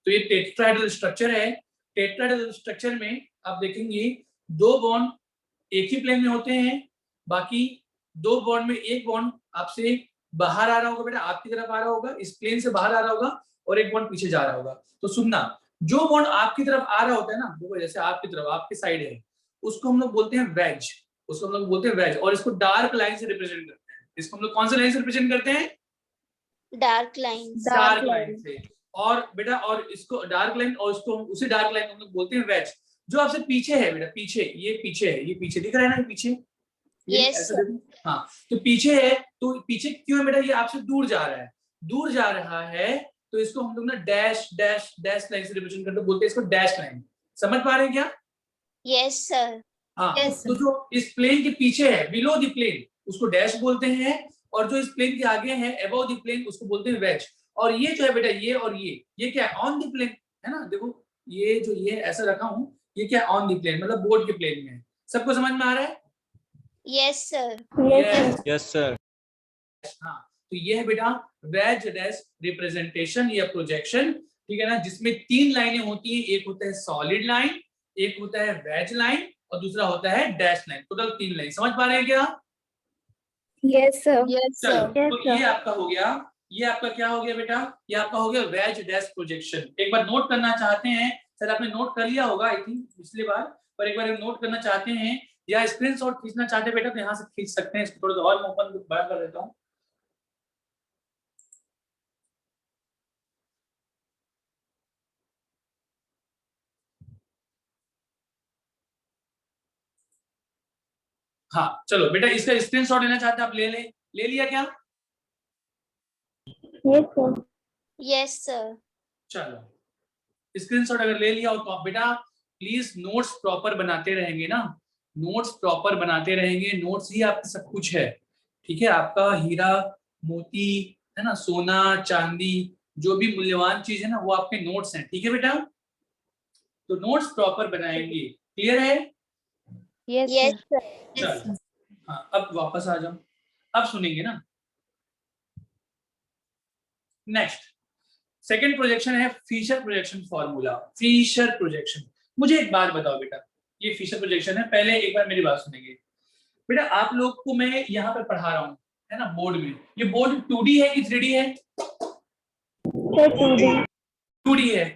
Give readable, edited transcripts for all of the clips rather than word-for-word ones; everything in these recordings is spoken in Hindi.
तो ये टेट्राहेड्रल स्ट्रक्चर है। टेट्राहेड्रल स्ट्रक्चर में आप देखेंगे 2 बॉन्ड एक ही प्लेन में होते हैं, बाकी 2 बॉन्ड में एक बॉन्ड आपसे बाहर आ रहा होगा बेटा, आपकी तरफ आ रहा होगा, इस प्लेन से बाहर आ रहा होगा, और एक बॉन्ड पीछे जा रहा होगा। तो सुनना, जो बॉन्ड आपकी तरफ आ रहा होता है ना, देखो जैसे आपकी तरफ आपके साइड है, उसको हम लोग बोलते हैं वेज, उसको हम लोग बोलते हैं वेज, और इसको डार्क लाइन से रिप्रेजेंट करते हैं। इसको हम लोग कौन से लाइन से रिप्रेजेंट करते हैं? Dark line. डार्क लाइन से। और बेटा और इसको डार्क लाइन, और उसको उसी डार्क लाइन को हम लोग बोलते हैं वेज। जो आपसे पीछे है बेटा, पीछे, ये पीछे है, ये पीछे दिख रहा है ना, पीछे Yes, ऐसा देखो, हाँ, तो पीछे है, तो पीछे क्यों है बेटा? ये आपसे दूर जा रहा है, दूर जा रहा है, तो इसको हम लोग ना डैश डैश डैश लाइन से रिप्रेजेंट करते, बोलते हैं इसको डैश लाइन। समझ पा रहे हैं क्या? Yes sir. हाँ, Yes, तो जो इस प्लेन के पीछे है, बिलो द प्लेन, उसको डैश बोलते हैं, और जो इस प्लेन के आगे है, अबव द प्लेन, उसको बोलते हैं वेज। और ये जो है बेटा, ये और ये क्या है? ऑन द प्लेन है ना। देखो ये जो ये ऐसा रखा हूं, ये क्या है? ऑन द प्लेन, मतलब बोर्ड के प्लेन में है। सबको समझ में आ रहा है? Yes sir. Yes sir. हाँ, तो ये है बेटा वेज डैश रिप्रेजेंटेशन या प्रोजेक्शन, ठीक है ना, जिसमें 3 लाइनें होती हैं। एक होता है सॉलिड लाइन, एक होता है वेज लाइन, और दूसरा होता है डैश लाइन। Total 3 line. समझ पा रहे हैं क्या? Yes sir. चलो, तो ये आपका हो गया, ये आपका क्या हो गया बेटा? ये आपका हो गया वेज डैश प्रोजेक्शन। एक बार नोट करना चाहते हैं, सर आपने नोट कर लिया होगा आई थिंक पिछली बार, पर एक बार नोट करना चाहते हैं या स्क्रीनशॉट खींचना चाहते हैं बेटा, तो यहाँ से खींच सकते हैं। इसको थोड़ा सा और मैं ओपन बड़ा कर देता हूँ। हाँ चलो बेटा, इसका स्क्रीनशॉट लेना चाहते हैं आप, ले लिया क्या? Yes sir. Yes sir. चलो स्क्रीनशॉट अगर ले लिया हो तो बेटा प्लीज नोट्स प्रॉपर बनाते रहेंगे ना, नोट्स प्रॉपर बनाते रहेंगे, नोट्स ही आपका सब कुछ है, ठीक है। आपका हीरा मोती है ना, सोना चांदी, जो भी मूल्यवान चीज है ना, वो आपके नोट्स हैं, ठीक है बेटा। तो नोट्स प्रॉपर बनाएंगे, क्लियर है? Yes sir. चलो हाँ, अब वापस आ जाओ, अब सुनेंगे ना। नेक्स्ट सेकंड प्रोजेक्शन है Fischer projection formula. Fischer projection, मुझे एक बात बताओ बेटा, ये फिशर प्रोजेक्शन है, पहले एक बार मेरी बात सुनेंगे बेटा। आप लोग को मैं यहाँ पर पढ़ा रहा हूँ है ना, बोर्ड में। ये बोर्ड 2D है कि 3D है? 2D है।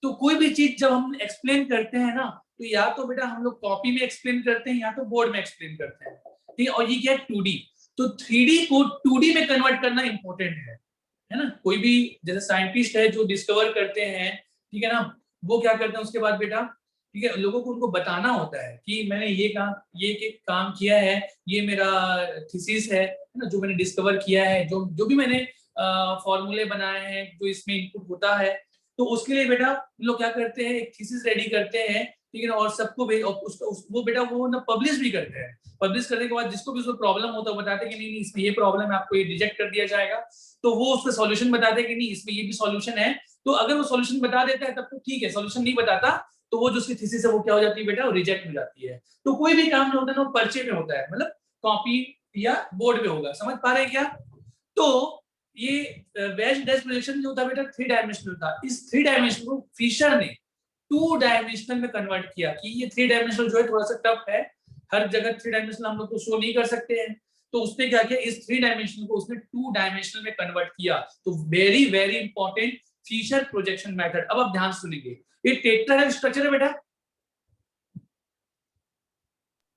तो कोई भी चीज जब हम एक्सप्लेन करते हैं ना, तो या तो बेटा हम लोग कॉपी में एक्सप्लेन करते हैं, या तो बोर्ड में एक्सप्लेन करते हैं, ठीक है। और ये क्या है? 2D। तो 3D को 2D में कन्वर्ट करना इंपॉर्टेंट है ना। कोई भी जैसे साइंटिस्ट है जो डिस्कवर करते हैं, ठीक है ना, वो क्या करते हैं उसके बाद बेटा, ठीक है, लोगों को उनको बताना होता है कि मैंने ये काम किया है, ये मेरा थीसिस है ना, जो मैंने डिस्कवर किया है, जो जो भी मैंने फॉर्मूले बनाए हैं, जो इसमें इनपुट होता है। तो उसके लिए बेटा लोग क्या करते हैं, एक थीसिस रेडी करते हैं, ठीक है ना, और सबको वो बेटा वो ना पब्लिश भी करते हैं। पब्लिश करने के बाद जिसको भी उसको प्रॉब्लम होता है, बताते हैं कि नहीं नहीं इसमें ये प्रॉब्लम है, आपको ये रिजेक्ट कर दिया जाएगा। तो वो उसका सॉल्यूशन बताते हैं कि नहीं इसमें ये भी सॉल्यूशन है। तो अगर वो सॉल्यूशन बता देता है तब तो ठीक है, सॉल्यूशन नहीं बताता तो वो जो उसकी थीसिस है वो क्या हो जाती है बेटा, वो रिजेक्ट हो जाती है। तो कोई भी काम जो होता है ना, वो पर्चे में होता है, मतलब कॉपी या बोर्ड में होगा। समझ पा रहे हैं क्या? तो ये वेज डैश प्रोजेक्शन जो था बेटा 3 डायमेंशनल था। इस 3 डायमेंशनल को फिशर ने 2 डायमेंशनल में कन्वर्ट किया कि ये 3 डायमेंशनल जो है थोड़ा सा टफ है, हर जगह 3 डायमेंशनल हम लोग तो शो नहीं कर सकते हैं। तो उसने क्या किया, इस 3 डायमेंशनल को उसने 2 डायमेंशनल में कन्वर्ट किया। तो very very important Fischer projection method. अब आप ध्यान सुनेंगे, ये टेट्राहेड्रल स्ट्रक्चर है बेटा।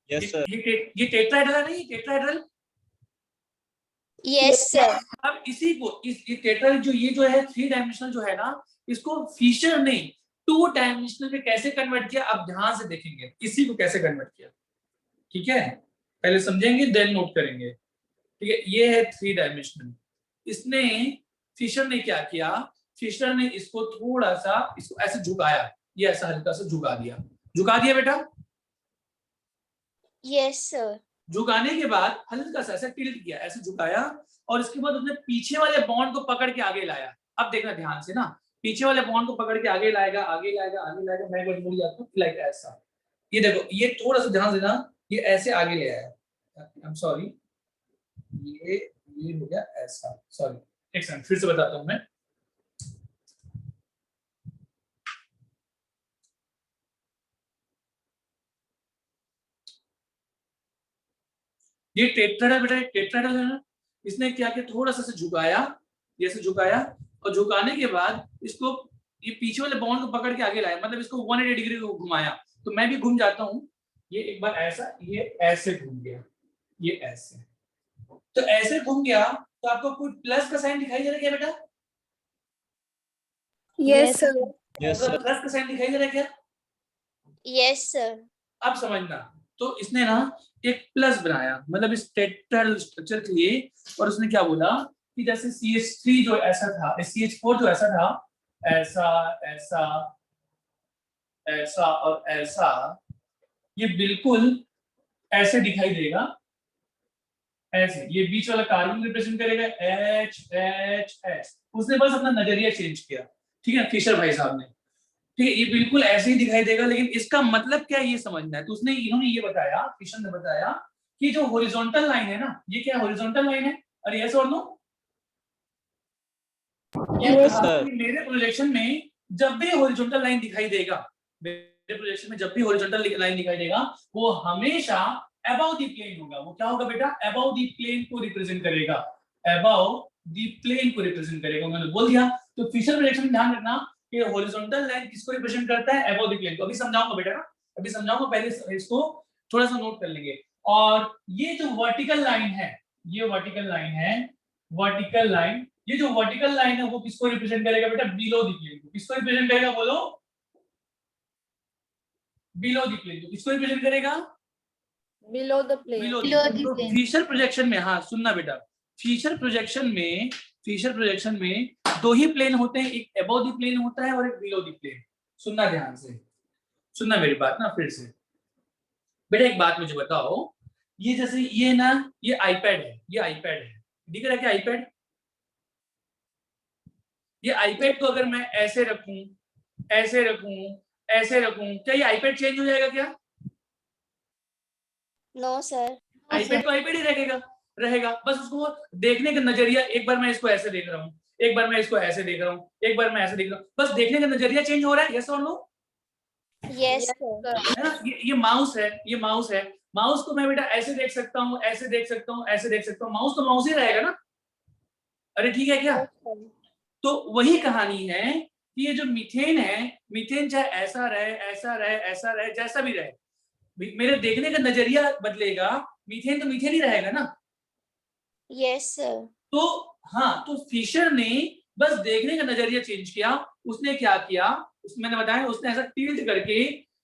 Yes sir. ये टेट्राहेड्रल है, नहीं टेट्राहेड्रल? Yes sir. अब इसी को इस टेट्राहेड्रल जो ये जो है 3 डायमेंशनल जो है ना, इसको फिशर ने 2 डायमेंशनल में कैसे कन्वर्ट किया, आप ध्यान से देखेंगे इसी को कैसे कन्वर्ट किया, ठीक है। पहले समझेंगे देन नोट करेंगे, ठीक है। ये है 3 डायमेंशनल। इसने फिशर ने क्या किया, फिशर ने इसको थोड़ा सा इसको ऐसे झुकाया, ये ऐसा हल्का सा झुका दिया बेटा। Yes sir. झुकाने के बाद हल्का सा ऐसे टिल्ट किया, ऐसे झुकाया, और इसके बाद उसने पीछे वाले बॉन्ड को पकड़ के आगे लाया। अब देखना ध्यान से ना, पीछे वाले बॉन्ड को पकड़ के आगे लाएगा, आगे लाएगा, आगे लाएगा, मैं एक बार मुड़ जाता हूँ लाइक ऐसा। ये देखो, ये थोड़ा सा ध्यान देना, ये ऐसे आगे ले आया। आई एम सॉरी, ये हो गया ऐसा, सॉरी एक सेकंड फिर से बताता हूँ मैं। ये टेट्राहेड्रल बेटा, टेट्राहेड्रल है ना, इसने क्या किया, थोड़ा सा झुकाया, जैसे झुकाया, और झुकाने के बाद इसको ये पीछे वाले बॉन्ड को पकड़ के आगे लाया, मतलब इसको 180 डिग्री को घुमाया, तो मैं भी घूम जाता हूँ, ये एक बार ऐसा, ये ऐसे घूम गया, ये ऐसे, तो ऐसे घूम गया, तो आपको कोई प्लस का साइन दिखाई दे रहा है क्या बेटा? Yes, sir. Yes, sir. Plus का साइन दिखाई दे रहा है क्या? Yes, sir. अब समझना, तो इसने ना एक प्लस बनाया, मतलब इस टेट्राहेड्रल स्ट्रक्चर के लिए, और उसने क्या बोला कि जैसे CH3 जो ऐसा था, CH4 जो ऐसा था, ऐसा ऐसा ऐसा और ऐसा, ये बिल्कुल ऐसे दिखाई देगा, ऐसे, ये बीच वाला कार्बन रिप्रेजेंट करेगा H H H, उसने बस अपना नजरिया चेंज किया, ठीक है, फिशर भाई साहब ने, ठीक है, ये बिल्कुल ऐसे ही दिखाई देगा, लेकिन इसका मतलब क्या है ये समझना है। तो उसने, इन्होंने ये बताया, फिशर ने बताया कि जो हॉरिजॉन्टल लाइन है ना, ये क्या हॉरिजॉन्टल लाइन है, अरे यस और नो? Yes, sir. मेरे प्रोजेक्शन में जब भी हॉरिजॉन्टल लाइन दिखाई देगा, मेरे प्रोजेक्शन में जब भी हॉरिजॉन्टल लाइन दिखाई देगा, वो हमेशा अबव द प्लेन होगा। वो क्या होगा बेटा? अबव द प्लेन को रिप्रेजेंट करेगा, अबव द प्लेन को रिप्रेजेंट करेगा, मैंने बोल दिया। तो फिशर प्रोजेक्शन में ध्यान रखना कि हॉरिजॉन्टल लाइन किसको रिप्रेजेंट करता है? अबव द प्लेन को। अभी समझाऊंगा बेटा ना, अभी समझाऊंगा, पहले इसको थोड़ा सा नोट कर लेंगे। और ये जो वर्टिकल लाइन है, ये वर्टिकल लाइन है, वर्टिकल लाइन, ये जो वर्टिकल लाइन है वो किसको रिप्रेजेंट करेगा बेटा? बिलो द प्लेन को। किसको रिप्रेजेंट करेगा बोलो? बिलो द प्लेन को। किसको रिप्रेजेंट करेगा? below the plane. Below Below the the plane. plane. Fischer projection में, हाँ सुनना बेटा, फिशर प्रोजेक्शन में दो ही प्लेन होते हैं, एक अबव द प्लेन होता है और एक बिलो द प्लेन। सुनना ध्यान से, सुनना मेरी बात ना फिर से। बेटा एक बात मुझे बताओ, ये जैसे ये ना, ये आईपैड है, ये आईपैड है, दिख रहा है क्या आईपैड? ये आईपैड को अगर मैं ऐसे रखूं, ऐसे रखूं, ऐसे रखूं, क्या ये आईपैड चेंज हो जाएगा क्या? No, sir. आईपैड तो आईपैड ही रहेगा, बस उसको देखने का नजरिया, एक बार मैं इसको ऐसे देख रहा हूँ, एक बार मैं इसको ऐसे देख रहा हूँ, एक बार मैं ऐसे देख रहा हूँ, बस देखने का नजरिया चेंज हो रहा है, यस और नो? Yes, sir. है ना? ये माउस है, ये माउस है, माउस को मैं बेटा ऐसे देख सकता हूँ, ऐसे देख सकता हूँ, ऐसे देख सकता हूँ, माउस तो माउस ही रहेगा ना? अरे ठीक है क्या? Yes, sir. तो वही कहानी है कि ये जो मीथेन है, मीथेन चाहे ऐसा रहे, ऐसा रहे, ऐसा रहे, जैसा भी रहे, मेरे देखने का नजरिया बदलेगा, मीथेन तो मीथेन ही रहेगा ना? Yes, sir. तो हाँ, तो फिशर ने बस देखने का नजरिया चेंज किया। उसने क्या किया, मैंने बताया, उसने ऐसा टिल्ट करके,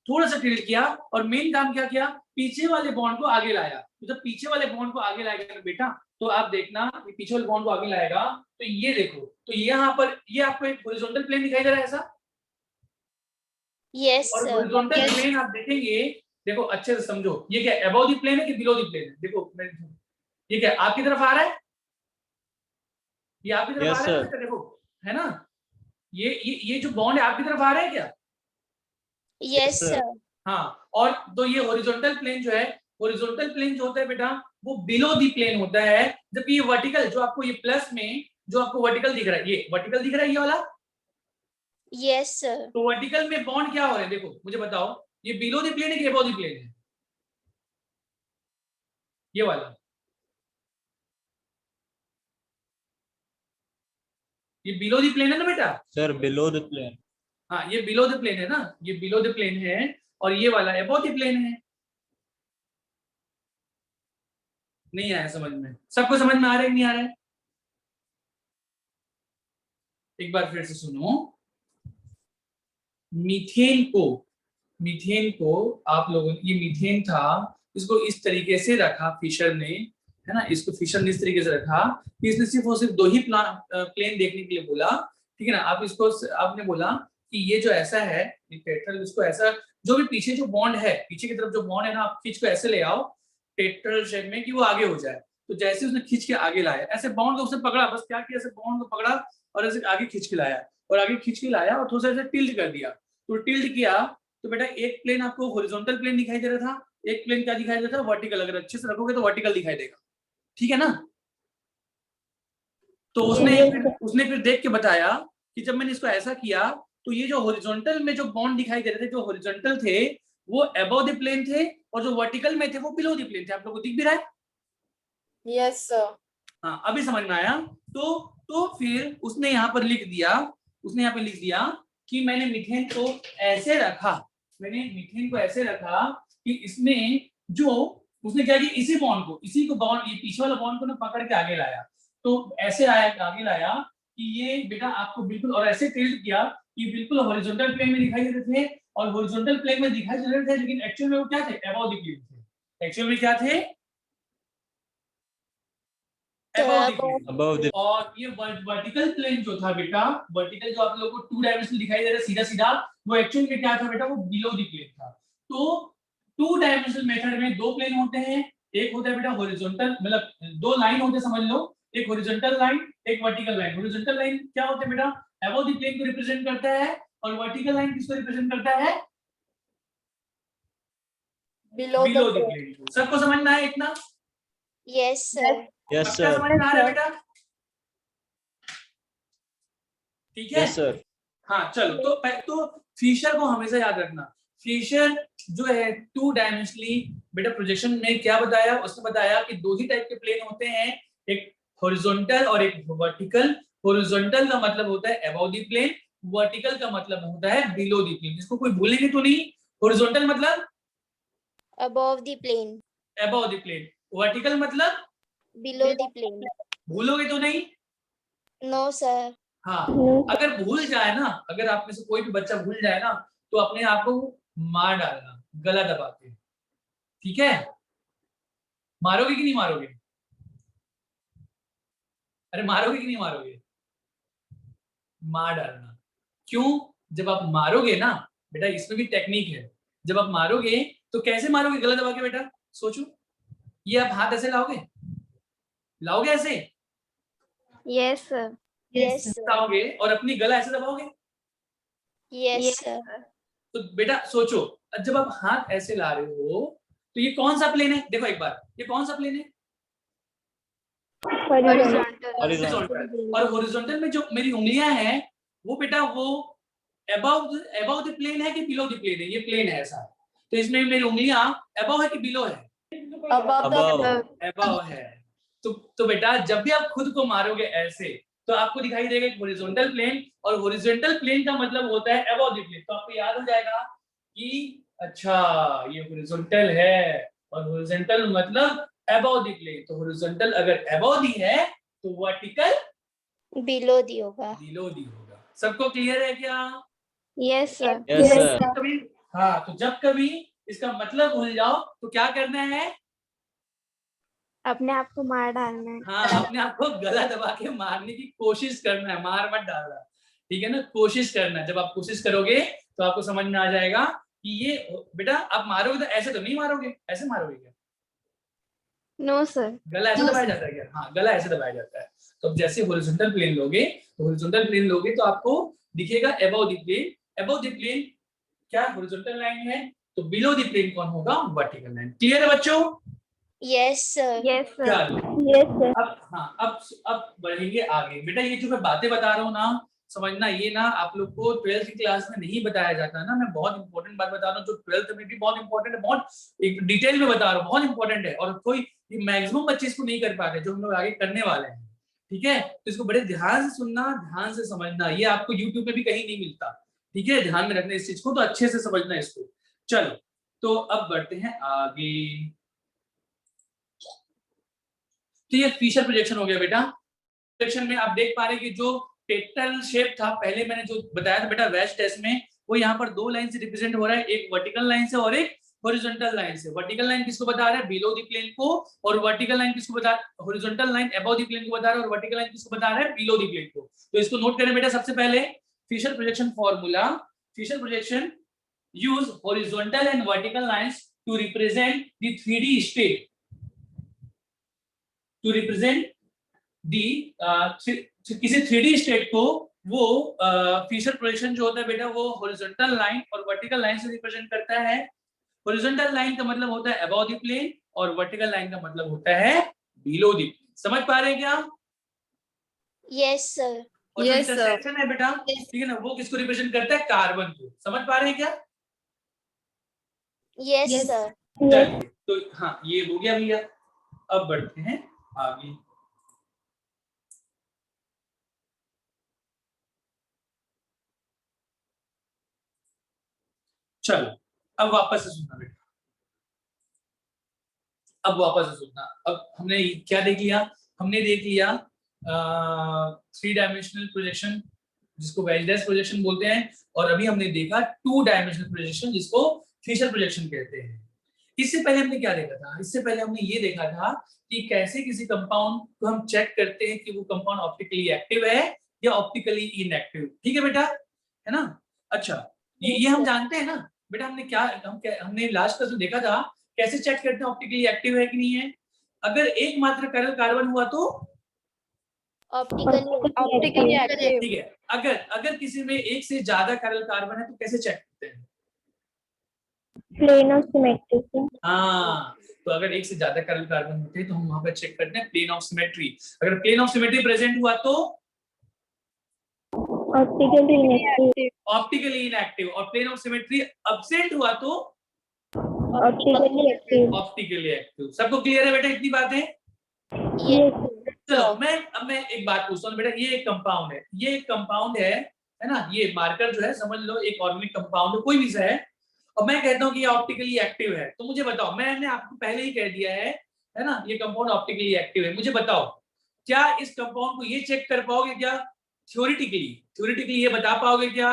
थोड़ा सा टिल्ट किया, और मेन काम क्या किया, पीछे वाले बॉन्ड को आगे लाया। तो जब पीछे वाले बॉन्ड को आगे लाएगा बेटा, तो आप देखना, ये पीछे वाले बॉन्ड को आगे लाएगा, तो ये देखो, तो यहाँ पर ये आपको एक हॉरिजॉन्टल प्लेन दिखाई दे रहा है ऐसा, Yes, और sir. Horizontal Yes. प्लेन आप देखेंगे, देखो अच्छे से समझो, ये क्या अबव द प्लेन है कि बिलो द प्लेन है? देखो ये क्या आपकी तरफ आ रहा है, ये आपकी तरफ Yes, आ रहा है, sir. देखो, है ना? ये जो बॉन्ड है आपकी तरफ आ रहा है क्या? Yes, sir. sir. हाँ, और तो ये हॉरिजॉन्टल प्लेन जो है, हॉरिजॉन्टल प्लेन जो होता है बेटा, वो बिलो द प्लेन होता है, जबकि ये वर्टिकल जो आपको, ये प्लस में जो आपको वर्टिकल दिख रहा है, ये वर्टिकल दिख रहा है, ये वाला, Yes, sir. तो वर्टिकल में बॉन्ड क्या हो रहे हैं? देखो मुझे बताओ, ये बिलो द प्लेन है कि अबव द प्लेन है? ये वाला, ये बिलो द प्लेन है ना बेटा? Sir, below the plane. हाँ, ये बिलो द प्लेन है ना, ये बिलो द प्लेन है, और ये वाला अबव द प्लेन है। नहीं आया समझ में? सबको समझ में आ रहा है कि नहीं आ रहा है? एक बार फिर से सुनो, मीथेन को आप लोगों ने, ये मीथेन था, इसको इस तरीके से रखा फिशर ने, है ना? इसको फिशर ने इस तरीके से रखा कि इसने सिर्फ और सिर्फ दो ही प्लेन देखने के लिए बोला, ठीक है ना? आप इसको, आपने बोला कि ये जो ऐसा है, ये टेट्रल, इसको ऐसा, जो भी पीछे जो बॉन्ड है, पीछे की तरफ जो बॉन्ड है ना, आप खींच को ऐसे ले आओ टेट्रल शेप में कि वो आगे हो जाए। तो जैसे उसने खींच के आगे लाया, ऐसे बॉन्ड को उसने पकड़ा, बस क्या किया, ऐसे बॉन्ड को पकड़ा और ऐसे आगे खींच के लाया, और आगे खींच के लाया, और थोड़ा सा ऐसे टिल्ट कर दिया। तो टिल्ट किया तो बेटा एक प्लेन आपको हॉरिजॉन्टल प्लेन दिखाई दे रहा था, एक प्लेन क्या दिखाई दे रहा था? वर्टिकल। अगर अच्छे से रखोगे तो वर्टिकल दिखाई देगा, ठीक है ना? तो उसने फिर देख के बताया कि जब मैंने इसको ऐसा किया, तो ये जो हॉरिजॉन्टल में जो बॉन्ड दिखाई दे रहे थे, जो हॉरिजॉन्टल थे वो अबव द प्लेन थे, और जो वर्टिकल में थे वो बिलो द प्लेन थे। आप लोगों को दिख भी रहा है? Yes, sir. हाँ अभी समझ में आया। तो फिर उसने यहाँ पर लिख दिया कि मैंने मीथेन को ऐसे रखा, कि इसमें जो उसने क्या किया, इसी को बॉन्ड, ये पीछे वाला बॉन्ड को ना पकड़ के आगे लाया, तो ऐसे आगे लाया कि ये बेटा आपको बिल्कुल, और ऐसे टिल्ट किया कि बिल्कुल हॉरिजॉन्टल प्लेन में दिखाई दे रहे थे, और हॉरिजॉन्टल प्लेन में दिखाई दे रहे थे, लेकिन एक्चुअल में वो क्या थे, अबव द प्लेन थे। एक्चुअल में क्या थे, Above the और ये वर्टिकल प्लेन जो था बेटा, वर्टिकल जो आप लोगों को 2 डायमेंशनल दिखाई दे रहा है सीधा सीधा, वो एक्चुअल में क्या था बेटा, वो बिलो द प्लेन था। तो 2 डायमेंशनल मेथड में 2 प्लेन होते हैं, एक होता है बेटा हॉरिजॉन्टल, मतलब 2 लाइन होते हैं समझ लो, एक हॉरिजॉन्टल लाइन, एक वर्टिकल लाइन। हॉरिजॉन्टल लाइन क्या होता है बेटा, अबव द प्लेन को रिप्रेजेंट करता है, और वर्टिकल लाइन किसको रिप्रेजेंट करता है, Below below the the plane. Plane. सबको समझना है इतना? Yes, sir. Yes, पक्का sir. समझ में आ रहा है बेटा? ठीक है। Yes, sir. हाँ चलो, तो फिशर को हमेशा याद रखना। फिशर जो है 2 डायमेंशनली बेटा प्रोजेक्शन में क्या बताया, उसने बताया कि 2 ही टाइप के प्लेन होते हैं, एक हॉरिजॉन्टल और एक वर्टिकल। हॉरिजॉन्टल का मतलब होता है अबव द प्लेन, वर्टिकल का मतलब होता है बिलो द प्लेन। इसको कोई भूलेंगे तो नहीं, हॉरिजॉन्टल मतलब Above the plane. Above the plane, vertical मतलब Below the plane. भूलोगे तो नहीं। No, sir. हाँ, अगर भूल जाए ना, अगर आप में से कोई भी बच्चा भूल जाए ना, तो अपने आप को मार डालना गला दबा के, ठीक है? मारोगे कि नहीं मारोगे? अरे मारोगे कि नहीं मारोगे? मार डालना। क्यों? जब आप मारोगे ना बेटा, इसमें भी टेक्निक है। जब आप मारोगे तो कैसे मारोगे गला दबा के बेटा, सोचो। ये आप हाथ ऐसे लाओगे ऐसे Yes, sir. Yes, sir. लाओगे, और अपनी गला ऐसे दबाओगे। Yes, sir. तो बेटा सोचो, जब आप हाथ ऐसे ला रहे हो, तो ये कौन सा प्लेन है, देखो एक बार, ये कौन सा प्लेन है, Horizontal. हॉरिजॉन्टल। और हॉरिजॉन्टल में जो मेरी उंगलियां हैं, वो बेटा वो अबव द प्लेन है कि बिलो द प्लेन है, ये प्लेन है ऐसा। तो इसमें मेरी उंगलियां अबव है कि बिलो है, Above the Above. अबव है। तो बेटा जब भी आप खुद को मारोगे ऐसे, तो आपको दिखाई देगा एक हॉरिजॉन्टल प्लेन, और हॉरिजॉन्टल प्लेन का मतलब होता है अबव द प्लेन। तो आपको याद हो जाएगा कि अच्छा ये हॉरिजॉन्टल है, और हॉरिजॉन्टल मतलब अबव द प्लेन। तो हॉरिजॉन्टल अगर अबव दी है, तो वर्टिकल Below the होगा. बिलो दी होगा। सबको क्लियर है क्या? Yes, sir. Yes, sir. कभी हाँ, तो जब कभी इसका मतलब भूल जाओ तो क्या करना है, अपने आप को मार डालना है. हाँ अपने आप को गला दबा के मारने की कोशिश करना है, मार मत डालना, ठीक है ना, कोशिश करना है। जब आप कोशिश करोगे तो आपको समझ में आ जाएगा कि ये बेटा आप मारोगे तो ऐसे तो नहीं मारोगे, ऐसे मारोगे क्या, No, sir. गला ऐसे दबाया जाता है क्या? हाँ गला ऐसे दबाया जाता है। तो अब जैसे हॉरिजॉन्टल प्लेन लोगे, तो हॉरिजॉन्टल प्लेन लोगे तो आपको दिखेगा above the plane. Above the plane क्या हॉरिजॉन्टल लाइन है, तो बिलो द प्लेन कौन होगा, वर्टिकल लाइन। क्लियर है बच्चों? Yes, sir. Yes, sir. चलो Yes, sir. अब बढ़ेंगे आगे। बेटा ये जो मैं बातें बता रहा हूँ ना, समझना, ये ना आप लोग को 12th की क्लास में नहीं बताया जाता ना। मैं बहुत इंपॉर्टेंट बात बता रहा हूँ, जो 12th में भी बहुत इंपॉर्टेंट है, बहुत एक डिटेल में बता रहा हूँ, बहुत इंपॉर्टेंट है, और कोई मैक्सिमम बच्चे इसको नहीं कर पाते, जो हम लोग आगे करने वाले हैं, ठीक है? तो इसको बड़े ध्यान से सुनना, ध्यान से समझना। ये आपको यूट्यूब पे भी कहीं नहीं मिलता, ठीक है? ध्यान में रखना इस चीज को, तो अच्छे से समझना इसको। चलो तो अब बढ़ते हैं आगे। तो ये फिशर प्रोजेक्शन हो गया बेटा। प्रोजेक्शन में आप देख पा रहे हैं कि जो पेक्टल शेप था, पहले मैंने जो बताया था बेटा वेज टेस्ट में, वो यहाँ पर 2 लाइन से रिप्रेजेंट हो रहा है, एक वर्टिकल लाइन से और एक हॉरिजॉन्टल लाइन से। वर्टिकल लाइन किसको बता रहा है, बिलो द प्लेन को, और वर्टिकल लाइन किसको बता, horizontal line above the plane को बता रहा है, और वर्टिकल लाइन किसको बता रहा है, बिलो द प्लेन को। तो इसको नोट करें बेटा। सबसे पहले Fischer projection formula, Fischer projection use horizontal and vertical lines to represent the 3D state, to represent the किसी 3D स्टेट को। वो फिशर प्रोजेक्शन जो होता है बेटा, वो हॉरिजॉन्टल लाइन और वर्टिकल लाइन से रिप्रेजेंट करता है। हॉरिजॉन्टल लाइन का मतलब होता है अबव द प्लेन, और वर्टिकल लाइन का मतलब होता है बिलो द प्लेन। समझ पा रहे हैं क्या? Yes, sir. और जो Yes, sir. इंटरसेक्शन है बेटा, ठीक है ना, वो किसको रिप्रेजेंट करता है, कार्बन को। समझ पा रहे हैं क्या? Yes, sir. चलिए, तो हाँ ये हो गया भैया। अब बढ़ते हैं आगे चलो, अब वापस से सुनना बेटा, अब वापस से सुनना। अब हमने क्या देख लिया? हमने देख लिया 3 डायमेंशनल प्रोजेक्शन जिसको वेल्डेस प्रोजेक्शन बोलते हैं, और अभी हमने देखा 2 डायमेंशनल प्रोजेक्शन जिसको फिशर प्रोजेक्शन कहते हैं। इससे पहले हमने क्या देखा था? इससे पहले हमने ये देखा था कि कैसे किसी कंपाउंड को हम चेक करते हैं कि वो कंपाउंड ऑप्टिकली एक्टिव है या ऑप्टिकली इनएक्टिव। ठीक है बेटा, है ना? अच्छा, ये हम जानते हैं ना बेटा। हमने लास्ट क्लास में देखा था कैसे चेक करते हैं ऑप्टिकली एक्टिव है कि नहीं है। अगर एक मात्र कैरल कार्बन हुआ तो ऑप्टिकली एक्टिव। ठीक है। अगर किसी में एक से ज्यादा कैरल कार्बन है तो कैसे चेक करते हैं? प्लेन ऑफ सिमेट्री से। हाँ, तो अगर एक से ज्यादा कैरल कार्बन होते हैं तो हम वहां पर चेक करते हैं प्लेन ऑफ सिमेट्री। अगर प्लेन ऑफ सिमेट्री प्रेजेंट हुआ तो ऑप्टिकली इनएक्टिव। ऑप्टिकली इनएक्टिव, और प्लेन ऑफ सिमेट्री एब्सेंट हुआ तो ऑप्टिकली एक्टिव। Optically active. सबको क्लियर है बेटा इतनी बातें? यस। चलो अब मैं एक बात पूछता हूँ बेटा। ये एक कंपाउंड है, ये एक कंपाउंड है ना? ये मार्कर जो है समझ लो एक ऑर्गेनिक कंपाउंड है, कोई भी सा है, और मैं कहता हूँ कि ये ऑप्टिकली एक्टिव है। तो मुझे बताओ, मैंने आपको पहले ही कह दिया है ना, ये कंपाउंड ऑप्टिकली एक्टिव है। मुझे बताओ क्या इस कंपाउंड को ये चेक कर पाओगे क्या थ्योरेटिकली ये बता पाओगे क्या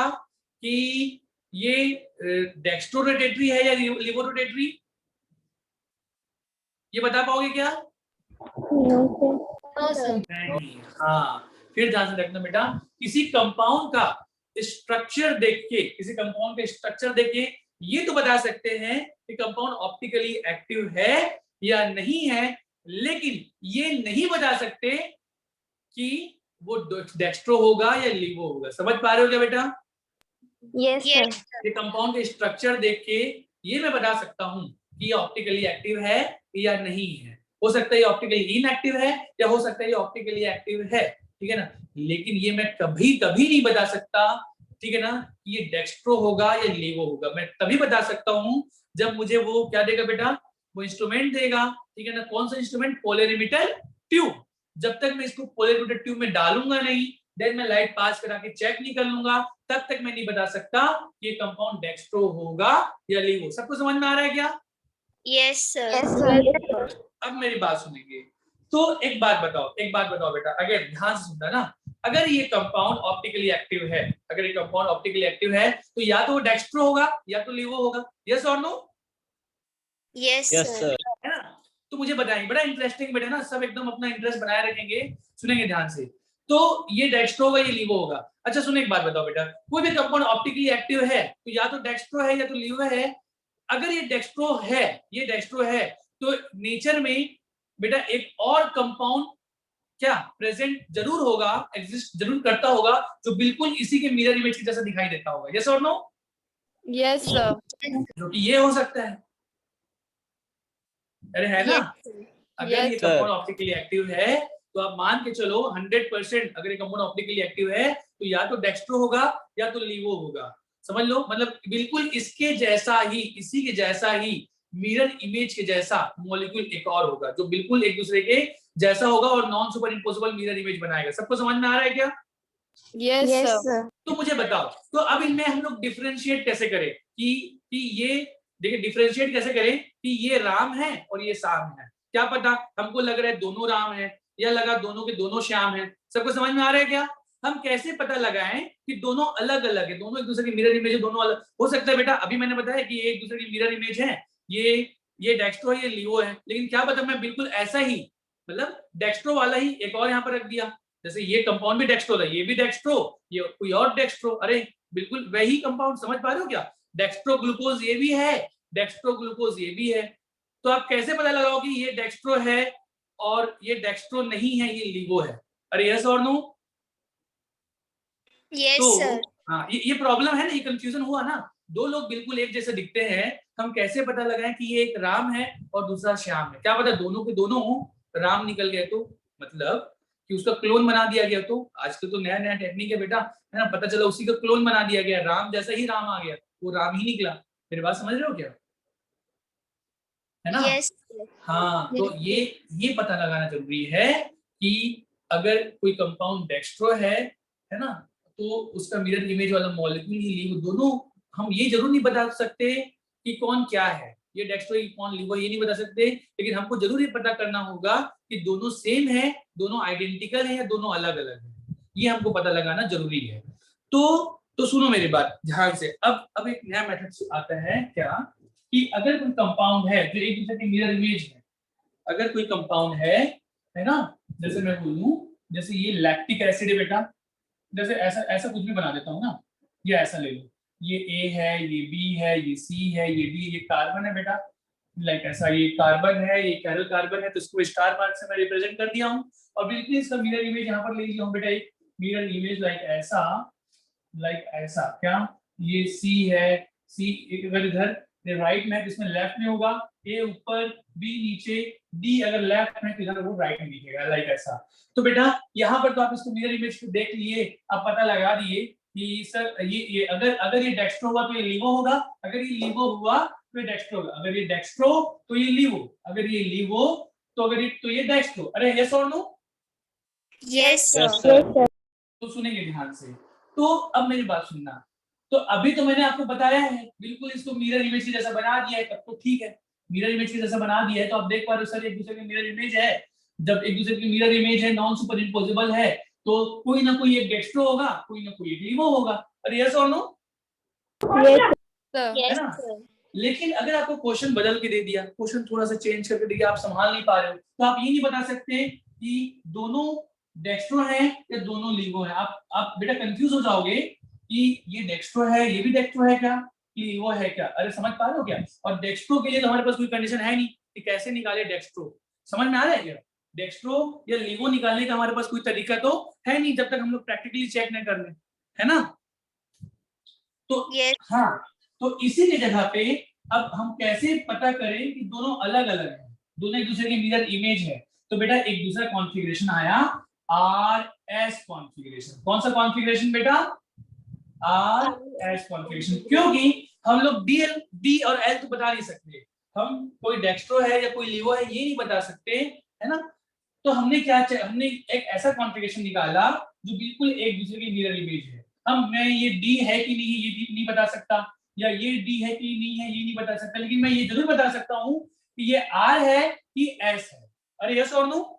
कि ये डेक्स्ट्रोरोटेटरी है या लिवोरोटेटरी? ये बता पाओगे क्या? नहीं। हाँ, फिर ध्यान से रखना बेटा, किसी कंपाउंड का स्ट्रक्चर देख के, किसी कंपाउंड का स्ट्रक्चर देख के ये तो बता सकते हैं कि कंपाउंड ऑप्टिकली एक्टिव है या नहीं है, लेकिन ये नहीं बता सकते कि वो डेक्स्ट्रो होगा या लिवो होगा। समझ पा रहे हो क्या बेटा? Yes sir. ये कंपाउंड के स्ट्रक्चर देख के ये मैं बता सकता हूँ कि ये ऑप्टिकली एक्टिव है या नहीं है। हो सकता है ये ऑप्टिकली इनएक्टिव है या हो सकता है ये ऑप्टिकली एक्टिव है, ठीक है ना? लेकिन ये मैं कभी नहीं बता सकता, ठीक है ना, कि ये डेक्स्ट्रो होगा या लिवो होगा। मैं तभी बता सकता हूँ जब मुझे वो क्या देगा बेटा, वो इंस्ट्रूमेंट देगा, ठीक है ना? कौन सा इंस्ट्रूमेंट? Polarimeter tube. जब तक मैं इसको पोलरिमीटर ट्यूब में डालूंगा नहीं, देन मैं लाइट पास करा के चेक नहीं कर लूंगा, तब तक मैं नहीं बता सकता कि ये कंपाउंड डेक्स्ट्रो होगा या लिवो। सबको समझ में आ रहा है क्या? Yes sir. Yes sir. अब मेरी बात सुनेंगे तो एक बात बताओ बेटा, अगर ध्यान से सुनना ना। अगर ये कंपाउंड ऑप्टिकली एक्टिव है, अगर ये कंपाउंड ऑप्टिकली एक्टिव है तो या तो वो डेक्स्ट्रो होगा या तो लिवो होगा। यस और नो? Yes sir. है ना? तो मुझे बताएंगे, बड़ा इंटरेस्टिंग बेटा ना, सब एकदम अपना इंटरेस्ट बनाए रखेंगे, सुनेंगे ध्यान से। तो ये डेक्स्ट्रो होगा, ये लिवो होगा। अच्छा सुनो, एक बात बताओ बेटा, कोई भी कंपाउंड ऑप्टिकली एक्टिव है तो या तो डेक्स्ट्रो है या तो लिवो है। अगर ये डेक्स्ट्रो है तो नेचर में बेटा एक और कंपाउंड क्या प्रेजेंट जरूर होगा, एग्जिस्ट जरूर करता होगा, जो बिल्कुल इसी के मिरर इमेज की जैसा दिखाई देता होगा। यस और नो? Yes sir. जो कि ये हो सकता है, अरे है ना? अगर ये कंपाउंड ऑप्टिकली एक्टिव है तो आप मान के चलो 100%, अगर ये कंपाउंड ऑप्टिकली एक्टिव है तो या तो डेक्स्ट्रो होगा या तो लिवो होगा। समझ लो, मतलब बिल्कुल इसके जैसा ही, इसी के जैसा ही, मिरर इमेज के जैसा मॉलिक्यूल एक और होगा जो बिल्कुल एक दूसरे के जैसा होगा और non super impossible mirror image बनाएगा। सबको समझ में आ रहा है क्या? Yes sir. तो मुझे बताओ, तो अब इनमें हम लोग डिफरेंशिएट कैसे करें कि ये देखिए, डिफरेंशिएट कैसे करें कि ये राम है और ये श्याम है। क्या पता हमको लग रहा है दोनों राम है, या लगा दोनों के दोनों श्याम है। सबको समझ में आ रहा है क्या? हम कैसे पता लगाएं कि दोनों अलग अलग है, दोनों एक दूसरे की मिरर इमेज है, दोनों अलग हो सकता है बेटा। अभी मैंने बताया कि ये एक दूसरे की मिरर इमेज है, ये डेक्स्ट्रो है, ये लिवो है, लेकिन क्या पता मैं बिल्कुल ऐसा ही, मतलब डेक्स्ट्रो वाला ही एक और यहाँ पर रख दिया। जैसे ये कंपाउंड भी डेक्स्ट्रो था, ये भी डेक्स्ट्रो, ये कोई और डेक्स्ट्रो, अरे बिल्कुल वही कंपाउंड। समझ पा रहे हो क्या? डेक्स्ट्रो ग्लूकोज ये भी है, डेक्स्ट्रो ग्लूकोज ये भी है। तो आप कैसे पता लगाओ कि ये डेक्स्ट्रो है और ये डेक्स्ट्रो नहीं है, ये लिवो है? अरे यस और नो? Yes sir. हाँ, ये प्रॉब्लम है ना, ये कंफ्यूजन हुआ ना। दो लोग बिल्कुल एक जैसे दिखते हैं, हम कैसे पता लगाएं कि ये एक राम है और दूसरा श्याम है? क्या पता दोनों के दोनों राम निकल गए तो, मतलब कि उसका क्लोन बना दिया गया। तो आजकल तो नया नया टेक्निक है बेटा, है ना? पता चला उसी का क्लोन बना दिया गया, राम जैसा ही राम आ गया, वो राम ही निकला। मेरी बात समझ रहे हो क्या? है ना? Yes. हाँ, तो ये पता लगाना जरूरी है कि अगर कोई कंपाउंड डेक्स्ट्रो है ना, तो उसका मिरर इमेज वाला मॉलिक्यूल ही लीवो, दोनों हम ये जरूर नहीं बता सकते कि कौन क्या है, ये डेक्स्ट्रो कौन लीवो ये नहीं बता सकते, लेकिन हमको जरूर ये पता करना होगा कि दोनों सेम है, दोनों आइडेंटिकल है या दोनों अलग अलग है, ये हमको पता लगाना जरूरी है। तो सुनो मेरी बात ध्यान से। अब एक नया मेथड आता है क्या, कि अगर कोई कंपाउंड है जो एक दूसरे की मिरर इमेज है, अगर कोई कंपाउंड है ना, जैसे मैं बोलूं, जैसे ये लैक्टिक एसिड है बेटा, जैसे ऐसा ऐसा कुछ भी बना देता हूँ ना, ये ऐसा ले लो, ये ए है, ये बी है, ये सी है, ये डी, ये कार्बन है बेटा, लाइक ऐसा, ये कार्बन है, ये कैरल कार्बन है, तो इसको स्टार मार्क से मैं रिप्रेजेंट कर दिया हूँ, और बिल्कुल इसका मिरर इमेज यहाँ पर ले लिया हूँ बेटा, एक मिरर इमेज लाइक ऐसा क्या, ये सी है, सी अगर इधर राइट में है तो इसमें लेफ्ट में होगा, ए ऊपर, बी नीचे, डी अगर लेफ्ट में तो इधर वो राइट में दिखेगा, लाइक ऐसा। तो बेटा यहाँ पर तो आप इसको मिरर इमेज को देख लिए, आप पता लगा दिए कि सर ये अगर ये डेक्स्ट्रो हुआ तो ये लीवो होगा, अगर ये लीवो हुआ तो ये डेक्स्ट्रो होगा, अगर ये डेक्स्ट्रो तो ये लीवो, अगर ये लीवो तो ये डेक्स्ट्रो। अरे यस और no? Yes, sir. Yes, sir. तो सुनेंगे ध्यान से। तो अब मेरी बात सुनना, तो अभी तो मैंने आपको बताया है, बिल्कुल इसको मिरर इमेज के जैसा बना दिया है, तब तो ठीक है, मिरर इमेज के जैसा बना दिया है, तो आप देख पा रहे हो सर एक दूसरे की मिरर इमेज है, जब एक दूसरे की मिरर इमेज है, नॉन सुपर इम्पोजिबल है, तो कोई ना कोई एक डेक्स्ट्रो होगा, कोई ना कोई एक लीवो होगा। अरे यस और नो? Sir. है ना? लेकिन अगर आपको क्वेश्चन बदल के दे दिया, क्वेश्चन थोड़ा सा चेंज करके दे दिया, आप संभाल नहीं पा रहे हो, तो आप ये नहीं बता सकते कि दोनों डेक्स्ट्रो है या दोनों लीवो है, आप बेटा कंफ्यूज हो जाओगे कि ये डेक्स्ट्रो है, ये भी डेक्स्ट्रो है क्या, ये लीवो है क्या। अरे समझ पा रहे हो क्या? और डेक्स्ट्रो के लिए तो हमारे पास कोई कंडीशन है नहीं कि कैसे निकाले डेक्स्ट्रो, समझ में आ रहा है क्या? डेक्स्ट्रो या लीवो निकालने का हमारे पास कोई तरीका तो है नहीं जब तक हम लोग प्रैक्टिकली चेक नहीं कर ले, है ना? तो Yes. हाँ, तो इसी की जगह पे अब हम कैसे पता करें कि दोनों अलग अलग हैं, दोनों एक दूसरे की मिरर इमेज है। तो बेटा एक दूसरा कॉन्फ़िगरेशन आया, RS कॉन्फ़िगरेशन। कौन सा कॉन्फ़िगरेशन बेटा? RS configuration. क्योंकि हम लोग D और L तो बता नहीं सकते, हम कोई डेक्स्ट्रो है या कोई लीवो है ये नहीं बता सकते, है ना? तो हमने एक ऐसा कॉन्फ़िगरेशन निकाला जो बिल्कुल एक दूसरे की मिरर इमेज है। मैं ये D है कि नहीं ये नहीं बता सकता, या ये D है कि नहीं है ये नहीं बता सकता, लेकिन मैं ये जरूर बता सकता हूँ कि ये R है कि S है। अरे यस और नो?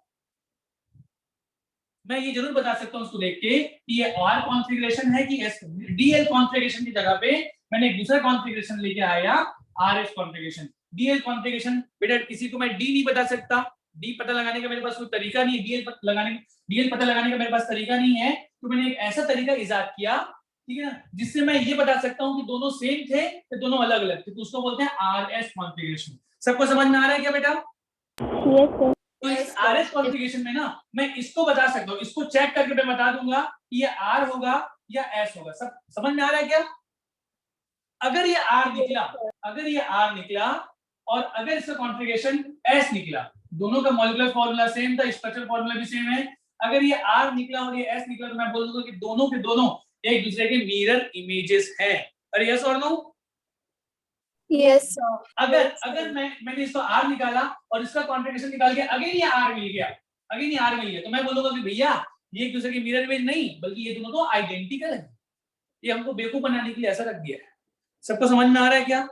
मैं ये जरूर बता सकता हूँ उसको देख के कि ये R कॉन्फ़िगरेशन है कि S। DL कॉन्फ़िगरेशन की जगह पे मैंने एक दूसरा कॉन्फ़िगरेशन लेके आया, RS कॉन्फ़िगरेशन। DL कॉन्फ़िगरेशन बेटा किसी को मैं D नहीं बता सकता, D पता लगाने का मेरे पास कोई तरीका नहीं है, DL पता लगाने का मेरे पास तरीका नहीं है, तो मैंने एक ऐसा तरीका इजाद किया, ठीक है ना, जिससे मैं ये बता सकता हूँ कि दोनों सेम थे या दोनों अलग अलग थे, तो उसको बोलते हैं RS कॉन्फ़िगरेशन। सबको समझ में आ रहा है क्या बेटा? Yes sir. तो इस RS कॉन्फ़िगरेशन में ना मैं इसको बता सकता हूँ, इसको चेक करके मैं बता दूंगा कि ये R होगा या S होगा। सब समझ में आ रहा है क्या? अगर ये R निकला और अगर इसका कॉन्फ़िगरेशन S निकला, दोनों का मॉलिक्यूलर फॉर्मूला सेम था, स्ट्रक्चरल फॉर्मूला भी सेम है, अगर ये R निकला और ये S निकला तो मैं बोल दूंगा कि दोनों के दोनों एक दूसरे के मिरर इमेजेस हैं। अरे यस और नो? Yes, sir. अगर मैंने इसको R निकाला और इसका कॉन्फ़िगरेशन निकाल के अगेन ये R मिल गया, तो मैं बोलूंगा कि भैया ये एक दूसरे के मिरर इमेज नहीं बल्कि ये दोनों तो आइडेंटिकल है, ये हमको बेवकूफ बनाने के लिए ऐसा रख दिया है। सबको समझ में आ रहा है क्या?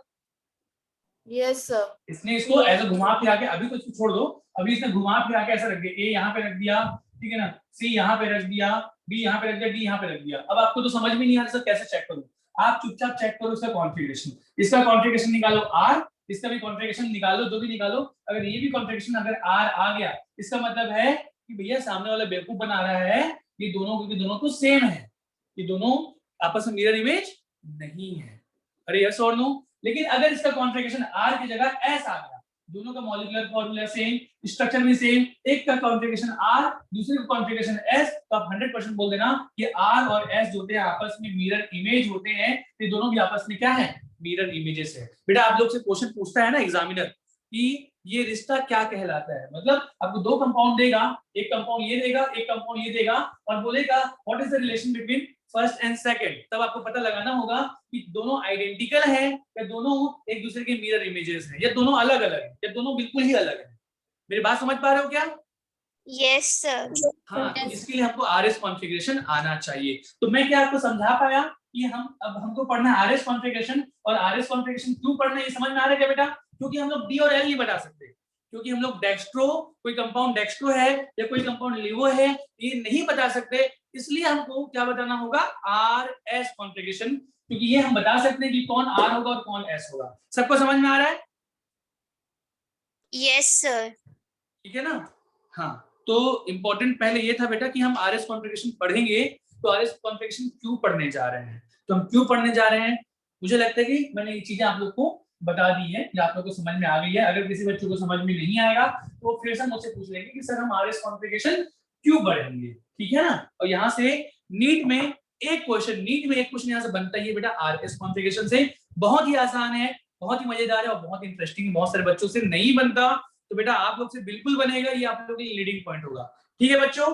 Yes, sir. इसने इसको ऐसा घुमा फिरा के, अभी तो इसको छोड़ दो, अभी इसने घुमा फिरा के ऐसा रख दिया, ए यहाँ पे रख दिया, ठीक है ना, सी यहाँ पे रख दिया, बी यहाँ पे रख दिया, डी यहाँ पे रख दिया। अब आपको तो समझ में नहीं आ रहा सर कैसे चेक करूं, आप चुपचाप चेक करो इसका कॉन्फ़िगरेशन, इसका कॉन्फ़िगरेशन निकालो R, इसका भी कॉन्फ़िगरेशन निकालो, जो भी निकालो, अगर ये भी कॉन्फ़िगरेशन अगर R आ गया, इसका मतलब है कि भैया सामने वाला बेवकूफ बना रहा है, ये दोनों क्योंकि दोनों तो सेम है, ये दोनों आपस में मिरर इमेज नहीं है। अरे यस और नो? लेकिन अगर इसका कॉन्फ़िगरेशन R की जगह S आ गया, दोनों का मॉलिक्यूलर फॉर्मूला सेम, स्ट्रक्चर भी सेम, एक का कॉन्फ़िगरेशन R दूसरे का कॉन्फ़िगरेशन S, तो आप 100% बोल देना कि R और S जो होते हैं आपस में मिरर इमेज होते हैं, ये दोनों भी आपस में क्या है? मिरर इमेजेस है। बेटा आप लोग से क्वेश्चन पूछता है ना एग्जामिनर कि ये रिश्ता क्या कहलाता है, मतलब आपको दो कंपाउंड देगा, एक कंपाउंड ये देगा, एक कंपाउंड ये देगा और बोलेगा what is the relation between first and second, तब आपको पता लगाना होगा कि दोनों आइडेंटिकल है या दोनों एक दूसरे के मिरर इमेजेस हैं या दोनों अलग अलग है या दोनों बिल्कुल ही अलग है। मेरी बात समझ पा रहे हो क्या? Yes, sir. हाँ, तो इसके लिए हमको आरएस कॉन्फ़िगरेशन आना चाहिए। तो मैं क्या आपको समझा पाया कि हमको पढ़ना है आरएस कॉन्फ़िगरेशन, और आरएस कॉन्फ़िगरेशन क्यों पढ़ना है ये समझ में आ रहा है क्या बेटा? क्योंकि हम लोग डी और एल नहीं बता सकते, क्योंकि हम लोग डेक्स्ट्रो, कोई कंपाउंड डेक्स्ट्रो है या कोई कंपाउंड लिवो है, ये नहीं बता सकते। इसलिए हमको क्या बताना होगा? आरएस कॉन्फ़िगरेशन, क्योंकि ये हम बता सकते हैं कि कौन आर होगा और कौन एस होगा। सबको समझ में आ रहा है? Yes, sir. ठीक है ना? हाँ, तो इम्पोर्टेंट पहले ये था बेटा कि हम आरएस कॉन्फ़िगरेशन पढ़ेंगे। तो आरएस कॉन्फ़िगरेशन क्यों पढ़ने जा रहे हैं? तो हम क्यों पढ़ने जा रहे हैं? मुझे लगता है कि मैंने ये चीजें आप लोग को बता दी है या आप लोग को समझ में आ गई है। अगर किसी बच्चों को समझ में नहीं आएगा तो फिर से मुझसे पूछ लेंगे कि सर हम आरएस कॉन्फ़िगरेशन क्यों पढ़ेंगे, ठीक है ना? और यहाँ से नीट में एक क्वेश्चन यहाँ से बनता ही है बेटा आरएस कॉन्फ़िगरेशन से। बहुत ही आसान है, बहुत ही मजेदार है और बहुत इंटरेस्टिंग, बहुत सारे बच्चों से नहीं बनता, तो बेटा आप लोग से बिल्कुल बनेगा, ये आप लोगों के लिए लीडिंग पॉइंट होगा। ठीक है बच्चों?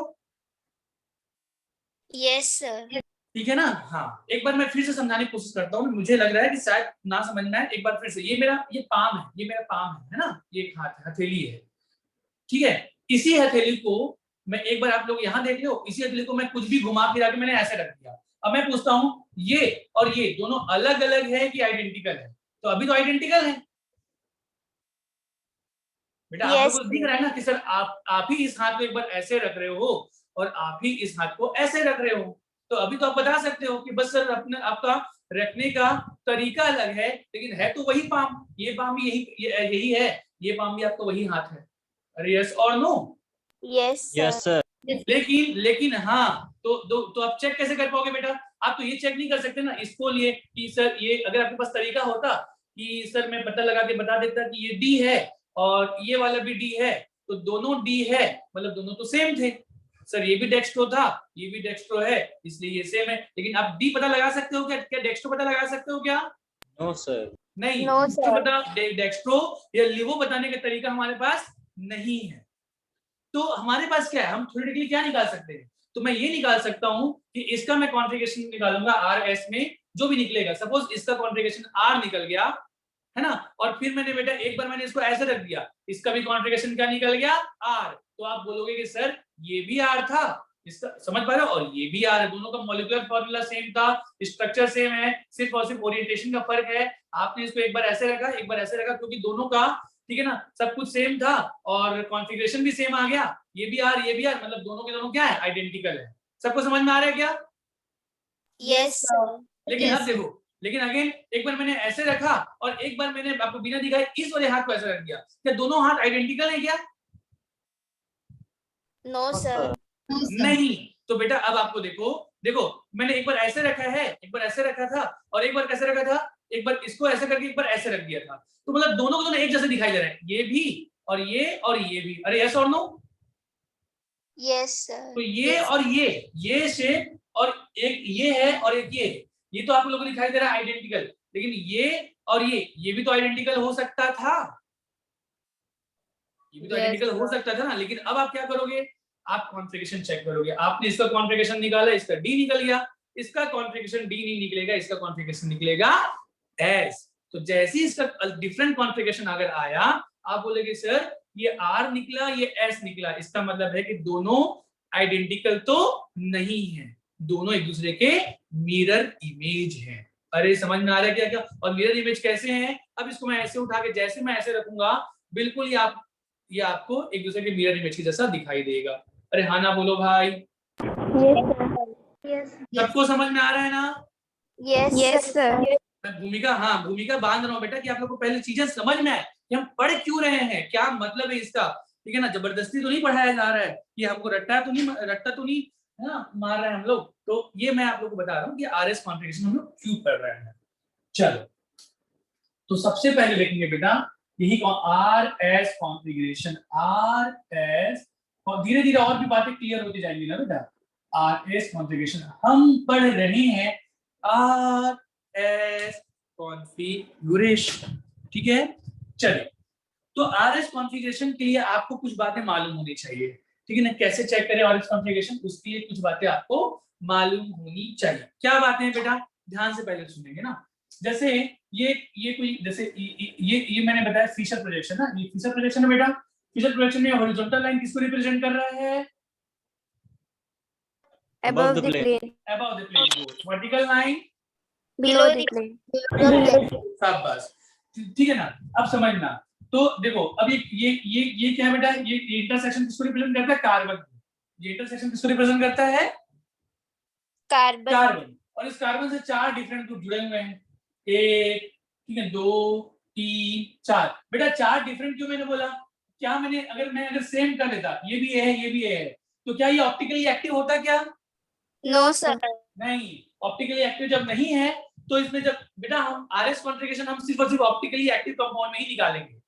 Yes, sir. ठीक है ना? हाँ, एक बार मैं फिर से समझाने की कोशिश करता हूँ, मुझे लग रहा है कि शायद ना समझ में आए। एक बार फिर से, ये पाम है, ये मेरा पाम है ना, ये एक हाथ हथेली है, ठीक है? इसी हथेली को मैं एक बार आप लोग यहाँ देख लो, इसी हथेली को मैं कुछ भी घुमा फिरा के मैंने ऐसे रख दिया। अब मैं पूछता हूँ ये और ये दोनों अलग अलग है कि आइडेंटिकल है? तो अभी तो आइडेंटिकल है बेटा। आप Yes, लोगों को दिख रहा है ना कि सर आप ही इस हाथ को एक बार ऐसे रख रहे हो और आप ही इस हाथ को ऐसे रख रहे हो। तो अभी तो आप बता सकते हो कि बस सर अपने आपका रखने का तरीका अलग है, लेकिन है तो वही पाम। ये पाम भी यही है, ये पाम भी आपका वही हाथ है। अरे यस और no? yes, sir. Yes, sir. लेकिन हाँ, तो आप चेक कैसे कर पाओगे बेटा? आप तो ये चेक नहीं कर सकते ना इसको लिए कि सर ये, अगर आपके पास तरीका होता कि सर मैं पता लगा के बता देता कि ये डी है और ये वाला भी डी है, तो दोनों डी है मतलब दोनों तो सेम थे। सर ये भी डेक्स्ट्रो था, ये भी डेक्स्ट्रो है, इसलिए ये सेम है। लेकिन आप डी पता लगा सकते हो क्या? क्या डेक्स्ट्रो पता लगा सकते हो क्या? No, sir. नहीं। No, sir. डेक्स्ट्रो या लिवो बताने का तरीका हमारे पास नहीं है। तो हमारे पास क्या है? हम थ्योरेटिकली क्या निकाल सकते हैं? तो मैं ये निकाल सकता हूं कि इसका मैं कॉन्फ़िगरेशन निकालूंगा आर एस में, जो भी निकलेगा। सपोज इसका कॉन्फ़िगरेशन आर निकल गया है ना, और फिर मैंने बेटा एक बार मैंने इसको ऐसे रख दिया, इसका भी कॉन्फ़िगरेशन क्या निकल गया? आर। तो आप बोलोगे कि सर ये भी आर था, इसका समझ पा रहे हो, और ये भी आर है, दोनों का मॉलिक्यूलर फॉर्मूला सेम था, स्ट्रक्चर सेम है, सिर्फ और सिर्फ ओरिएंटेशन का फर्क है। आपने इसको एक बार ऐसे रखा, एक बार ऐसे रखा, क्योंकि दोनों का ठीक है ना सब कुछ सेम था और कॉन्फ़िगरेशन भी सेम आ गया। ये भी आर ये भी आर, मतलब दोनों के दोनों क्या है? आइडेंटिकल है। सबको समझ में आ रहा है क्या? Yes, sir. लेकिन अब देखो, लेकिन अगेन एक बार मैंने ऐसे रखा और एक बार मैंने आपको बिना दिखाए इस वाले हाथ को ऐसे रख दिया, क्या दोनों हाथ आइडेंटिकल है क्या? No, sir. नहीं। तो बेटा अब आपको देखो, देखो मैंने एक बार ऐसे रखा है, एक बार ऐसे रखा था और एक बार कैसे रखा था, एक बार इसको ऐसे करके एक बार ऐसे रख दिया था, तो मतलब दोनों को दोनों एक जैसे दिखाई दे रहे हैं, ये भी और ये भी। अरे यस और नो? Yes, sir. तो ये और ये शेप और एक ये है और एक ये तो आप लोगों को दिखाई दे रहा है आइडेंटिकल, लेकिन ये और ये भी तो आइडेंटिकल हो सकता था, ये भी तो आइडेंटिकल हो सकता था ना। लेकिन अब आप क्या करोगे? आप कॉन्फ़िगरेशन चेक करोगे। आपने इसका कॉन्फ़िगरेशन निकाला, इसका डी निकल गया, इसका कॉन्फ़िगरेशन डी नहीं निकलेगा, इसका कॉन्फ़िगरेशन निकलेगा एस। तो जैसे ही इसका डिफरेंट कॉन्फ़िगरेशन अगर आया, आप बोलेंगे सर ये आर निकला, ये एस निकला, इसका मतलब है कि दोनों आइडेंटिकल तो नहीं है, दोनों एक दूसरे के मिरर इमेज हैं। अरे समझ में आ रहा है क्या? क्या और मिरर इमेज कैसे हैं? अब इसको मैं ऐसे उठा के जैसे मैं ऐसे रखूंगा, बिल्कुल ये आपको एक दूसरे के मिरर इमेज की जैसा दिखाई देगा। अरे हाँ ना बोलो भाई, सबको समझ में आ रहा है ना? Yes, sir. मैं भूमिका बांध रहा हूँ बेटा कि आप लोग को पहले चीजें समझ में आए कि हम पढ़ क्यों रहे हैं, क्या मतलब है इसका, ठीक है ना? जबरदस्ती तो नहीं पढ़ाया जा रहा है कि हमको रट्टा तो नहीं है ना मार रहे हैं हम लोग। तो ये मैं आप लोग को बता रहा हूँ कि आरएस कॉन्फ़िगरेशन हम लोग क्यों पढ़ रहे हैं। चलो, तो सबसे पहले देखेंगे बेटा यही R S configuration. R S, और धीरे धीरे और भी बातें क्लियर होती जाएंगी ना बेटा। आर एस कॉन्फ़िगरेशन हम पढ़ रहे हैं, आर एस कॉन्फ़िगरेशन, ठीक है? चलिए, तो आर एस कॉन्फ़िगरेशन के लिए आपको कुछ बातें मालूम होनी चाहिए। ठीक है ना, कैसे चेक करें ऑरिस कॉन्फ़िगरेशन, उसके लिए कुछ बातें आपको मालूम होनी चाहिए। क्या बातें हैं बेटा, ध्यान से पहले सुनेंगे ना। जैसे ये कोई, जैसे ये मैंने बताया फिशर प्रोजेक्शन ना, ये फिशर प्रोजेक्शन है बेटा। फिशर प्रोजेक्शन में हॉरिजॉन्टल लाइन किसको रिप्रेजेंट कर रहा है? above the plane, above the plane. Vertical line below the plane, शाबाश, ठीक है ना। अब समझना, तो देखो अब ये क्या है बेटा, ये इंटरसेक्शन किसको रिप्रेजेंट करता है? कार्बन। ये इंटरसेक्शन किसको रिप्रेजेंट करता है? कार्बन। कार्बन। और इस कार्बन से 4 डिफरेंट ग्रुप जुड़े हुए हैं, 1, ठीक है, 2, 3, 4। बेटा 4 डिफरेंट क्यों मैंने बोला? क्या मैंने अगर सेम कर लेता, ये भी है ये भी है, तो क्या ये ऑप्टिकली एक्टिव होता क्या? No sir. नहीं, ऑप्टिकली एक्टिव जब नहीं है तो इसमें जब बेटा हम आरएस कॉन्फ़िगरेशन हम सिर्फ और सिर्फ ऑप्टिकली एक्टिव कंपाउंड में ही निकालेंगे।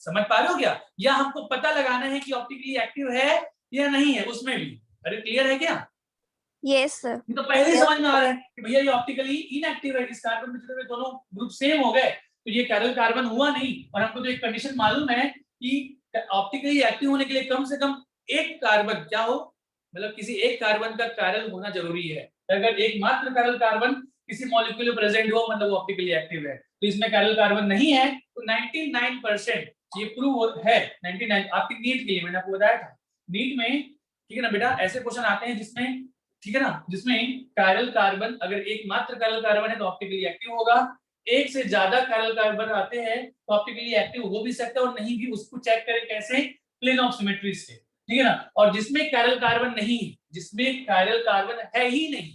समझ पा रहे हो क्या? या हमको पता लगाना है कि ऑप्टिकली एक्टिव है या नहीं है उसमें भी। अरे क्लियर है क्या? yes sir, ये तो पहले ही समझ में आ रहा है कि भैया ये ऑप्टिकली इनएक्टिव है, इस कार्बन में जुड़े हुए दोनों ग्रुप सेम हो गए तो ये कैरल कार्बन हुआ नहीं। और हमको तो एक कंडीशन मालूम है कि ऑप्टिकली एक्टिव होने के लिए कम से कम एक कार्बन क्या हो, मतलब किसी एक कार्बन का कैरल होना जरूरी है। अगर एक मात्र कैरल कार्बन किसी मॉलिक्यूल में प्रेजेंट हो मतलब वो ऑप्टिकली एक्टिव है। तो इसमें कैरल कार्बन नहीं है तो 99% ये प्रूव है। 99 आपकी नीट के लिए मैंने आपको बताया था, नीट में ठीक है ना बेटा, ऐसे क्वेश्चन आते हैं जिसमें ठीक है ना, जिसमें कैरल कार्बन अगर एक मात्र कैरल कार्बन है तो ऑप्टिकली एक्टिव होगा, एक से ज्यादा कैरल कार्बन आते हैं तो ऑप्टिकली एक्टिव हो भी सकता है और नहीं भी। उसको चेक करें कैसे? प्लेन ऑफ सिमेट्री से, ठीक है ना। और जिसमें कैरल कार्बन नहीं है, जिसमें कैरल कार्बन है ही नहीं,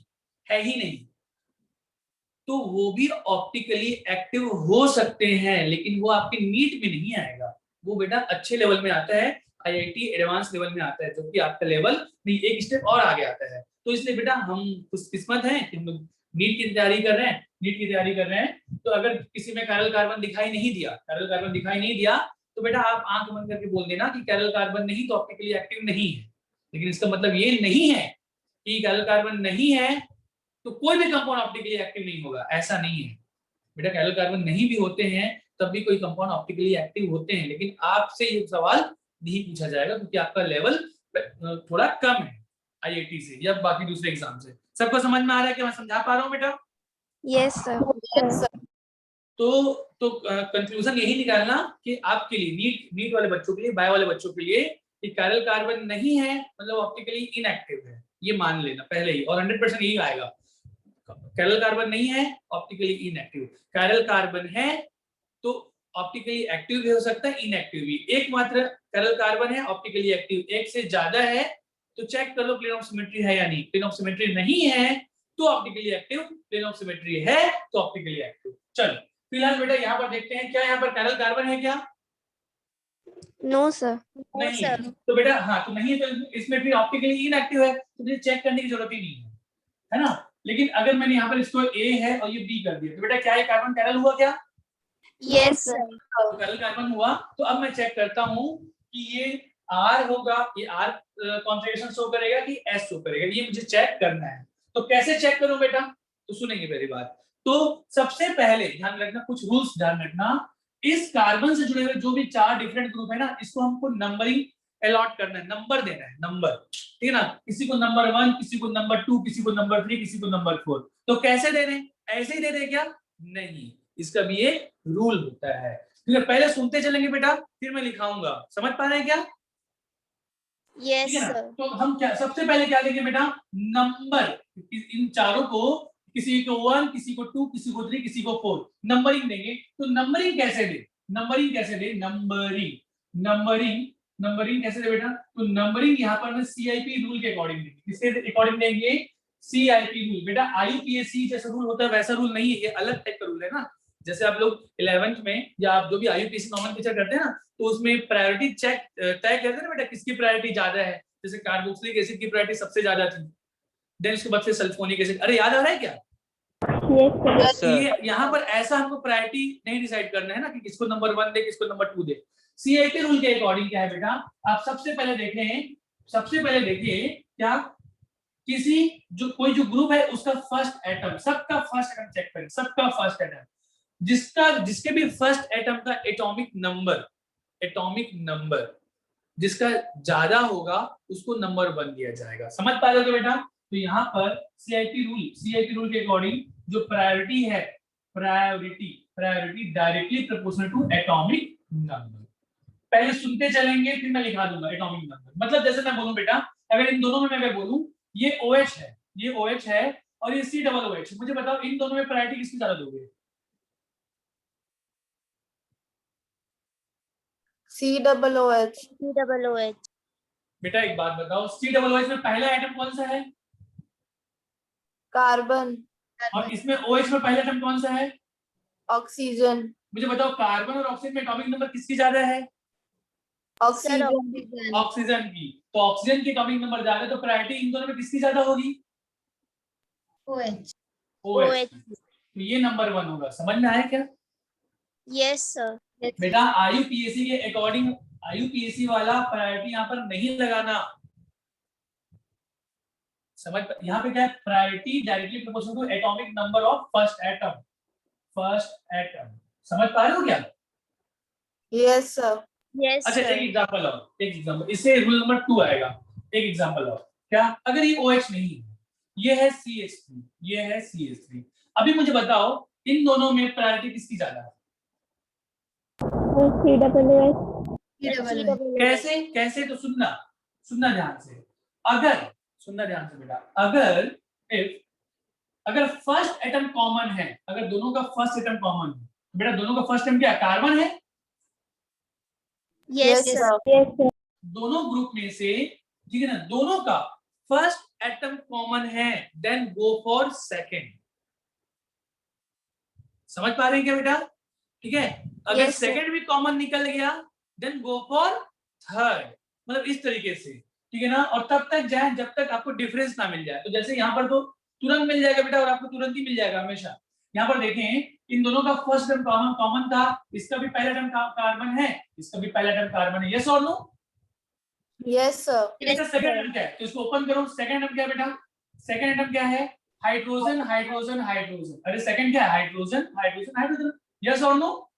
तो वो भी ऑप्टिकली एक्टिव हो सकते हैं, लेकिन वो आपके नीट में नहीं आएगा। वो बेटा अच्छे लेवल में आता है, आईआईटी एडवांस लेवल में आता है, जो कि आपका लेवल नहीं एक स्टेप और आगे आता है। तो इसलिए बेटा हम खुशकिस्मत हैं कि हम लोग नीट की तैयारी कर रहे हैं। तो अगर किसी में कैरल कार्बन दिखाई नहीं दिया तो बेटा आप आंख बंद करके बोल देना कि कैरल कार्बन नहीं तो ऑप्टिकली एक्टिव नहीं है। लेकिन इसका मतलब ये नहीं है कि कैरल कार्बन नहीं है तो कोई भी कंपाउंड ऑप्टिकली एक्टिव नहीं होगा, ऐसा नहीं है बेटा। कैरल कार्बन नहीं भी होते हैं तब भी कोई कंपाउंड ऑप्टिकली एक्टिव होते हैं, लेकिन आपसे ये सवाल नहीं पूछा जाएगा क्योंकि आपका लेवल थोड़ा कम है आईआईटी से या बाकी दूसरे एग्जाम से। सबको समझ में आ रहा है कि मैं समझा पा रहा हूँ बेटा? yes sir, तो कंक्लूजन यही निकालना कि आपके लिए नीट वाले बच्चों के लिए, बायो वाले बच्चों के लिए कि कैरल कार्बन नहीं है मतलब ऑप्टिकली इनएक्टिव है, ये मान लेना पहले ही, और 100% यही आएगा। कैरल कार्बन नहीं है ऑप्टिकली इनएक्टिव, कैरल कार्बन है तो ऑप्टिकली एक्टिव भी हो सकता है, इनएक्टिव भी। एक मात्र कैरल कार्बन है ऑप्टिकली एक्टिव, एक से ज्यादा है तो चेक कर लो प्लेन ऑफ सिमेट्री है या नहीं। प्लेन ऑफ सिमेट्री नहीं है तो optically active, plane of symmetry है तो ऑप्टिकली एक्टिव। चलो फिलहाल बेटा यहाँ पर देखते हैं क्या यहाँ पर कैरल कार्बन है क्या? no sir, नहीं है। तो बेटा हाँ तो नहीं है तो इसमें फिर ऑप्टिकली इनएक्टिव है तो मुझे चेक करने की जरूरत ही नहीं है ना। लेकिन अगर मैंने यहाँ पर इसको ए है और ये बी कर दिया तो बेटा क्या है कार्बन कैरल हुआ क्या? Yes sir. तो कैरल कार्बन हुआ। तो अब मैं चेक करता हूँ कि ये आर होगा, ये आर कॉन्फ़िगरेशन शो करेगा कि एस शो करेगा, ये मुझे चेक करना है। तो कैसे चेक करूं बेटा? तो सुनेंगे पहली बात। तो सबसे पहले ध्यान रखना, कुछ रूल्स ध्यान रखना। इस कार्बन से जुड़े हुए जो भी 4 डिफरेंट ग्रुप है ना, इसको हमको नंबरिंग अलॉट करना है, नंबर देना है, नंबर, ठीक है ना। किसी को नंबर 1, किसी को नंबर 2, किसी को नंबर 3, किसी को नंबर 4। तो कैसे दे रहे हैं? ऐसे ही दे रहे हैं क्या? नहीं, इसका भी एक रूल होता है। ठीक है, पहले सुनते चलेंगे बेटा फिर मैं लिखाऊंगा, समझ पा रहे हैं क्या? यस ठीक है ना? सर। तो हम क्या सबसे पहले क्या देंगे बेटा? नंबर। इन चारों को, किसी को 1, किसी को 2, किसी को 3, किसी को 4 नंबरिंग देंगे। तो नंबरिंग कैसे दे? नंबरिंग कैसे दे बेटा? तो नंबरिंग यहाँ पर सीआईपी रूल के अकॉर्डिंग देंगे। किसके अकॉर्डिंग देंगे? CIP rule. बेटा आईयूपीएसी जैसा रूल होता है वैसा रूल नहीं है, ये अलग टाइप का रूल है ना। जैसे आप लोग 11th में या आप जो भी आईयूपीएसी नॉमेनक्लेचर करते हैं ना, तो उसमें प्रायोरिटी चेक तय करते हैं ना बेटा, किसकी प्रायोरिटी ज्यादा है। जैसे कार्बोक्सिलिक एसिड की प्रायोरिटी सबसे ज्यादा थी, देन उसके बाद से सल्फोनिक एसिड। अरे याद आ रहा है क्या? Yes, sir. ये यहाँ पर ऐसा हमको प्रायोरिटी नहीं डिसाइड करना है ना कि किसको नंबर 1 दे, किसको नंबर 2 दे। सीआईपी रूल के अकॉर्डिंग क्या है बेटा? आप सबसे पहले देखें क्या किसी कोई जो ग्रुप है उसका फर्स्ट एटम, सबका फर्स्ट एटम चेक करें, सबका फर्स्ट एटम, जिसके भी फर्स्ट एटम का एटॉमिक नंबर जिसका ज्यादा होगा उसको नंबर 1 दिया जाएगा। समझ पा रहे हो बेटा? तो यहाँ पर सीआईपी रूल के अकॉर्डिंग जो प्रायोरिटी है, priority directly proportional to atomic number. पहले सुनते चलेंगे फिर मैं लिखा दूंगा एटॉमिक नंबर। मतलब जैसे मैं बोलूं बेटा, अगर इन दोनों में मैं बोलूं ये OH है, ये OH है और ये COOH, मुझे बताओ इन दोनों में प्रायोरिटी किसकी ज्यादा दोगे? COOH। बेटा एक बात बताओ, COOH में पहला एटम कौन सा है? कार्बन। और इसमें OH में पहला एटम कौन सा है? ऑक्सीजन। मुझे बताओ कार्बन और ऑक्सीजन में एटॉमिक नंबर किसकी ज्यादा है? ऑक्सीजन। ऑक्सीजन की। तो ऑक्सीजन की एटॉमिक नंबर ज्यादा है, तो प्रायोरिटी इन दोनों में किसकी ज्यादा होगी? OH। OH। तो ये नंबर 1 होगा। समझ में आया क्या? Yes, sir. बेटा IUPAC के अकॉर्डिंग, IUPAC वाला प्रायोरिटी यहाँ पर नहीं लगाना। समझ, यहाँ पे क्या है? Priority directly proportional to atomic number of first atom. समझ पा रहे हो क्या? Yes sir. Yes, अच्छा, sir. एक एग्जांपल और, एक एग्जांपल, इससे रूल नंबर 2 आएगा। एक एग्जांपल और, क्या? अगर ये OH नहीं है, ये है CH3, ये है CH3, अभी मुझे बताओ इन दोनों में प्रायोरिटी किसकी ज्यादा है? कैसे? कैसे? तो सुनना ध्यान से। सुनना ध्यान से बेटा, अगर फर्स्ट एटम कॉमन है, अगर दोनों का फर्स्ट एटम कॉमन है, बेटा दोनों का फर्स्ट एटम क्या है? कार्बन है। Yes, sir. दोनों ग्रुप में से, ठीक है ना, दोनों का फर्स्ट एटम कॉमन है, देन गो फॉर सेकंड। समझ पा रहे हैं क्या बेटा? ठीक है, अगर Yes, sir. सेकंड भी कॉमन निकल गया देन गो फॉर थर्ड। मतलब इस तरीके से, ठीक है ना। और तब तक जाए जब तक आपको डिफरेंस ना मिल जाए। तो जैसे यहाँ पर तो तुरंत मिल जाएगा बेटा, और आपको तुरंत ही मिल जाएगा हमेशा। यहाँ पर देखें, इन दोनों का फर्स्ट एटम कॉमन था, इसका भी पहला एटम कार्बन है, इसका भी पहला एटम कार्बन है। यस और नो? Yes sir. इसका सेकंड एटम क्या है? तो इसको ओपन करो। सेकंड एटम क्या है बेटा? सेकंड एटम क्या है? Hydrogen, hydrogen, hydrogen. अरे सेकंड क्या है? Hydrogen, hydrogen, hydrogen. यस और नो?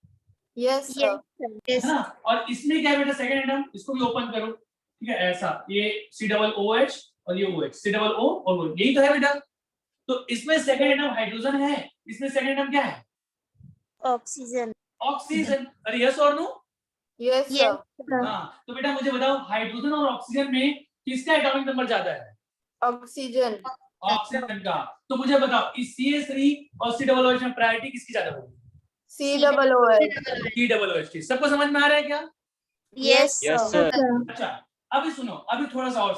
Yes sir. Yes, है ना। और इसमें क्या है बेटा? सेकंड एटम, इसको भी ओपन करो, ठीक है, ऐसा, ये COOH और ये OH, COO और OH, यही तो है बेटा। तो इसमें सेकंड एटम हाइड्रोजन है, इसमें सेकंड एटम क्या है? oxygen. ऑक्सीजन। अरे यस और नो? Yes Yes, sir. हाँ, तो बेटा मुझे बताओ हाइड्रोजन और ऑक्सीजन में किसका एटॉमिक नंबर ज्यादा है? ऑक्सीजन। ऑक्सीजन का। तो मुझे बताओ इस CH3 और COOH में प्रायोरिटी किसकी ज्यादा होगी? COOH। COOH की। सबको समझ में आ रहा है क्या? yes, Yes, sir. sir. अच्छा, अभी सुनो, अभी थोड़ा सा और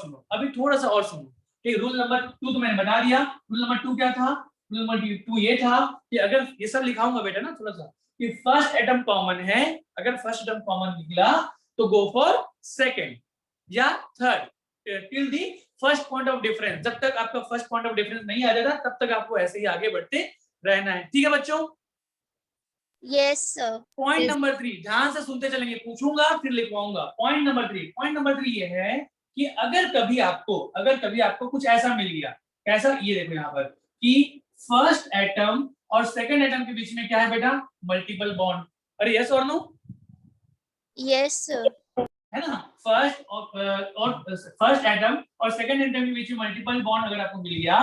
सुनो। ठीक, रूल नंबर 2 तो मैंने बता दिया। रूल नंबर 2 क्या था? रूल नंबर 2 ये था कि अगर ये सब लिखाऊंगा बेटा ना थोड़ा सा, कि फर्स्ट एटम कॉमन है, अगर फर्स्ट एटम कॉमन निकला तो गो फॉर सेकंड या third till the first point of difference. जब तक आपका फर्स्ट पॉइंट ऑफ डिफरेंस नहीं आ जाता तब तक आपको ऐसे ही आगे बढ़ते रहना है। ठीक है बच्चों? Yes, sir. पॉइंट नंबर 3 ध्यान से सुनते चलेंगे, पूछूंगा फिर लिखवाऊंगा। पॉइंट नंबर 3 ये है कि अगर कभी आपको कुछ ऐसा मिल गया, कैसा? ये देखो यहाँ पर कि फर्स्ट एटम और सेकंड एटम के बीच में क्या है बेटा? Multiple bond. अरे यस और नो? Yes, sir. है ना। फर्स्ट एटम और सेकंड एटम के बीच में मल्टीपल बॉन्ड अगर आपको मिल गया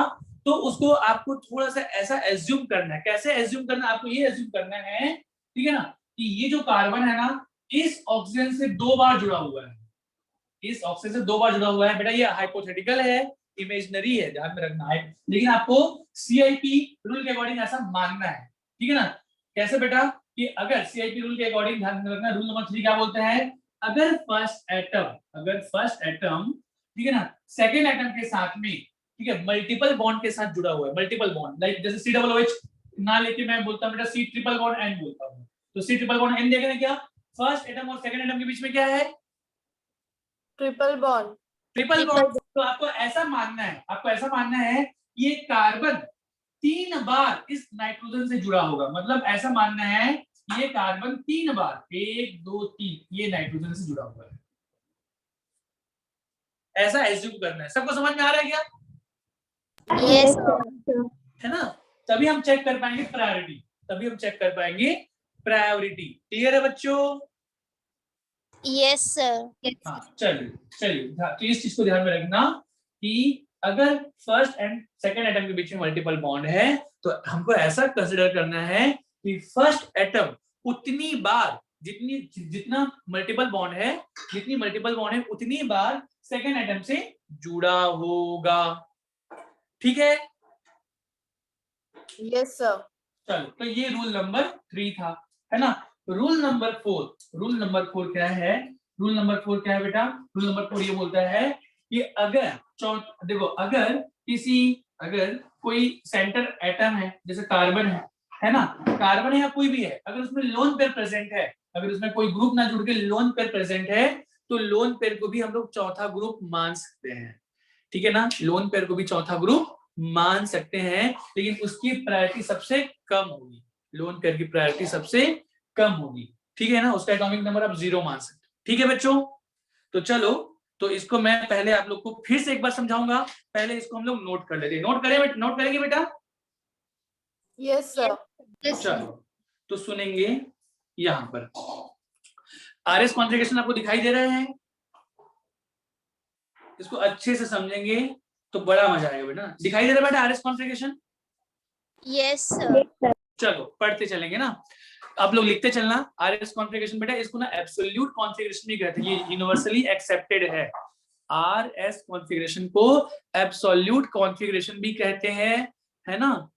तो उसको आपको थोड़ा सा ऐसा एज्यूम करना है। कैसे एज्यूम करना है? आपको ये एज्यूम करना है, ठीक है ना, कि ये जो कार्बन है ना इस ऑक्सीजन से 2 बार जुड़ा हुआ है, इस ऑक्सीजन से 2 बार जुड़ा हुआ है। बेटा ये हाइपोथेटिकल है, इमेजिनरी है, ध्यान में रखना है, लेकिन आपको CIP रूल के अकॉर्डिंग ऐसा मानना है। ठीक है ना। कैसे बेटा? कि अगर CIP रूल के अकॉर्डिंग ध्यान में रखना, रूल नंबर 3 क्या बोलते हैं? अगर फर्स्ट एटम ठीक है ना सेकेंड एटम के साथ में, ठीक है, मल्टीपल बॉन्ड के साथ जुड़ा हुआ है, मल्टीपल बॉन्ड, लाइक जैसे COOH ना लेके मैं बोलता हूं बेटा C ट्रिपल बॉन्ड N बोलता हूं, तो C ट्रिपल बॉन्ड N देखने क्या फर्स्ट एटम और सेकेंड एटम के बीच में क्या है? Triple bond. तो आपको ऐसा मानना है कि ये कार्बन 3 बार इस नाइट्रोजन से जुड़ा होगा। मतलब ऐसा मानना है कि ये कार्बन 3 बार 1 2 3 ये नाइट्रोजन से जुड़ा हुआ है। ऐसा एज्यूम करना है। सबको समझ में आ रहा है क्या? Yes, है ना। तभी हम चेक कर पाएंगे प्रायोरिटी, क्लियर है बच्चों? Yes, sir. हाँ चलिए चलिए, तो इस चीज को ध्यान में रखना कि अगर फर्स्ट एंड सेकंड एटम के बीच में मल्टीपल बॉन्ड है तो हमको ऐसा कंसिडर करना है कि फर्स्ट एटम उतनी बार जितना मल्टीपल बॉन्ड है, जितनी मल्टीपल बॉन्ड है उतनी बार सेकंड एटम से जुड़ा होगा। ठीक है? Yes, sir. चलो, तो ये रूल नंबर 3 था, है ना। रूल नंबर 4 क्या है? रूल नंबर 4 क्या है बेटा? रूल नंबर 4 ये बोलता है कि अगर देखो, अगर कोई सेंटर एटम है, जैसे कार्बन है ना, कार्बन है या कोई भी है, अगर उसमें लोन पेयर प्रेजेंट है, अगर उसमें कोई ग्रुप ना जुड़ के लोन पेयर प्रेजेंट है, तो लोन पेयर को भी हम लोग चौथा ग्रुप मान सकते हैं। ठीक है ना, लोन पेयर को भी चौथा ग्रुप मान सकते हैं, लेकिन उसकी प्रायोरिटी सबसे कम होगी। लोन पेयर की प्रायोरिटी सबसे कम होगी। ठीक है ना, उसका एटॉमिक नंबर आप 0 मान सकते हैं। ठीक है बच्चों, तो चलो, तो इसको मैं पहले आप लोग को फिर से एक बार समझाऊंगा। पहले इसको हम लोग नोट कर लेते हैं। नोट करेंगे बेटा? Yes, sir. चलो, तो सुनेंगे यहां पर आरएस कॉन्फ़िगरेशन आपको दिखाई दे रहे हैं। इसको अच्छे से समझेंगे तो बड़ा मजा आएगा बेटा। दिखाई दे रहा है बेटा आरएस कॉन्फ़िगरेशन? Yes, sir. चलो पढ़ते चलेंगे ना, आप लोग लिखते चलना। आरएस कॉन्फ़िगरेशन बेटा, इसको ना एब्सोल्यूट कॉन्फ़िगरेशन भी कहते हैं, ये यूनिवर्सली एक्सेप्टेड है। आरएस कॉन्फ़िगरेशन को एब्सोल्यूट कॉन्फ़िगरेशन भी कहते हैं, है ना।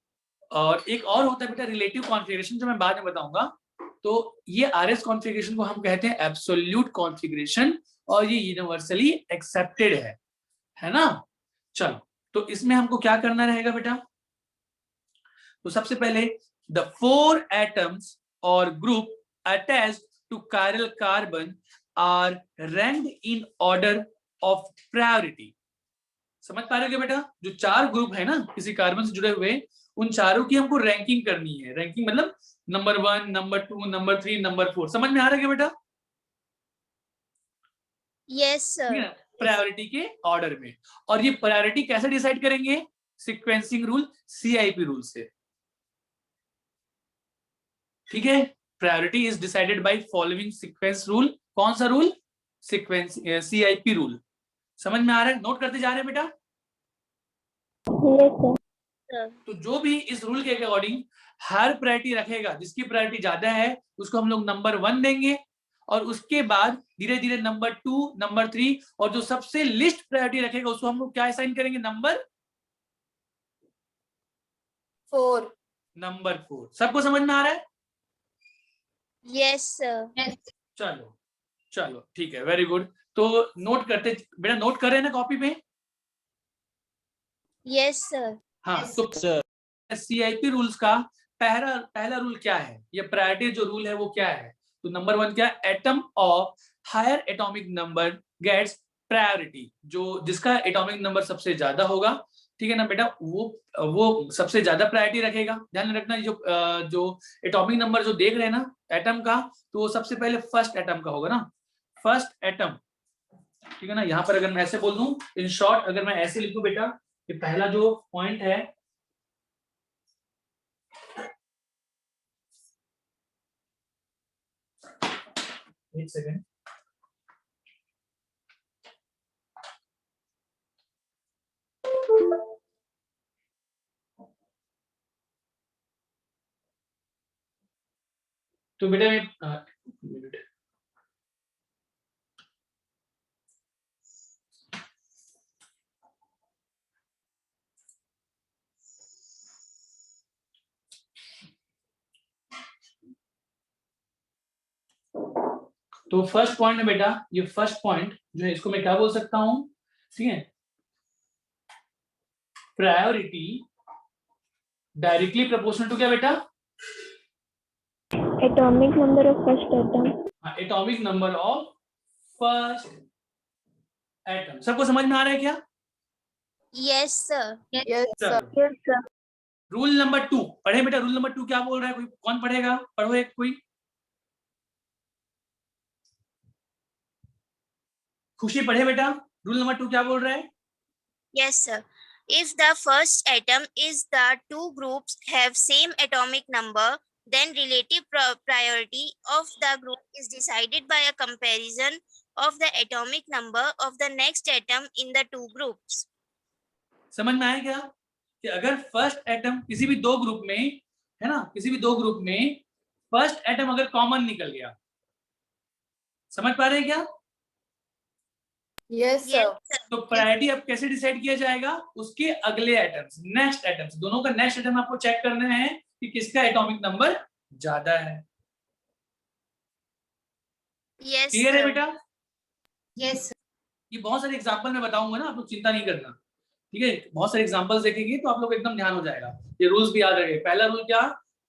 और एक और होता है बेटा रिलेटिव कॉन्फ़िगरेशन, जो मैं बाद में बताऊंगा। तो ये आरएस कॉन्फ़िगरेशन को हम कहते हैं एब्सोल्यूट कॉन्फ़िगरेशन, और ये यूनिवर्सली एक्सेप्टेड है ना। चलो, तो इसमें हमको क्या करना रहेगा बेटा? तो सबसे पहले the 4 atoms or group attached to chiral carbon are ranked in order of priority। समझ पा रहे हो बेटा? जो 4 ग्रुप है ना किसी कार्बन से जुड़े हुए, उन चारों की हमको रैंकिंग करनी है। रैंकिंग मतलब नंबर 1, नंबर 2, नंबर 3, नंबर 4। समझ में आ रहा है बेटा? Yes, sir. प्रायोरिटी के ऑर्डर में। और ये प्रायोरिटी कैसे डिसाइड करेंगे? सीक्वेंसिंग रूल, CIP रूल से। ठीक है, priority is decided by following sequence rule. कौन सा रूल? Sequence CIP rule. समझ में आ रहा है? नोट करते जा रहे हैं बेटा? तो जो भी इस रूल के अकॉर्डिंग हर प्रायोरिटी रखेगा, जिसकी प्रायोरिटी ज्यादा है उसको हम लोग नंबर 1 देंगे, और उसके बाद धीरे धीरे नंबर 2, नंबर 3, और जो सबसे लिस्ट प्रायोरिटी रखेगा उसको हम लोग क्या असाइन करेंगे? नंबर 4. नंबर 4। सबको समझ में आ रहा है? Yes, sir. चलो चलो, ठीक है, वेरी गुड। तो नोट करते बेटा, नोट कर रहे हैं ना कॉपी पे? Yes, sir. हाँ, तो CIP रूल्स का पहला रूल क्या है? ये प्रायोरिटी जो रूल है वो क्या है? तो नंबर 1 क्या? Atom of higher atomic number gets priority. जो जिसका एटॉमिक नंबर सबसे ज्यादा होगा, ठीक है ना बेटा, वो सबसे ज्यादा प्रायोरिटी रखेगा। ध्यान रखना, जो एटॉमिक नंबर जो देख रहे हैं ना एटम का, तो वो सबसे पहले फर्स्ट एटम का होगा ना, फर्स्ट एटम। ठीक है ना। यहाँ पर अगर मैं ऐसे बोल दूं, इन शॉर्ट अगर मैं ऐसे लिखूं बेटा, कि पहला जो पॉइंट है, एक सेकेंड, तो बेटा मैं तो फर्स्ट पॉइंट है बेटा, ये फर्स्ट पॉइंट जो है इसको मैं क्या बोल सकता हूं? ठीक है, प्रायोरिटी डायरेक्टली प्रोपोर्शनल टू क्या बेटा? Atomic number of first atom. Atomic number of first atom. सबको समझ में आ रहा है क्या? Yes, sir. Yes, sir. Yes sir. Rule number 2 पढ़े बेटा। रूल नंबर 2 क्या बोल रहा है? कोई कौन पढ़ेगा? पढ़ो एक कोई। खुशी पढ़े बेटा, रूल नंबर 2 क्या बोल रहा है? Yes, sir. If the first atom is the two groups have same atomic number, then relative priority of the group is decided by a comparison of the atomic number of the next atom in the two groups. समझ में आया क्या कि अगर फर्स्ट एटम किसी भी दो ग्रुप में है ना, किसी भी दो ग्रुप में फर्स्ट एटम अगर कॉमन निकल गया, समझ पा रहे हैं क्या? Yes, sir. तो प्रायोरिटी अब कैसे डिसाइड किया जाएगा? उसके अगले एटम्स, नेक्स्ट एटम्स, दोनों का नेक्स्ट एटम आपको चेक करना है कि किसका एटॉमिक नंबर ज्यादा है। Yes, क्लियर है sir. बेटा? Yes. ये बहुत सारे एग्जांपल मैं बताऊंगा ना, आप लोग चिंता नहीं करना, ठीक है? बहुत सारे एग्जांपल्स देखेंगे तो आप लोग एकदम ध्यान हो जाएगा। ये रूल्स भी याद रखें। पहला रूल क्या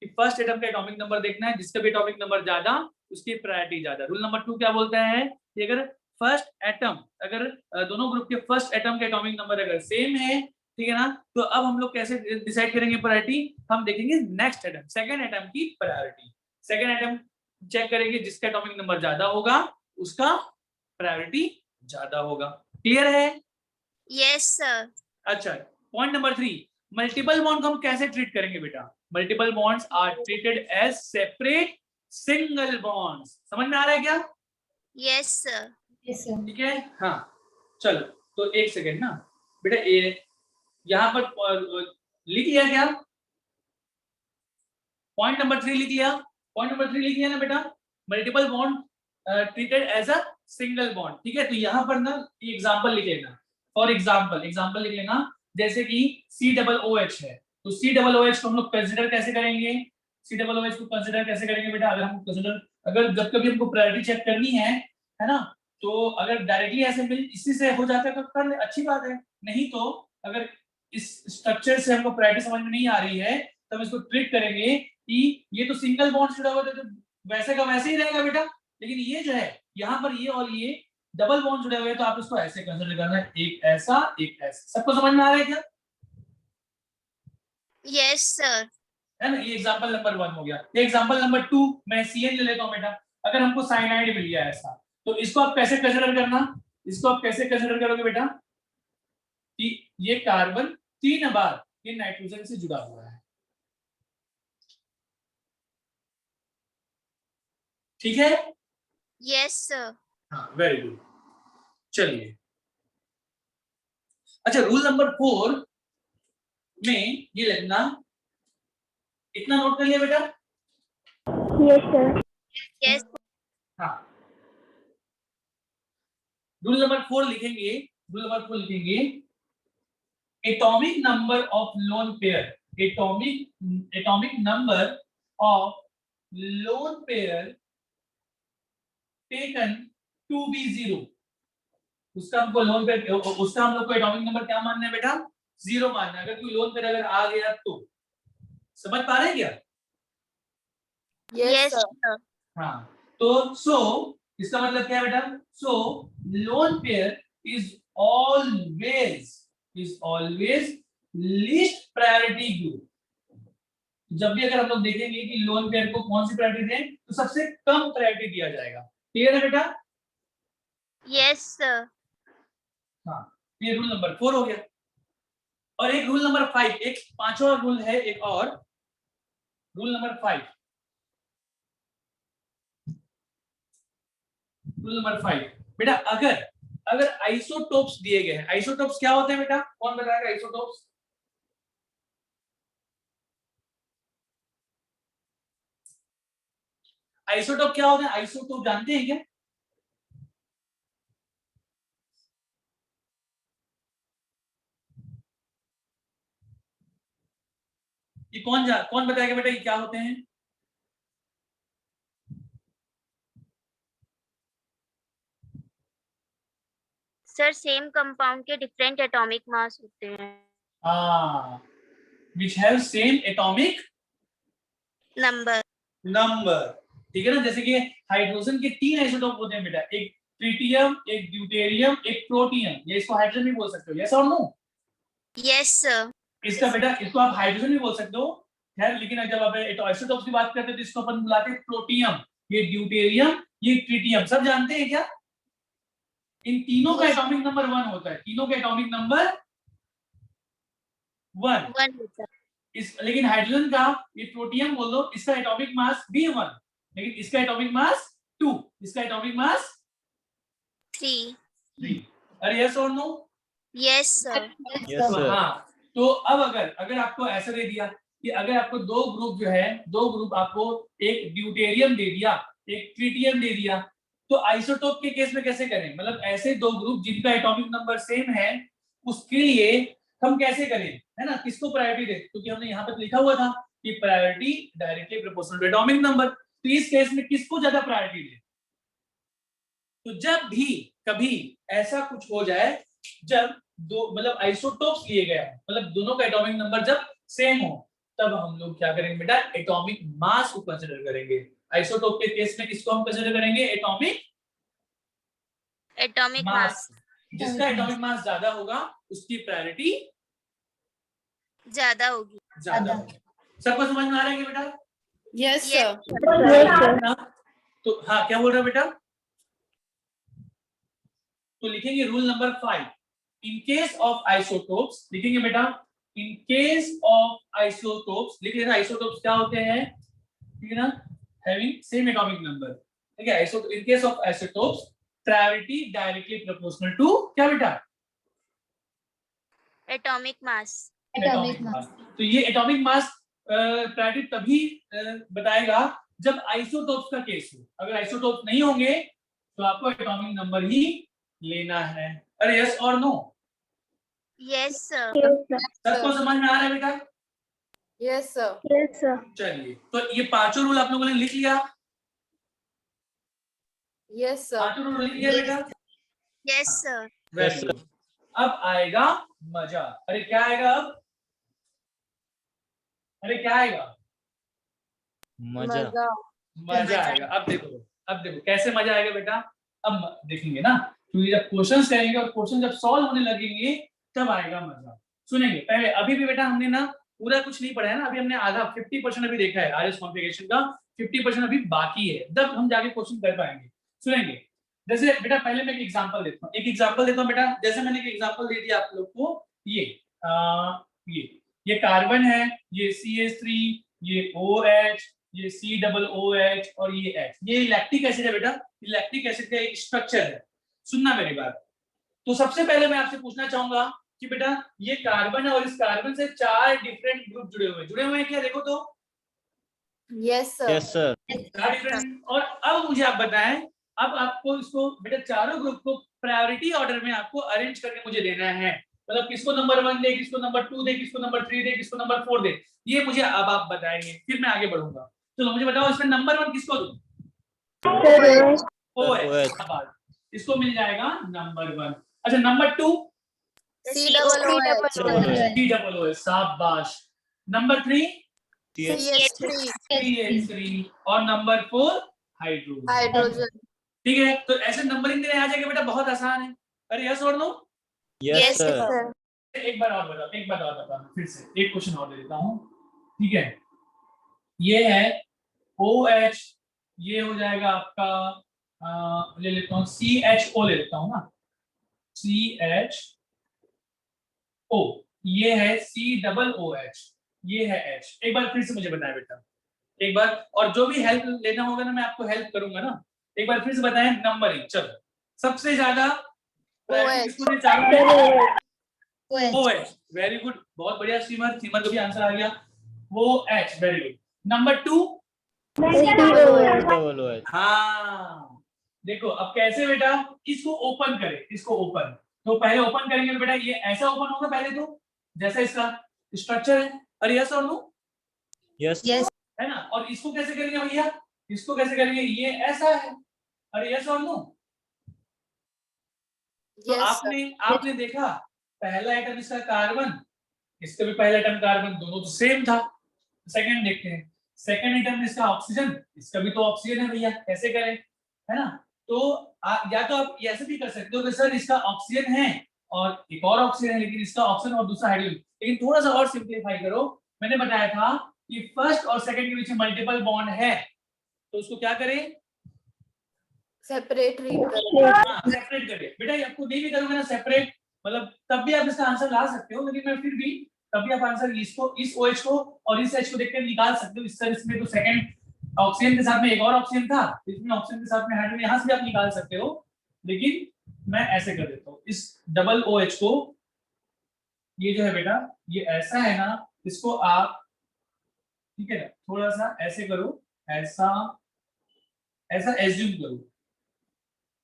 कि फर्स्ट एटम का एटॉमिक नंबर देखना है, जिसका भी एटॉमिक नंबर ज्यादा उसकी प्रायोरिटी ज्यादा। रूल नंबर 2 क्या बोलता है कि अगर फर्स्ट एटम, अगर दोनों ग्रुप के फर्स्ट एटम का एटॉमिक नंबर अगर सेम है, ठीक है ना, तो अब हम लोग कैसे डिसाइड करेंगे प्रायोरिटी? हम देखेंगे नेक्स्ट एटम, सेकंड एटम की प्रायोरिटी। सेकंड एटम चेक करेंगे, जिसका एटॉमिक नंबर ज्यादा होगा उसका प्रायोरिटी ज्यादा होगा। क्लियर है? Yes, sir. अच्छा, पॉइंट नंबर 3, मल्टीपल बॉन्ड को हम कैसे ट्रीट करेंगे बेटा? Multiple bonds are treated as separate single bonds. समझ में आ रहा है क्या? Yes, sir. Yes, sir. ठीक है, हाँ चलो, तो एक सेकेंड ना बेटा, ये यहाँ पर लिख लिया क्या? पॉइंट नंबर 3 लिख लिया? पॉइंट नंबर 3 लिख लिया ना बेटा? Multiple bond treated as a single bond, ठीक है? तो यहाँ पर ना एग्जांपल लिख लेना। फॉर एग्जांपल लिख लेना, जैसे कि COOH है, तो COOH को हम लोग कंसीडर कैसे करेंगे? COOH को कंसीडर कैसे करेंगे बेटा? अगर हम कंसीडर, अगर जब कभी हमको प्रायोरिटी चेक करनी है ना, तो अगर डायरेक्टली ऐसे मिल इसी से हो जाता है तो कर ले, अच्छी बात है। नहीं तो अगर इस स्ट्रक्चर से हमको प्रायोरिटी समझ में नहीं आ रही है तो हम इसको ट्रीट करेंगे कि ये तो सिंगल बॉन्ड जुड़ा हुआ है तो वैसे का वैसे ही रहेगा बेटा, लेकिन ये जो है यहाँ पर ये और ये डबल बॉन्ड जुड़े हुए हैं, तो आप इसको ऐसे कंसीडर करना है, एक ऐसा एक ऐसा। सबको समझ में आ रहा है क्या? Yes, sir. है ना? ये एग्जांपल नंबर 1 हो गया। ये एग्जांपल नंबर 2 मैं CN ले लेता हूं बेटा। अगर हमको साइनाइड मिल गया ऐसा, तो इसको आप कैसे कंसीडर करना? इसको आप कैसे कंसीडर करोगे बेटा कि ये कार्बन 3 बार ये नाइट्रोजन से जुड़ा हुआ है, ठीक है? Yes, sir. हाँ, वेरी गुड। चलिए, अच्छा, रूल नंबर 4 में ये लिखना, इतना नोट कर लिया बेटा? Yes, sir. Yes. हाँ, रूल नंबर 4 लिखेंगे, रूल नंबर 4 लिखेंगे, atomic number of lone pair, atomic number of lone pair taken to be 0, उसका हमको लोन पेयर, उसका हम लोग को एटॉमिक नंबर क्या मानना है बेटा? 0 मानना है। अगर कोई लोन पेयर अगर आ गया तो, समझ पा रहे हैं क्या? Yes, Yes, sir. sir. हाँ, तो सो इसका मतलब क्या है बेटा? So loan payer is always least priority group. जब भी अगर हम लोग देखेंगे कि लोन पेयर को कौन सी प्रायोरिटी दें, तो सबसे कम प्रायोरिटी दिया जाएगा। क्लियर है बेटा? Yes, sir. हाँ, ये रूल नंबर 4 हो गया। और एक रूल नंबर 5, एक पांचवा रूल है, एक और रूल नंबर 5। रूल नंबर 5 बेटा, अगर आइसोटोप्स दिए गए हैं, आइसोटोप्स क्या होते हैं बेटा? कौन बताएगा आइसोटोप्स? आइसोटोप क्या होते हैं? आइसोटोप जानते हैं क्या? ये कौन बताएगा बेटा ये क्या होते हैं? Sir, same compound के different atomic mass होते हैं. हाँ, which have same atomic Number. ठीक है ना? जैसे कि हाइड्रोजन के 3 आइसोटोप होते हैं बेटा, एक ट्रिटियम, एक ड्यूटेरियम, एक प्रोटियम। ये इसको हाइड्रोजन भी बोल सकते हो, यस और नो? Yes, sir. इसका बेटा, इसको आप हाइड्रोजन भी बोल सकते हो, खैर, लेकिन जब आप आइसोटोप्स की बात करते हैं तो इसको अपन बुलाते हैं प्रोटियम, ये ड्यूटेरियम, ये ट्रिटियम। सब जानते हैं क्या? इन तीनों का एटॉमिक नंबर 1 होता है, तीनों का एटॉमिक नंबर 1। One होता है. लेकिन हाइड्रोजन का ये प्रोटियम बोल दो, इसका एटॉमिक मास भी 1, लेकिन इसका एटॉमिक मास 2, इसका एटॉमिक मास 3. 3। अरे यस और नो? Yes, sir. Yes, तो sir. हाँ, तो अब अगर आपको ऐसा दे दिया कि अगर आपको दो ग्रुप जो है, दो ग्रुप आपको एक ड्यूटेरियम दे दिया, एक ट्रिटियम दे दिया, तो आइसोटोप के केस में कैसे करें? मतलब ऐसे दो ग्रुप जिनका एटॉमिक नंबर सेम है, उसके लिए हम कैसे करें, है ना? किसको प्रायोरिटी दें? क्योंकि हमने यहाँ पर लिखा हुआ था कि priority directly proportional to atomic number, तो इस केस में किसको ज्यादा प्रायोरिटी दें? तो जब भी कभी ऐसा कुछ हो जाए, जब दो मतलब आइसोटोप्स लिए गए हैं, मतलब दोनों का एटॉमिक नंबर जब सेम हो, तब हम लोग क्या करेंगे बेटा? एटॉमिक मास को कंसीडर करेंगे। आइसोटोप के केस में किसको हम कंसीडर करेंगे? Atomic मास। mass. जिसका एटॉमिक मास ज्यादा होगा उसकी प्रायोरिटी ज्यादा होगी. ज्यादा होगी। सबको समझ में आ रहा है क्या बेटा? Yes, Yes, sir. तो हाँ, क्या बोल रहा है बेटा? तो लिखेंगे rule number 5, in case of isotopes, लिखेंगे बेटा इन केस ऑफ आइसोटोप्स, लिख लेना आइसोटोप्स क्या होते हैं, ठीक है ना? हैविंग सेम एटॉमिक नंबर, ठीक है? Isotope, in case of isotopes priority directly proportional to क्या बेटा? atomic mass. Atomic mass. तो ये एटॉमिक मास प्रायोरिटी तभी बताएगा जब आइसोटोप्स का केस हो। अगर आइसोटोप्स नहीं होंगे तो आपको एटॉमिक नंबर ही लेना है। अरे यस और नो? Yes, sir. सबको समझ में आ रहा है बेटा? Yes, sir. Yes, sir. चलिए, तो ये पांचों रूल आप लोगों ने लिख लिया? Yes, sir. पांचों रूल लिख लिया बेटा? Yes, sir. Very good. अब आएगा मजा। अरे क्या आएगा अब? अरे क्या आएगा? मजा। मजा आएगा। अब देखो कैसे मजा आएगा बेटा? अब देखेंगे ना, क्योंकि जब क्वेश्चंस करेंगे और क्वेश्चन जब सॉल्व होने लगेंगे तब आएगा मजा। सुनेंगे पहले, अभी भी बेटा हमने ना पूरा कुछ नहीं पढ़ा है ना, अभी हमने आधा 50% अभी देखा है आरएस कॉन्फ़िगरेशन का, 50% अभी बाकी है, तब हम जाके क्वेश्चन कर पाएंगे। सुनेंगे जैसे बेटा, पहले मैं एक एग्जांपल देता हूँ, बेटा। जैसे मैंने एक एग्जांपल दे दिया आप लोग को, ये कार्बन है, ये CH3, ये OH, ये COOH और ये H, ये लैक्टिक एसिड है बेटा। लैक्टिक एसिड का एक स्ट्रक्चर है। सुनना मेरी बात। तो सबसे पहले मैं आपसे पूछना चाहूंगा कि बेटा ये कार्बन है और इस कार्बन से 4 डिफरेंट ग्रुप जुड़े हुए हैं क्या? देखो तो। Yes, sir. Yes, sir. 4 different. और अब मुझे आप बताएं, अब आपको इसको बेटा चारों ग्रुप को प्रायोरिटी ऑर्डर में आपको अरेंज करके मुझे देना है। मतलब किसको नंबर 1 दे, किसको नंबर 2 दे, किसको नंबर 3 दे, किसको नंबर 4 दे, ये मुझे अब आप बताएंगे, फिर मैं आगे बढ़ूंगा। चलो मुझे बताओ, इसमें नंबर 1 किसको दूं? OH। इसको मिल जाएगा नंबर 1। अच्छा, नंबर 2? COOH। शाबाश। नंबर 3? CH3। और नंबर 4? हाइड्रोजन। ठीक है, तो ऐसे नंबरिंग देने आ जाएगा बेटा, बहुत आसान है। अरे यस और नो? Yes, sir. एक बार और बताओ फिर से, एक क्वेश्चन और दे देता हूँ, ठीक है? ये है OH, ये हो जाएगा आपका ले लेता हूँ CHO, ले लेता हूँ ना, CHO। ये है COOH, ये है H। एक बार फिर से मुझे बताएं बेटा, एक बार, और जो भी हेल्प लेना होगा ना मैं आपको हेल्प करूंगा ना। एक बार फिर से बताएं नंबरिंग। चलो, सबसे ज्यादा किसको दे? चारों में OH। वेरी गुड, बहुत बढ़िया। सीमर का भी आंसर आ गया। OH, very good. Number 2? COOH. हाँ, देखो अब कैसे बेटा, इसको ओपन करें, इसको ओपन। तो पहले ओपन करेंगे बेटा, ये ऐसा ओपन होगा पहले तो, जैसा इसका स्ट्रक्चर है। अरे यस और नो? Yes. है ना? और इसको कैसे करेंगे भैया? इसको कैसे करेंगे? ये ऐसा है। अरे यस और नो? तो आपने देखा, पहला एटम इसका कार्बन, इसका भी पहला एटम कार्बन, दोनों तो सेम था। सेकंड देखते हैं, सेकंड एटम इसका ऑक्सीजन, इसका भी तो ऑक्सीजन है भैया, कैसे करें? है ना? तो या तो आप ऐसे भी कर सकते हो कि सर इसका ऑक्सीजन है और एक और ऑक्सीजन है, लेकिन इसका ऑक्सीजन और दूसरा हाइड्रोजन। लेकिन थोड़ा सा और सिंपलीफाई करो, मैंने बताया था कि फर्स्ट और सेकंड के बीच में मल्टीपल बॉन्ड है, तो उसको क्या करें? सेपरेट सेपरेट करिए बेटा। आपको नहीं भी करूंगा ना सेपरेट, मतलब तब भी आप इसका आंसर ला सकते हो, लेकिन मैं फिर भी तब भी आप आंसर इसको, इस OH को और इस H को देखकर निकाल सकते हो। इस सर इसमें तो सेकंड ऑक्सीजन के साथ में एक और ऑक्सीजन था, इसमें ऑक्सीजन के साथ में हाइड्रोजन, यहां से भी आप निकाल सकते हो, लेकिन मैं ऐसे कर देता हूँ। इस डबल OH को, ये जो है बेटा ये ऐसा है ना, इसको आप ठीक है ना थोड़ा सा ऐसे करो, ऐसा ऐसा एज्यूम करो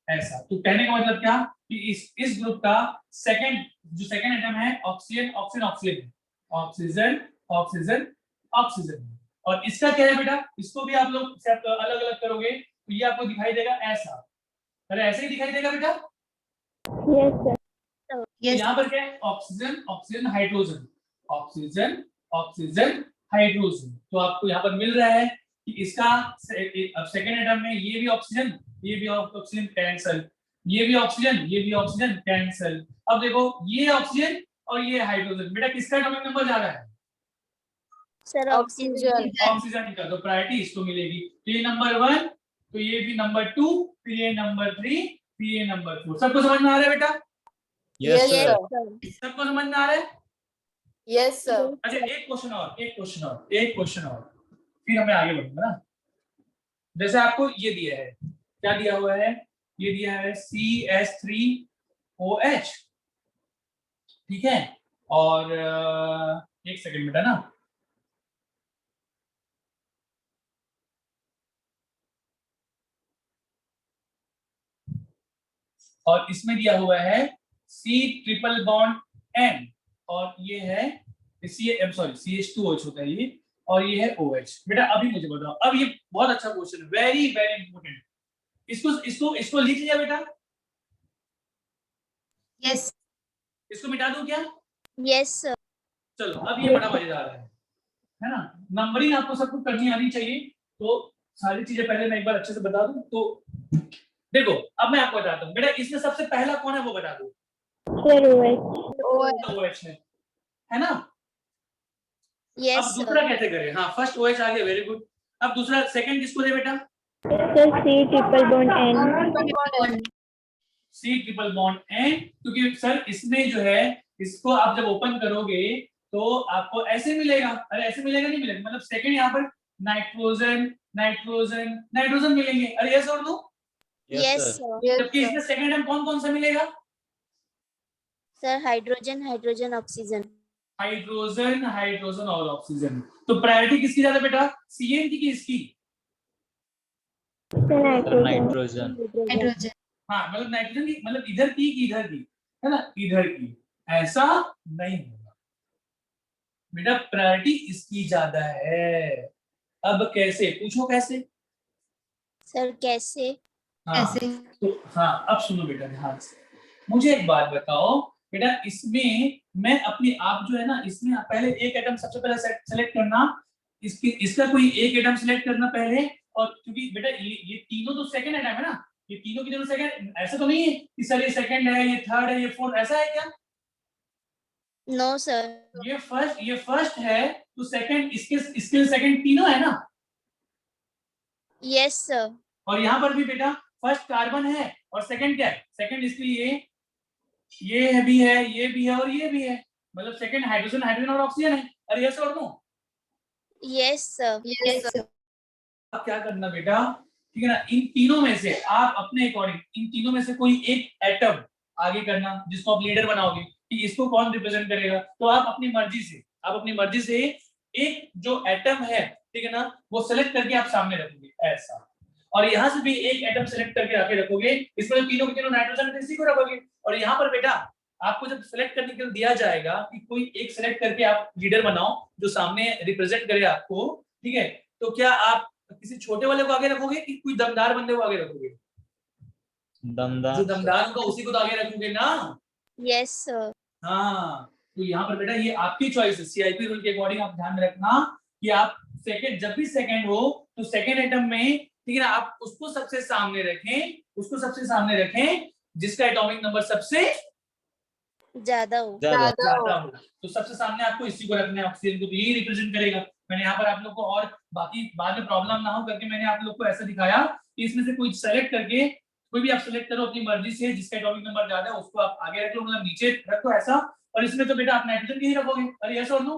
ऐसा। तो कहने का मतलब क्या कि इस ग्रुप का सेकंड जो सेकंड एटम है oxygen oxygen oxygen oxygen oxygen oxygen, और इसका क्या है बेटा, इसको भी आप लोग अलग अलग करोगे तो ये आपको दिखाई देगा ऐसा। अरे ऐसे ही दिखाई देगा बेटा। Yes sir. तो यहाँ पर क्या है, oxygen oxygen hydrogen oxygen oxygen hydrogen. तो आपको यहाँ पर मिल रहा है कि इसका अब सेकंड एटम में ये भी ऑक्सीजन, ये भी ऑक्सीजन कैंसल, ये भी ऑक्सीजन, ये भी ऑक्सीजन कैंसल। अब देखो ये ऑक्सीजन और ये हाइड्रोजन, बेटा किसका एटॉमिक नंबर ज्यादा है? Sir oxygen. ऑक्सीजन का, तो प्रायोरिटी इसको मिलेगी। तो ये नंबर 1, तो ये भी नंबर 2, फिर ये नंबर 3, फिर ये नंबर 4। सबको समझ में आ रहा है बेटा? Yes, Yes, sir. sir. सबको समझ में आ रहा है? Yes, sir. अच्छा एक क्वेश्चन और, एक क्वेश्चन और, एक क्वेश्चन और, फिर हमें आगे बढ़ूंगा ना। जैसे आपको ये दिया है, क्या दिया हुआ है, ये दिया है CH3OH, ठीक है, और एक सेकंड बेटा ना, और इसमें दिया हुआ है C ट्रिपल बॉन्ड N, और ये है CH2OH होता है ये, और ये है OH। बेटा अभी मुझे बताओ, अब ये बहुत अच्छा क्वेश्चन है, वेरी वेरी इंपॉर्टेंट। इसको लिख लिया बेटा? Yes. इसको मिटा दूं क्या? Yes sir. चलो अब ये बड़ा मजेदार है ना। नंबरिंग आपको सबको करनी आनी चाहिए, तो सारी चीजें पहले मैं एक बार अच्छे से बता दूं। तो देखो अब मैं आपको बताता हूँ बेटा, इसमें सबसे पहला कौन है वो बता दो। Sir OH। OH है ना। यस अब दूसरा कैसे करें? हाँ फर्स्ट OH आ गया, वेरी गुड। अब दूसरा सेकंड किसको दे बेटा? Sir C triple bond N। C triple bond N, क्योंकि सर इसमें जो है इसको आप जब ओपन करोगे तो आपको ऐसे मिलेगा। अरे ऐसे मिलेगा नहीं मिलेगा, मतलब सेकंड यहाँ पर नाइट्रोजन नाइट्रोजन नाइट्रोजन मिलेंगे। अरे यस और no? Yes sir. Sir. Yes, जबकि sir. इसमें सेकंड एटम कौन कौन सा मिलेगा? Sir hydrogen hydrogen oxygen. Hydrogen hydrogen और ऑक्सीजन। तो प्रायोरिटी किसकी ज्यादा बेटा, CN की इसकी? Sir nitrogen. Hydrogen. हाँ मतलब नाइट्रोजन की, मतलब इधर की इधर की, है ना, इधर की। ऐसा नहीं होगा बेटा, प्रायोरिटी इसकी ज्यादा है। अब कैसे, पूछो कैसे? सर कैसे? हाँ तो हाँ अब सुनो बेटा ध्यान से, मुझे एक बात बताओ बेटा, इसमें मैं अपने आप जो है ना, इसमें पहले एक एटम सबसे पहले सेलेक्ट करना, इसका कोई एक एटम सेलेक्ट करना पहले। और क्योंकि बेटा ये तीनों तो सेकंड एटम है ना, ये तीनों की तीनों सेकंड, ऐसा तो नहीं है कि सर ये सेकंड है, ये थर्ड है, ये फोर्थ, ऐसा है क्या? No sir. ये फर्स्ट है, तो सेकंड इसके सेकंड तीनों है ना। Yes sir. और यहाँ पर भी बेटा फर्स्ट कार्बन है, और सेकंड क्या है? सेकंड इसके लिए ये भी है, ये भी है और ये भी है, मतलब सेकंड हाइड्रोजन हाइड्रोजन और ऑक्सीजन है। अरे यस और no? Yes sir. Yes, sir. अब क्या करना बेटा, ठीक है ना, इन तीनों में से आप अपने अकॉर्डिंग इन तीनों में से कोई एक एटम आगे करना, जिसको आप लीडर बनाओगे कि इसको कौन रिप्रेजेंट करेगा। तो आप अपनी मर्जी से एक जो एटम है, ठीक है ना, वो सेलेक्ट करके आप सामने रखोगे ऐसा, और यहाँ से भी एक एटम सेलेक्ट करके आके रखोगे। इसमें तो तीनों के तीनों नाइट्रोजन इसी को रखोगे। और यहाँ पर बेटा आपको जब सेलेक्ट करने के लिए दिया जाएगा कि कोई एक सेलेक्ट करके आप लीडर बनाओ जो सामने रिप्रेजेंट करे आपको, ठीक है, तो क्या आप किसी छोटे वाले को आगे रखोगे कि कोई दमदार बंदे को आगे रखोगे? दमदार। जो दमदार होगा उसी को तो आगे रखोगे ना। Yes sir. हाँ तो यहाँ पर बेटा ये आपकी चॉइस है, CIP रूल के अकॉर्डिंग आप ध्यान में रखना कि आप सेकंड, जब भी सेकंड हो तो सेकंड एटम में, ठीक है ना, आप उसको सबसे सामने रखें जिसका एटॉमिक नंबर सबसे ज्यादा हो। ज्यादा हो। तो सबसे सामने आपको इसी को रखना है, ऑक्सीजन को, तो यही रिप्रेजेंट करेगा। मैंने यहाँ पर आप लोग को, और बाकी बाद में प्रॉब्लम ना हो करके मैंने आप लोग को ऐसा दिखाया कि इसमें से कोई सेलेक्ट करके, कोई भी आप सेलेक्ट करो अपनी मर्जी से, जिसका एटॉमिक नंबर ज्यादा है उसको आप आगे रख लो, मतलब नीचे रखो ऐसा, और इसमें तो बेटा आप नाइट्रोजन के ही रखोगे, अरे यस और नो?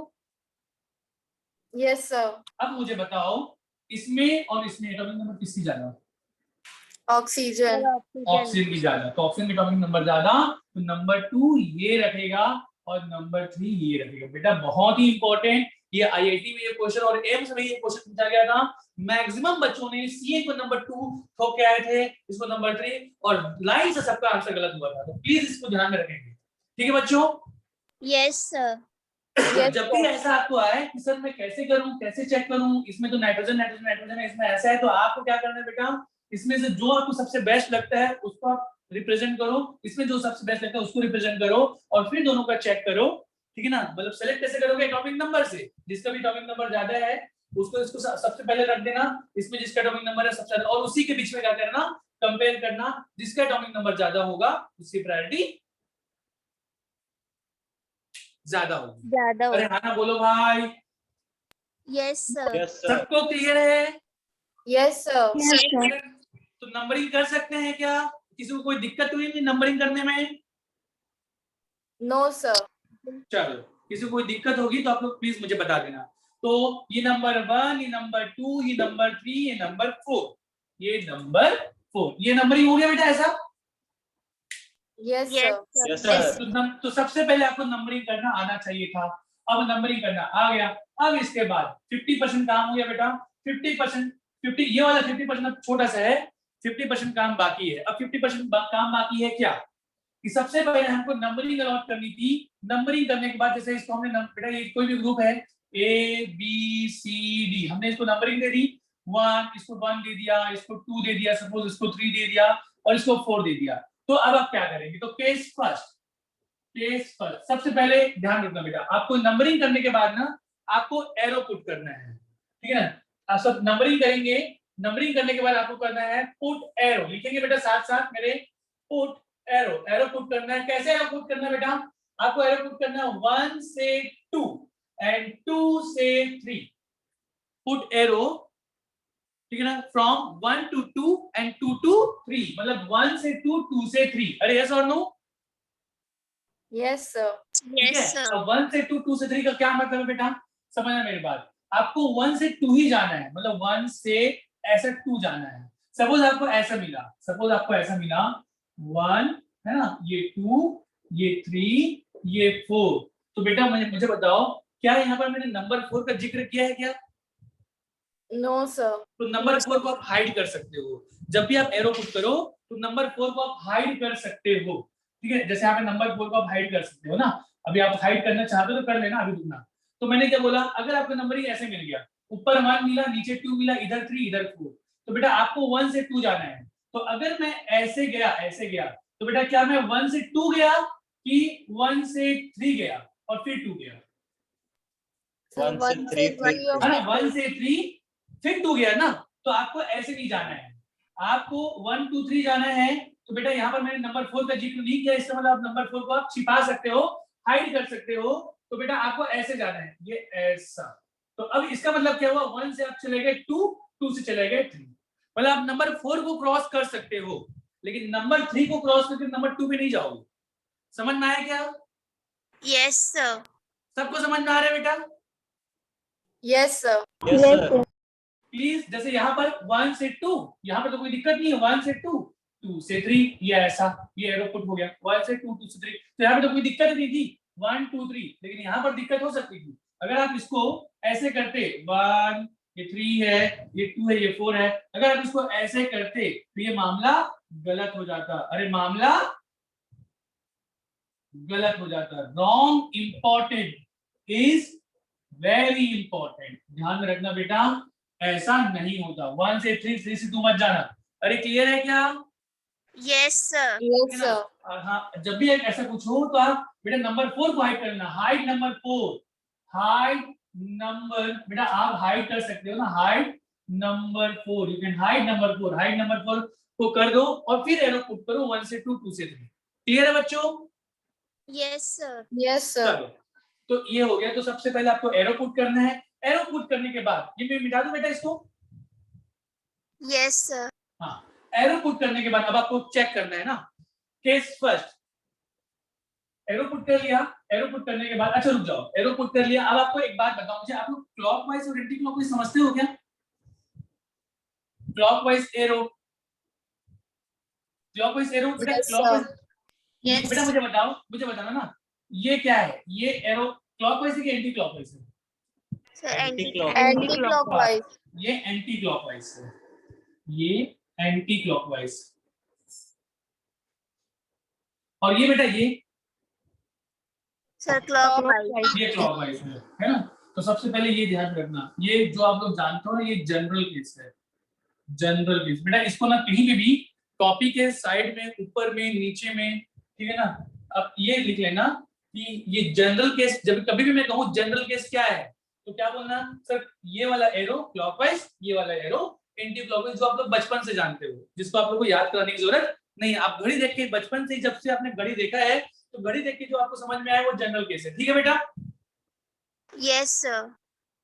Yes, sir. अब मुझे बताओ इसमें और इसमें एटॉमिक नंबर किसकी ज्यादा? Oxygen. ऑक्सीजन की ज्यादा, तो ऑक्सीजन का एटॉमिक नंबर ज्यादा, तो नंबर 2 ये रखेगा और नंबर 3 ये रखेगा। बेटा बहुत ही इंपॉर्टेंट, ये आईआईटी में ये क्वेश्चन और एम्स में ये क्वेश्चन पूछा गया था। मैक्सिमम बच्चों ने सीए को नंबर 2 ठोक के आए थे, इसको नंबर 3, और लाइन से सबका आंसर गलत हुआ था, तो प्लीज इसको ध्यान में रखेंगे, ठीक है बच्चों? Yes, sir. Yes, जब भी ऐसा आपको आए कि सर मैं कैसे करूं, कैसे चेक करूं, इसमें तो नाइट्रोजन नाइट्रोजन नाइट्रोजन है, इसमें ऐसा है, तो आपको क्या करना है बेटा, इसमें से जो आपको सबसे बेस्ट लगता है उसको आप रिप्रेजेंट करो, इसमें जो सबसे बेस्ट लगता है उसको रिप्रेजेंट करो, और फिर दोनों का चेक करो, ठीक है ना? मतलब सेलेक्ट कैसे करोगे? एटॉमिक नंबर से, जिसका भी एटॉमिक नंबर ज्यादा है उसको इसको सबसे पहले रख देना, इसमें जिसका एटॉमिक नंबर है सबसे ज्यादा, और उसी के बीच में क्या करना, कंपेयर करना, जिसका एटॉमिक नंबर ज्यादा होगा उसकी प्रायोरिटी ज्यादा होगी। ज्यादा अरे हाँ ना बोलो भाई, Yes, sir. Yes, sir. सबको क्लियर है? Yes, sir. तो नंबरिंग कर सकते हैं क्या? किसी को कोई दिक्कत हुई नहीं नंबरिंग करने में? No, sir. चलो, किसी को कोई दिक्कत होगी तो आप लोग प्लीज मुझे बता देना। तो ये नंबर 1, ये नंबर 2, ये नंबर 3, ये नंबर 4, ये नंबर 4, ये नंबरिंग हो गया बेटा ऐसा? Yes, Yes, sir. sir. Yes, sir. तो सबसे पहले आपको नंबरिंग करना आना चाहिए था, अब नंबरिंग करना आ गया। अब इसके बाद 50% काम हो गया बेटा, 50%, 50 ये वाला 50% छोटा सा है, 50% काम बाकी है। अब 50% काम बाकी है क्या, कि सबसे पहले हमको नंबरिंग अलॉट करनी थी। नंबरिंग करने के बाद जैसे इसको हमने बेटा ये कोई भी ग्रुप है ए बी सी डी, हमने इसको नंबरिंग दे दी, 1, इसको 1 दे दिया, इसको 2 दे दिया, सपोज इसको 3 दे दिया, और इसको 4 दे दिया। तो अब आप क्या करेंगे, तो केस फर्स्ट सबसे पहले ध्यान रखना बेटा, आपको नंबरिंग करने के बाद ना आपको एरो पुट करना है, ठीक है ना? आप सब नंबरिंग करेंगे, नंबरिंग करने के बाद आपको करना है पुट एरो, लिखेंगे बेटा साथ साथ मेरे, पुट एरो पुट करना है। कैसे एरो पुट करना है बेटा, आपको एरो पुट करना है 1 से 2 एंड 2 से 3, पुट एरो, ठीक है ना, फ्रॉम 1 to 2 एंड 2 to 3, मतलब 1 से 2, 2 से 3, अरे यस और no? Yes, sir. Yes, sir. अब 1 से 2, 2 से 3 का क्या मतलब है बेटा, समझना मेरी बात, आपको 1 से 2 ही जाना है, मतलब 1 से ऐसा 2 जाना है। सपोज आपको ऐसा मिला 1 है ना, ये 2, ये 3, ये 4, तो बेटा मुझे बताओ क्या यहाँ पर मैंने नंबर 4 का जिक्र किया है क्या? No, sir. तो नंबर 4 को आप हाइड कर सकते हो, जब भी आप एरो पुट करो तो नंबर 4 को आप हाइड कर सकते हो, ठीक है? जैसे यहाँ पे नंबर 4 को आप हाइड कर सकते हो ना, अभी आप हाइड करना चाहते हो तो कर लेना, अभी रुकना। तो मैंने क्या बोला, अगर आपका नंबर ही ऐसे मिल गया, ऊपर 1 मिला, नीचे 2 मिला, इधर 3, इधर 4, तो बेटा आपको 1 से 2 जाना है। तो अगर मैं ऐसे गया तो बेटा क्या मैं 1 से 2 गया कि 1 से 3 गया और फिर 2 गया? Sir, 1 से 3, 3, है ना, 1 से 3 फिर 2 गया ना, तो आपको ऐसे नहीं जाना है, आपको 1 2 3 जाना है। तो बेटा यहाँ पर मैंने नंबर 4 का जिक्र नहीं किया, इसका मतलब आप नंबर 4 को आप छिपा सकते हो, हाइड कर सकते हो, तो बेटा आपको ऐसे जाना है, ये ऐसा। तो अब इसका मतलब क्या हुआ, 1 से आप चले गए 2, 2 से चले गए 3, मतलब आप नंबर 4 को क्रॉस कर सकते हो, लेकिन नंबर 3 को क्रॉस करके नंबर 2 पे नहीं जाओगे। समझ में आया क्या? Yes, sir. सबको समझ में आ रहा है बेटा? Yes, sir. Yes, sir. Please, जैसे यहाँ पर 1 से 2, यहाँ पर तो कोई दिक्कत नहीं है, 1 से 2, 2 से 3, ये ऐसा, ये एरो पुट हो गया 1 से 2, 2 से 3, तो यहाँ पे तो कोई दिक्कत नहीं थी 1 2 3, लेकिन यहाँ पर दिक्कत हो सकती थी अगर आप इसको ऐसे करते, 1, ये 3 है, ये 2 है, ये 4 है, अगर आप इसको ऐसे करते तो ये मामला गलत हो जाता, अरे मामला गलत हो जाता। Wrong important is very important, ध्यान में रखना बेटा, ऐसा नहीं होता। 1 से 3, 3 से 2 मत जाना। अरे क्लियर है क्या? Yes, sir. Yes, sir. हाँ, जब भी ऐसा कुछ हो तो आप बेटा नंबर 4 को हाइड करना, हाइड नंबर 4, हाइड नंबर, बेटा आप हाइड कर सकते हो ना, hide number 4, you can hide number 4, hide number 4 को कर दो और फिर एरो पुट करो 1 से 2, 2 से 3। क्लियर है बच्चों? Yes, sir. Yes, sir. चलो, तो ये हो गया। तो सबसे पहले आपको एरो पुट करना है, एरो पुट करने के बाद ये मैं मिटा दूं बेटा इसको? Yes, sir. हाँ, एरो पुट करने के बाद अब आपको चेक करना है ना, केस फर्स्ट, एरो पुट कर लिया, एरो पुट करने के बाद अच्छा रुक जाओ, एरो पुट कर लिया। अब आपको एक बात बताओ मुझे, आप लोग क्लॉकवाइज और एंटी क्लॉकवाइज समझते हो क्या? क्लॉकवाइज एरो, क्लॉकवाइज एरो बेटा, Yes, क्लॉकवाइज Yes. बेटा मुझे बताना ना, ये क्या है? ये एरो क्लॉकवाइज है कि एंटी क्लॉकवाइज है? Sir, anti-clockwise. ये एंटी क्लॉकवाइज है, ये एंटी क्लॉकवाइज। और ये बेटा ये Sir, clockwise. ये क्लॉकवाइज है ना? तो सबसे पहले ये ध्यान रखना, ये जो आप लोग जानते हो ना, ये जनरल केस है, जनरल केस। बेटा इसको ना कहीं भी कॉपी के साइड में, ऊपर में, नीचे में, ठीक है ना? अब ये लिख लेना कि ये जनरल केस, जब कभी भी मैं कहूँ जनरल केस क्या है तो क्या बोलना, सर ये वाला एरो क्लॉकवाइज, ये वाला एरो एंटी क्लॉकवाइज, जो आप लोग बचपन से जानते हो, जिसको आप लोग को याद कराने की जरूरत नहीं है। आप घड़ी देख के बचपन से, जब से आपने घड़ी देखा है तो घड़ी देख के जो आपको समझ में आया वो जनरल केस है, ठीक है बेटा? Yes, sir.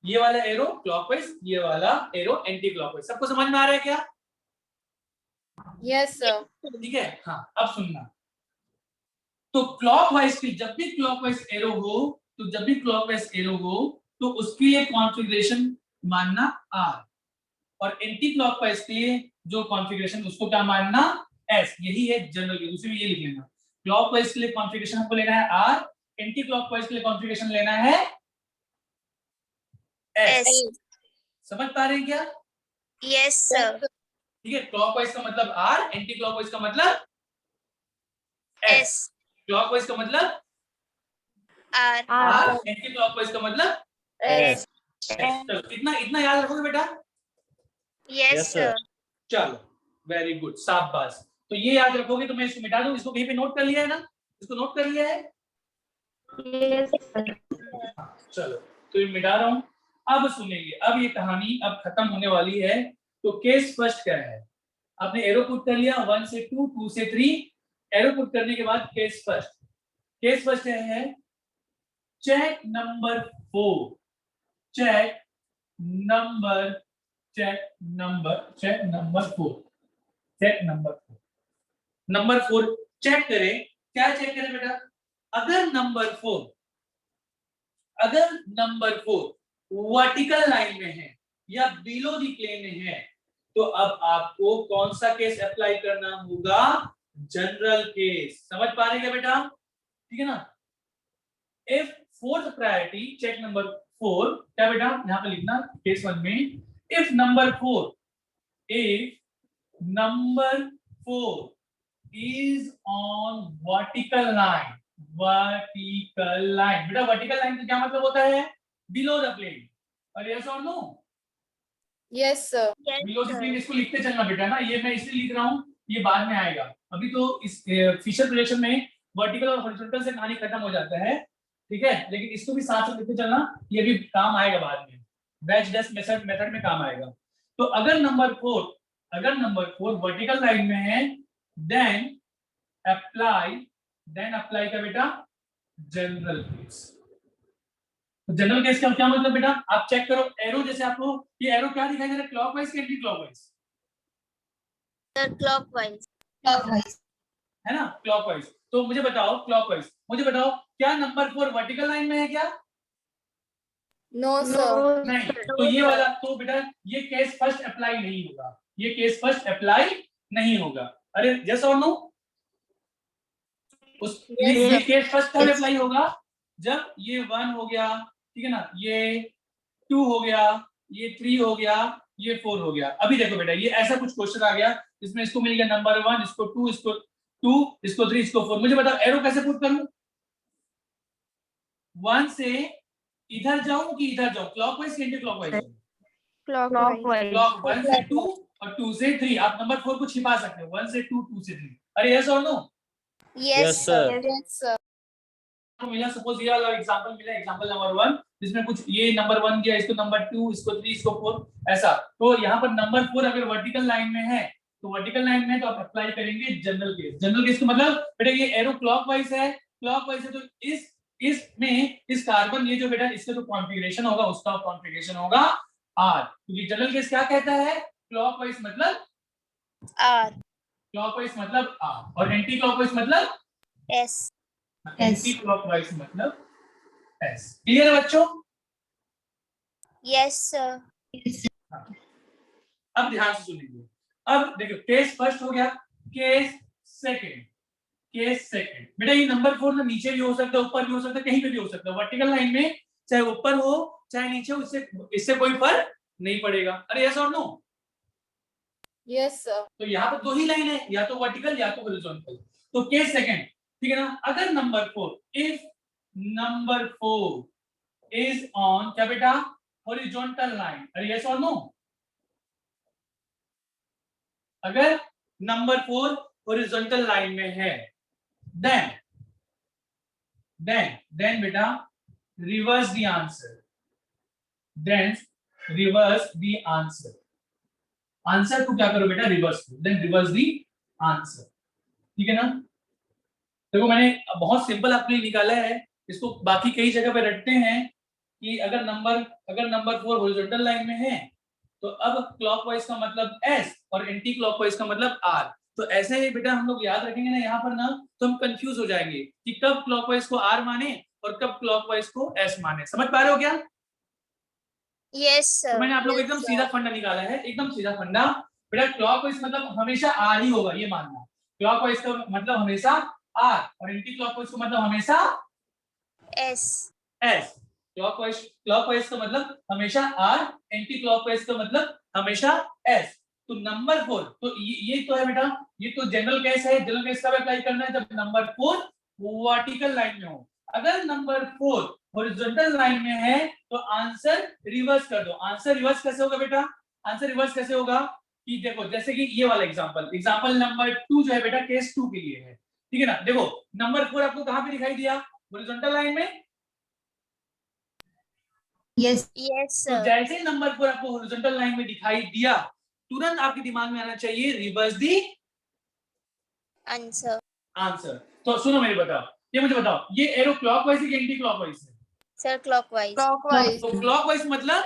ये वाला एरो क्लॉकवाइज, ये वाला एरो एंटी क्लॉकवाइज, सबको समझ में आ रहा है क्या? Yes, sir. ठीक है, हाँ अब सुनना। तो क्लॉकवाइज की जब भी क्लॉकवाइज एरो हो, तो जब भी क्लॉकवाइज एरो हो तो उसके लिए कॉन्फ़िगरेशन मानना R, और एंटी क्लॉकवाइज के लिए जो कॉन्फ़िगरेशन उसको क्या मानना S। यही है जनरल के, दूसरे में ये लिख लेना, क्लॉकवाइज के लिए कॉन्फ़िगरेशन हमको लेना है R, एंटी क्लॉकवाइज के लिए कॉन्फ़िगरेशन लेना है S। S. समझ पा रहे हैं क्या? Yes, sir. ठीक है, क्लॉकवाइज का मतलब R, एंटी क्लॉकवाइज का मतलब S. क्लॉकवाइज का मतलब R. R, एंटी क्लॉकवाइज का मतलब S. चलो इतना इतना याद रखोगे बेटा? Yes, Yes, sir. sir. चलो वेरी गुड, शाबाश। तो ये याद रखोगे तो मैं इसको मिटा दूं, इसको कहीं पे नोट कर लिया है ना? इसको नोट कर लिया है? चलो तो ये मिटा रहा हूं। अब सुनिए, अब ये कहानी अब खत्म होने वाली है। तो केस फर्स्ट क्या है? आपने एरो पुट कर लिया 1 से 2, 2 से 3, एरो पुट करने के बाद केस फर्स्ट, केस फर्स्ट है check number 4, check number, check number, check number 4, check number 4, number 4 check करें। क्या चेक करें बेटा? अगर नंबर 4, अगर नंबर 4 वर्टिकल लाइन में है या बिलो द प्लेन में है, तो अब आपको कौन सा केस अप्लाई करना होगा? General case. समझ पा रहे हैं क्या बेटा? ठीक है ना? If fourth priority, check number 4 क्या बेटा यहां पे लिखना केस 1 में, if number 4, if number 4 is on vertical line, vertical line। बेटा वर्टिकल लाइन का क्या मतलब होता है? Below the plane. और यस और no? Yes, sir. Yes, below the sir. Plane, इसको लिखते चलना बेटा ना, ये मैं इसलिए लिख रहा हूं, ये बाद में आएगा। अभी तो इस फिशर प्रोजेक्शन में वर्टिकल और हॉरिजॉन्टल से कहानी खत्म हो जाता है, ठीक है? लेकिन इसको भी साथ साथ लिखते चलना, ये भी काम आएगा बाद में, बैच डेस्क मेथड में काम आएगा। तो अगर नंबर 4, अगर नंबर 4 वर्टिकल लाइन में है, then apply का बेटा जनरल केस। तो जनरल केस का क्या मतलब बेटा? आप चेक करो एरो, जैसे आपको ये एरो क्या दिखाई दे रहा है, क्लॉकवाइज कि एंटी क्लॉकवाइज? Sir, clockwise. है ना, क्लॉकवाइज। तो मुझे बताओ क्लॉकवाइज, मुझे बताओ क्या नंबर 4 वर्टिकल लाइन में है क्या? No, sir. नहीं। तो ये वाला तो बेटा ये केस फर्स्ट अप्लाई नहीं होगा, ये केस फर्स्ट अप्लाई नहीं होगा। अरे यस और नो? उस ये केस फर्स्ट कब अप्लाई होगा? जब ये 1 हो गया, ठीक है ना, ये 2 हो गया, ये 3 हो गया, ये 4 हो गया। अभी देखो बेटा ये ऐसा कुछ क्वेश्चन आ गया इसमें इसको मिल गया नंबर 1, इसको 2, इसको 2, इसको 3, इसको 4। मुझे बताओ एरो कैसे पुट करूं? 1 से इधर जाऊं कि इधर जाऊं, क्लॉकवाइज कि एंटी क्लॉकवाइज? क्लॉकवाइज। क्लॉक 1 से 2 और 2 से 3। आप नंबर 4 को छिपा सकते हो, 1 से 2, 2 से 3। अरे यस और no? Yes, Yes, sir. sir. Yes, sir. तो मिला, सपोज ये वाला एग्जांपल मिला, एग्जांपल नंबर 1, जिसमें कुछ ये नंबर 1 दिया, इसको नंबर 2, इसको 3, इसको 4, ऐसा। तो यहाँ पर नंबर 4 अगर वर्टिकल लाइन में है, तो वर्टिकल लाइन में तो आप अप्लाई करेंगे जनरल केस। जनरल केस का मतलब बेटा ये एरो क्लॉकवाइज है, क्लॉकवाइज है तो इसमें इस कार्बन, ये जो बेटा इसका जो कॉन्फ़िगरेशन होगा उसका कॉन्फ़िगरेशन होगा R, क्योंकि जनरल केस क्या कहता है? क्लॉकवाइज मतलब R. क्लॉकवाइज मतलब R और एंटी क्लॉकवाइज मतलब S. एंटी क्लॉकवाइज मतलब S। क्लियर है बच्चों? Yes, sir. अब ध्यान से सुनिए। अब देखो केस फर्स्ट हो गया, केस सेकंड। केस सेकंड बेटा ये नंबर 4 ना नीचे भी हो सकता है, ऊपर भी हो सकता है, कहीं पे भी हो सकता है। वर्टिकल लाइन में चाहे ऊपर हो चाहे नीचे हो, इससे कोई फर्क नहीं पड़ेगा। अरे यस और नो? Yes, sir. तो यहाँ पर दो ही लाइन है, या तो वर्टिकल या तो हॉरिजॉन्टल। तो केस सेकंड, ठीक है ना? अगर number 4, if number 4 is on क्या बेटा? Horizontal line. अरे यस और नो? अगर नंबर 4 हॉरिजॉन्टल लाइन में है, देन बेटा reverse the answer. Then reverse the answer. Answer को क्या करो बेटा? रिवर्स करो। Then reverse the answer. ठीक है ना? देखो मैंने बहुत सिंपल आपके लिए निकाला है, इसको बाकी कई जगह पे रटते हैं कि अगर नंबर 4 हॉरिजॉन्टल लाइन में है तो अब क्लॉकवाइज का मतलब S और एंटी क्लॉकवाइज का मतलब R। तो ऐसे ही बेटा हम लोग याद रखेंगे ना यहाँ पर ना, तो हम कंफ्यूज हो जाएंगे कि कब क्लॉकवाइज को R माने और कब क्लॉकवाइज को S माने। समझ पा रहे हो क्या? Yes, तो sir. मैंने आप लोग Yes, एकदम sir. सीधा फंडा निकाला है, एकदम सीधा फंडा। बेटा क्लॉकवाइज मतलब हमेशा R ही होगा, ये मानना। क्लॉकवाइज का मतलब हमेशा R और एंटी क्लॉकवाइज का मतलब हमेशा S. S। क्लॉकवाइज का मतलब हमेशा R, एंटी क्लॉकवाइज का मतलब हमेशा S। तो नंबर 4 तो ये तो है बेटा, ये तो जनरल केस है। जनरल केस कब अप्लाई करना है? जब नंबर 4 वर्टिकल लाइन में हो। अगर नंबर 4 हॉरिजॉन्टल लाइन में है तो आंसर रिवर्स कर दो। आंसर रिवर्स कैसे होगा बेटा? आंसर रिवर्स कैसे होगा कि देखो, जैसे कि ये वाला एग्जांपल नंबर 2 जो है बेटा केस 2 के लिए है। ठीक है ना? देखो नंबर 4 आपको कहां पे दिखाई दिया? हॉरिजॉन्टल लाइन में। Yes, तो sir. जैसे ही नंबर 4 आपको हॉरिजॉन्टल लाइन में दिखाई दिया, तुरंत आपके दिमाग में आना चाहिए रिवर्स दी Answer. आंसर। तो सुनो मेरी बताओ, ये मुझे बताओ, ये एरो क्लॉकवाइज है कि एंटी क्लॉकवाइज है? Sir, clockwise. Clockwise. तो क्लॉकवाइज मतलब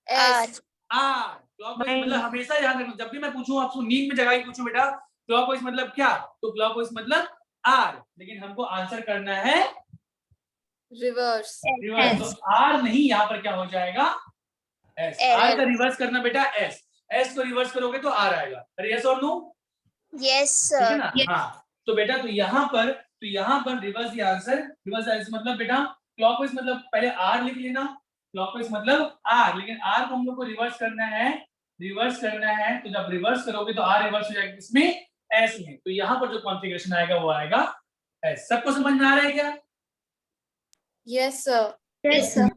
S. आर। क्लॉकवाइज मतलब हमेशा याद रखना, जब भी मैं पूछूं आपको नींद में जगह ही पूछूं बेटा क्लॉकवाइज मतलब क्या, तो क्लॉकवाइज मतलब आर। लेकिन हमको आंसर करना है Reverse. रिवर्स। तो आर नहीं, यहाँ पर क्या हो जाएगा? एस। आर का रिवर्स करना बेटा एस। एस को रिवर्स करोगे तो आर आएगा। अरे यस और नो? Yes, ठीक है sir. ना? हाँ तो बेटा तो यहाँ पर reverse the answer. Reverse answer मतलब बेटा क्लॉकवाइज मतलब पहले आर लिख लेना, क्लॉकवाइज मतलब आर, लेकिन आर को हम लोग को रिवर्स करना है। तो जब रिवर्स करोगे तो आर रिवर्स हो जाएगा किसमें? एस में। तो यहाँ पर जो कॉन्फ़िगरेशन आएगा वो आएगा एस। सबको समझ में आ रहा है क्या? Yes, sir. Yes, sir.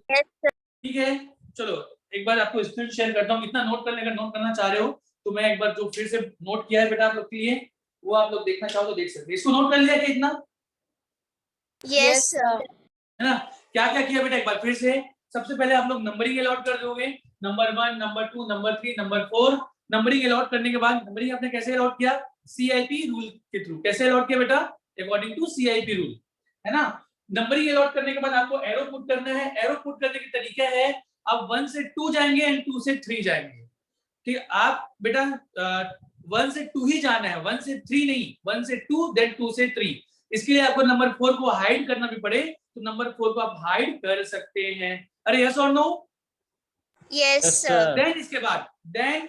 ठीक है, चलो एक बार आपको स्क्रीन शेयर करता हूँ। इतना नोट कर लेकर, नोट करना चाह रहे हो तो मैं एक बार जो फिर से नोट किया है बेटा आप लोग के लिए, वो आप लोग देखना चाहो तो देख सकते हैं। इसको नोट कर लिया क्या इतना? Yes, sir. है ना? क्या क्या किया बेटा एक बार फिर से। सबसे पहले आप लोग नंबरिंग अलॉट कर दोगे, number 1, number 2, number 3, number 4। Numbering allot करने के बाद नंबरिंग आपने कैसे अलॉट किया? सीआईपी रूल के थ्रू। कैसे अलॉट किया बेटा? अकॉर्डिंग टू सीआईपी रूल, है ना? नंबरिंग अलॉट करने के बाद आपको एरो पुट करना है। एरो पुट करने के तरीका है, आप 1 से 2 जाएंगे एंड 2 से 3 जाएंगे। ठीक, आप बेटा 1 से 2 ही जाना है, 1 से 3 नहीं। 1 से 2 देन 2 से 3। इसके लिए आपको नंबर 4 को हाइड करना भी पड़े तो नंबर 4 को आप हाइड कर सकते हैं। अरे यस और no? Yes, Yes, sir. sir. Then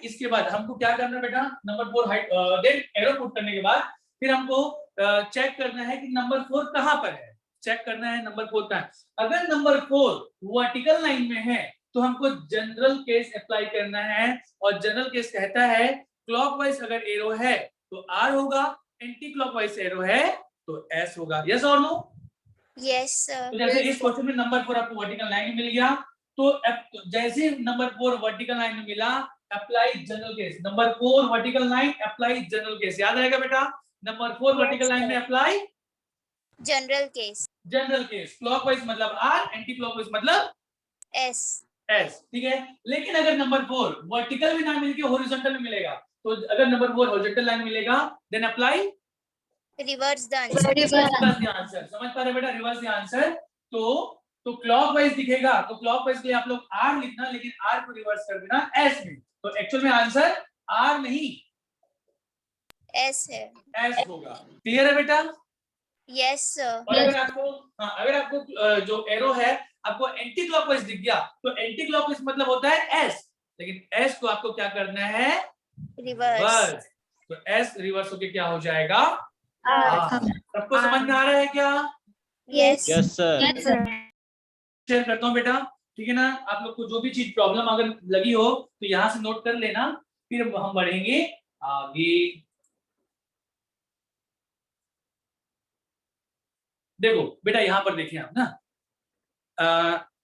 इसके बाद हमको क्या करना है बेटा? Number 4 hide, then arrow put करने के बाद फिर हमको चेक करना है कि नंबर 4 कहां पर है। चेक करना है नंबर 4 कहां है। अगर नंबर 4 वर्टिकल लाइन में है तो हमको जनरल केस अप्लाई करना है, और जनरल केस कहता है क्लॉकवाइज अगर एरो है तो आर होगा, एंटी क्लॉकवाइज एरो है तो एस होगा। यस और नो? Yes, sir. तो जैसे Yes, इस क्वेश्चन में नंबर 4 आपको वर्टिकल लाइन में मिल गया, तो जैसे नंबर 4 वर्टिकल लाइन में मिला, apply general case. Number 4 vertical line apply general case. याद रहेगा बेटा? नंबर 4 वर्टिकल लाइन में apply General case. General case. Clockwise मतलब आर, एंटी क्लॉकवाइज मतलब S. एस। ठीक है, लेकिन अगर नंबर 4 वर्टिकल में ना मिलके हॉरिजॉन्टल में मिलेगा, तो अगर नंबर 4 हॉरिजॉन्टल लाइन मिलेगा then apply Reverse the answer. Reverse the answer. समझ पा रहे बेटा? Reverse the answer. तो क्लॉकवाइज दिखेगा तो क्लॉकवाइज के लिए आप लोग आर लिखना, लेकिन आर को रिवर्स कर देना एस में। तो एक्चुअल में आंसर आर नहीं S है. एस होगा। क्लियर है बेटा? Yes, sir. और अगर आपको अगर आपको जो एरो है आपको एंटी क्लॉकवाइज दिख गया तो एंटी क्लॉकवाइज मतलब होता है एस, लेकिन एस को आपको क्या करना है? Reverse. रिवर्स। तो एस रिवर्स होके क्या हो जाएगा? R. सबको समझ में आ रहा है क्या? Yes. Yes, sir. Yes, sir. Share करता हूँ बेटा, ठीक है ना? आप लोग को जो भी चीज प्रॉब्लम अगर लगी हो तो यहाँ से नोट कर लेना, फिर हम बढ़ेंगे आगे। देखो बेटा यहाँ पर देखिए आप ना,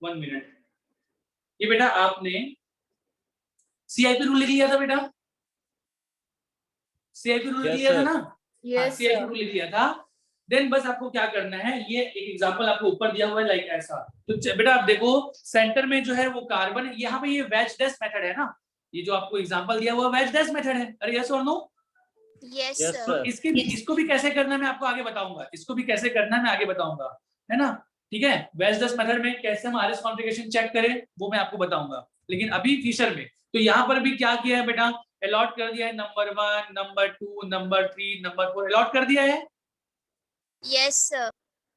1 मिनट, ये बेटा आपने सीआईपी रूल लिख लिया था बेटा, सीआईपी रूल लिख Yes, लिया था sir. ना? Yes, CIP sir. रूल लिख लिया था। देन बस आपको क्या करना है, ये एक एग्जांपल आपको ऊपर दिया हुआ है लाइक ऐसा। तो बेटा आप देखो सेंटर में जो है वो कार्बन है, यहाँ पे ये वेज डैश मेथड है ना, ये जो आपको एग्जांपल दिया हुआ वेज डैश मेथड है। अरे यस और नो? Yes, Yes, sir. तो sir. इसको भी कैसे करना है मैं आपको आगे बताऊंगा, इसको भी कैसे करना है मैं आगे बताऊंगा, है ना? ठीक है, वेज डैश मेथड में कैसे हम आरएस कॉन्फ़िगरेशन चेक करें वो मैं आपको बताऊंगा, लेकिन अभी फिशर में तो यहाँ पर भी क्या किया है बेटा, अलॉट कर दिया है number 1, number 2, number 3, number 4 allot कर दिया है। Yes, sir.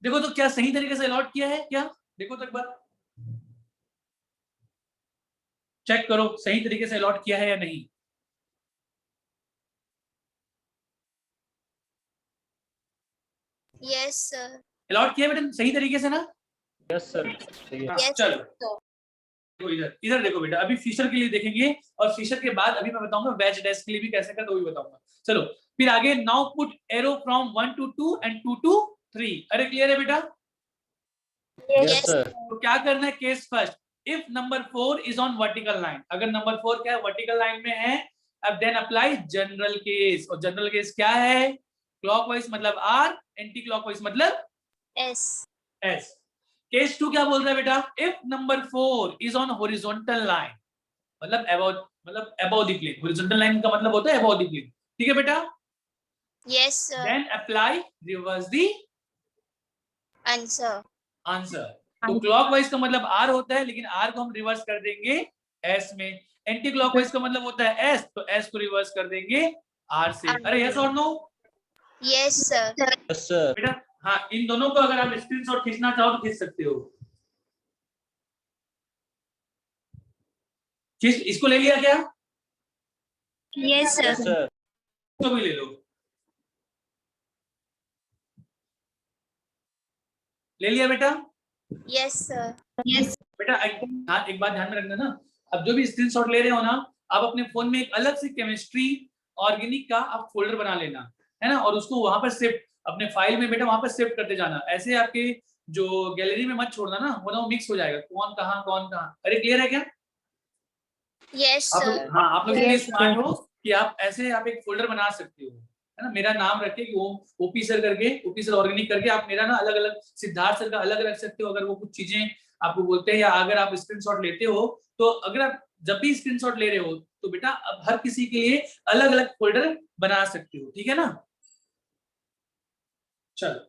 देखो तो क्या सही तरीके से अलॉट किया है क्या? देखो तो एक बार चेक करो सही तरीके से अलॉट किया है या नहीं। Yes, sir. अलॉट किया बेटा सही तरीके से ना? Yes, sir. सही है। हाँ, Yes, चलो sir. देखो इधर इधर देखो बेटा, अभी फिशर के लिए देखेंगे और फिशर के बाद अभी मैं बताऊंगा वेज डैश के लिए भी कैसे करते वो भी बताऊंगा। चलो फिर आगे, now put arrow from 1 to 2 and 2 to 3। अरे क्लियर है बेटा? Yes, Yes, sir. तो क्या करना है, case first, if number 4 is on vertical line, अगर नंबर 4 क्या है वर्टिकल लाइन में है, अब देन अप्लाई जनरल केस, और जनरल केस क्या है? क्लॉकवाइज मतलब आर, एंटी क्लॉकवाइज मतलब S. एस। केस 2 क्या बोल रहा है बेटा, if number 4 is on horizontal line, मतलब above the plane, horizontal line का मतलब होता है अबव द प्लेन, ठीक है बेटा? Yes, sir. Then apply reverse the Answer. Answer. तो क्लॉकवाइज का मतलब आर होता है, लेकिन आर को हम रिवर्स कर देंगे एस में। एंटी क्लॉकवाइज का मतलब होता है एस, तो एस को रिवर्स कर देंगे आर से। अरे यस और no? Yes, sir. Yes, sir. बेटा हाँ, इन दोनों को अगर आप स्क्रीनशॉट खींचना चाहो तो खींच सकते हो। इसको ले लिया क्या? Yes, sir. Yes, sir. इसको भी ले लो, ले लिया बेटा? Yes, sir. बेटा एक बात ध्यान में रखना ना, अब जो भी स्क्रीनशॉट ले रहे हो ना, आप अपने फोन में एक अलग से केमिस्ट्री ऑर्गेनिक का आप फोल्डर बना लेना, है ना, और उसको वहां पर शिफ्ट अपने फाइल में बेटा वहां पर शिफ्ट करते जाना। ऐसे आपके जो गैलरी में मत छोड़ना ना, वो मिक्स हो जाएगा कौन कहाँ। अरे क्लियर है क्या? Yes, आप sir. लोग हाँ, आप लोग इतने Yes, स्मार्ट हो कि आप ऐसे आप एक फोल्डर बना सकते हो, है ना, मेरा नाम रखे कि वो ओपी सर करके, ओपी सर ऑर्गेनिक करके, आप मेरा ना अलग अलग, सिद्धार्थ सर का अलग रख सकते हो अगर वो कुछ चीजें आपको बोलते हैं, या अगर आप स्क्रीनशॉट लेते हो तो अगर आप जब भी स्क्रीनशॉट ले रहे हो तो बेटा अब हर किसी के लिए अलग अलग फोल्डर बना सकते हो, ठीक है ना? चलो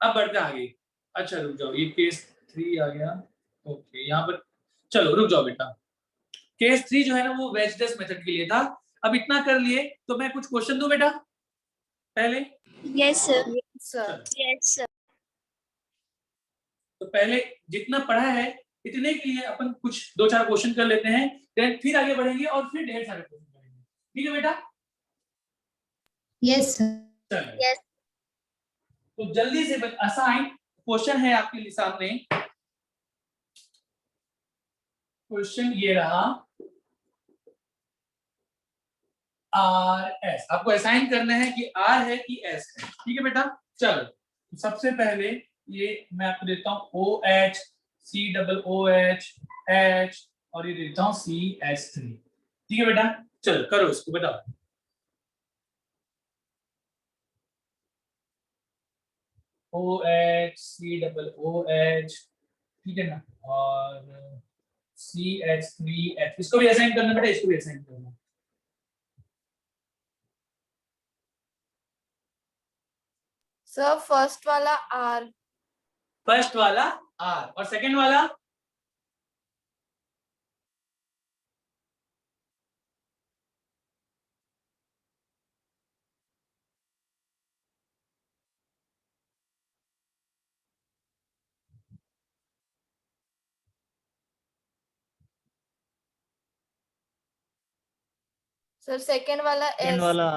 अब बढ़ते आगे। अच्छा रुक जाओ, ये केस 3 आ गया, ओके यहाँ पर चलो रुक जाओ बेटा। केस 3 जो है ना वो वेजडस मेथड के लिए था। अब इतना कर लिए तो मैं कुछ क्वेश्चन दूं बेटा पहले? Yes, sir. sir. Yes, sir. तो पहले जितना पढ़ा है इतने के लिए अपन कुछ 2-4 क्वेश्चन कर लेते हैं, देन फिर आगे बढ़ेंगे और फिर ढेर सारे क्वेश्चन करेंगे, ठीक है बेटा? Yes, sir. चलिए Yes. तो जल्दी से असाइन क्वेश्चन है आपके लिए सामने। क्वेश्चन ये रहा, आर एस, आपको असाइन करना है कि आर है कि एस है, ठीक है बेटा? चलो तो सबसे पहले ये मैं आपको देता हूं O H C double O H H, और ये देता हूं सी एच 3, ठीक है बेटा? चलो करो इसको, बताओ। O H C double O H, ठीक है ना, और सी एच 3 एच, इसको भी असाइन करना बेटा, इसको भी असाइन करना। Sir, first वाला R. फर्स्ट वाला आर और सेकंड वाला सर सेकंड वाला सेकंड S. वाला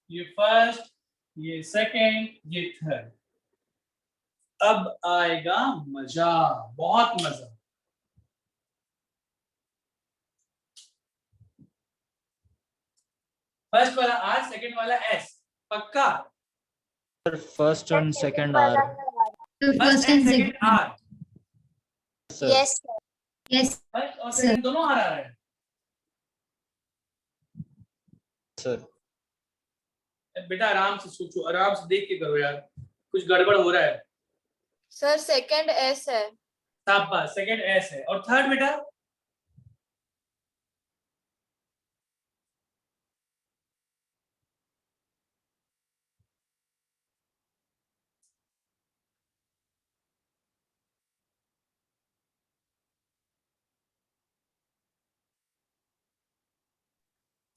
ये फर्स्ट, ये सेकंड, ये थर्ड। अब आएगा मजा, बहुत मजा। फर्स्ट वाला आर, सेकंड वाला एस, पक्का? Sir first and second R first and second R, sir Yes, sir. Yes, first और सेकंड दोनों आर आ रहा है। सर बेटा आराम से सोचो, आराम से देख के करो यार, कुछ गड़बड़ हो रहा है। सर सेकंड S है। शाबाश, सेकंड एस है। और थर्ड बेटा?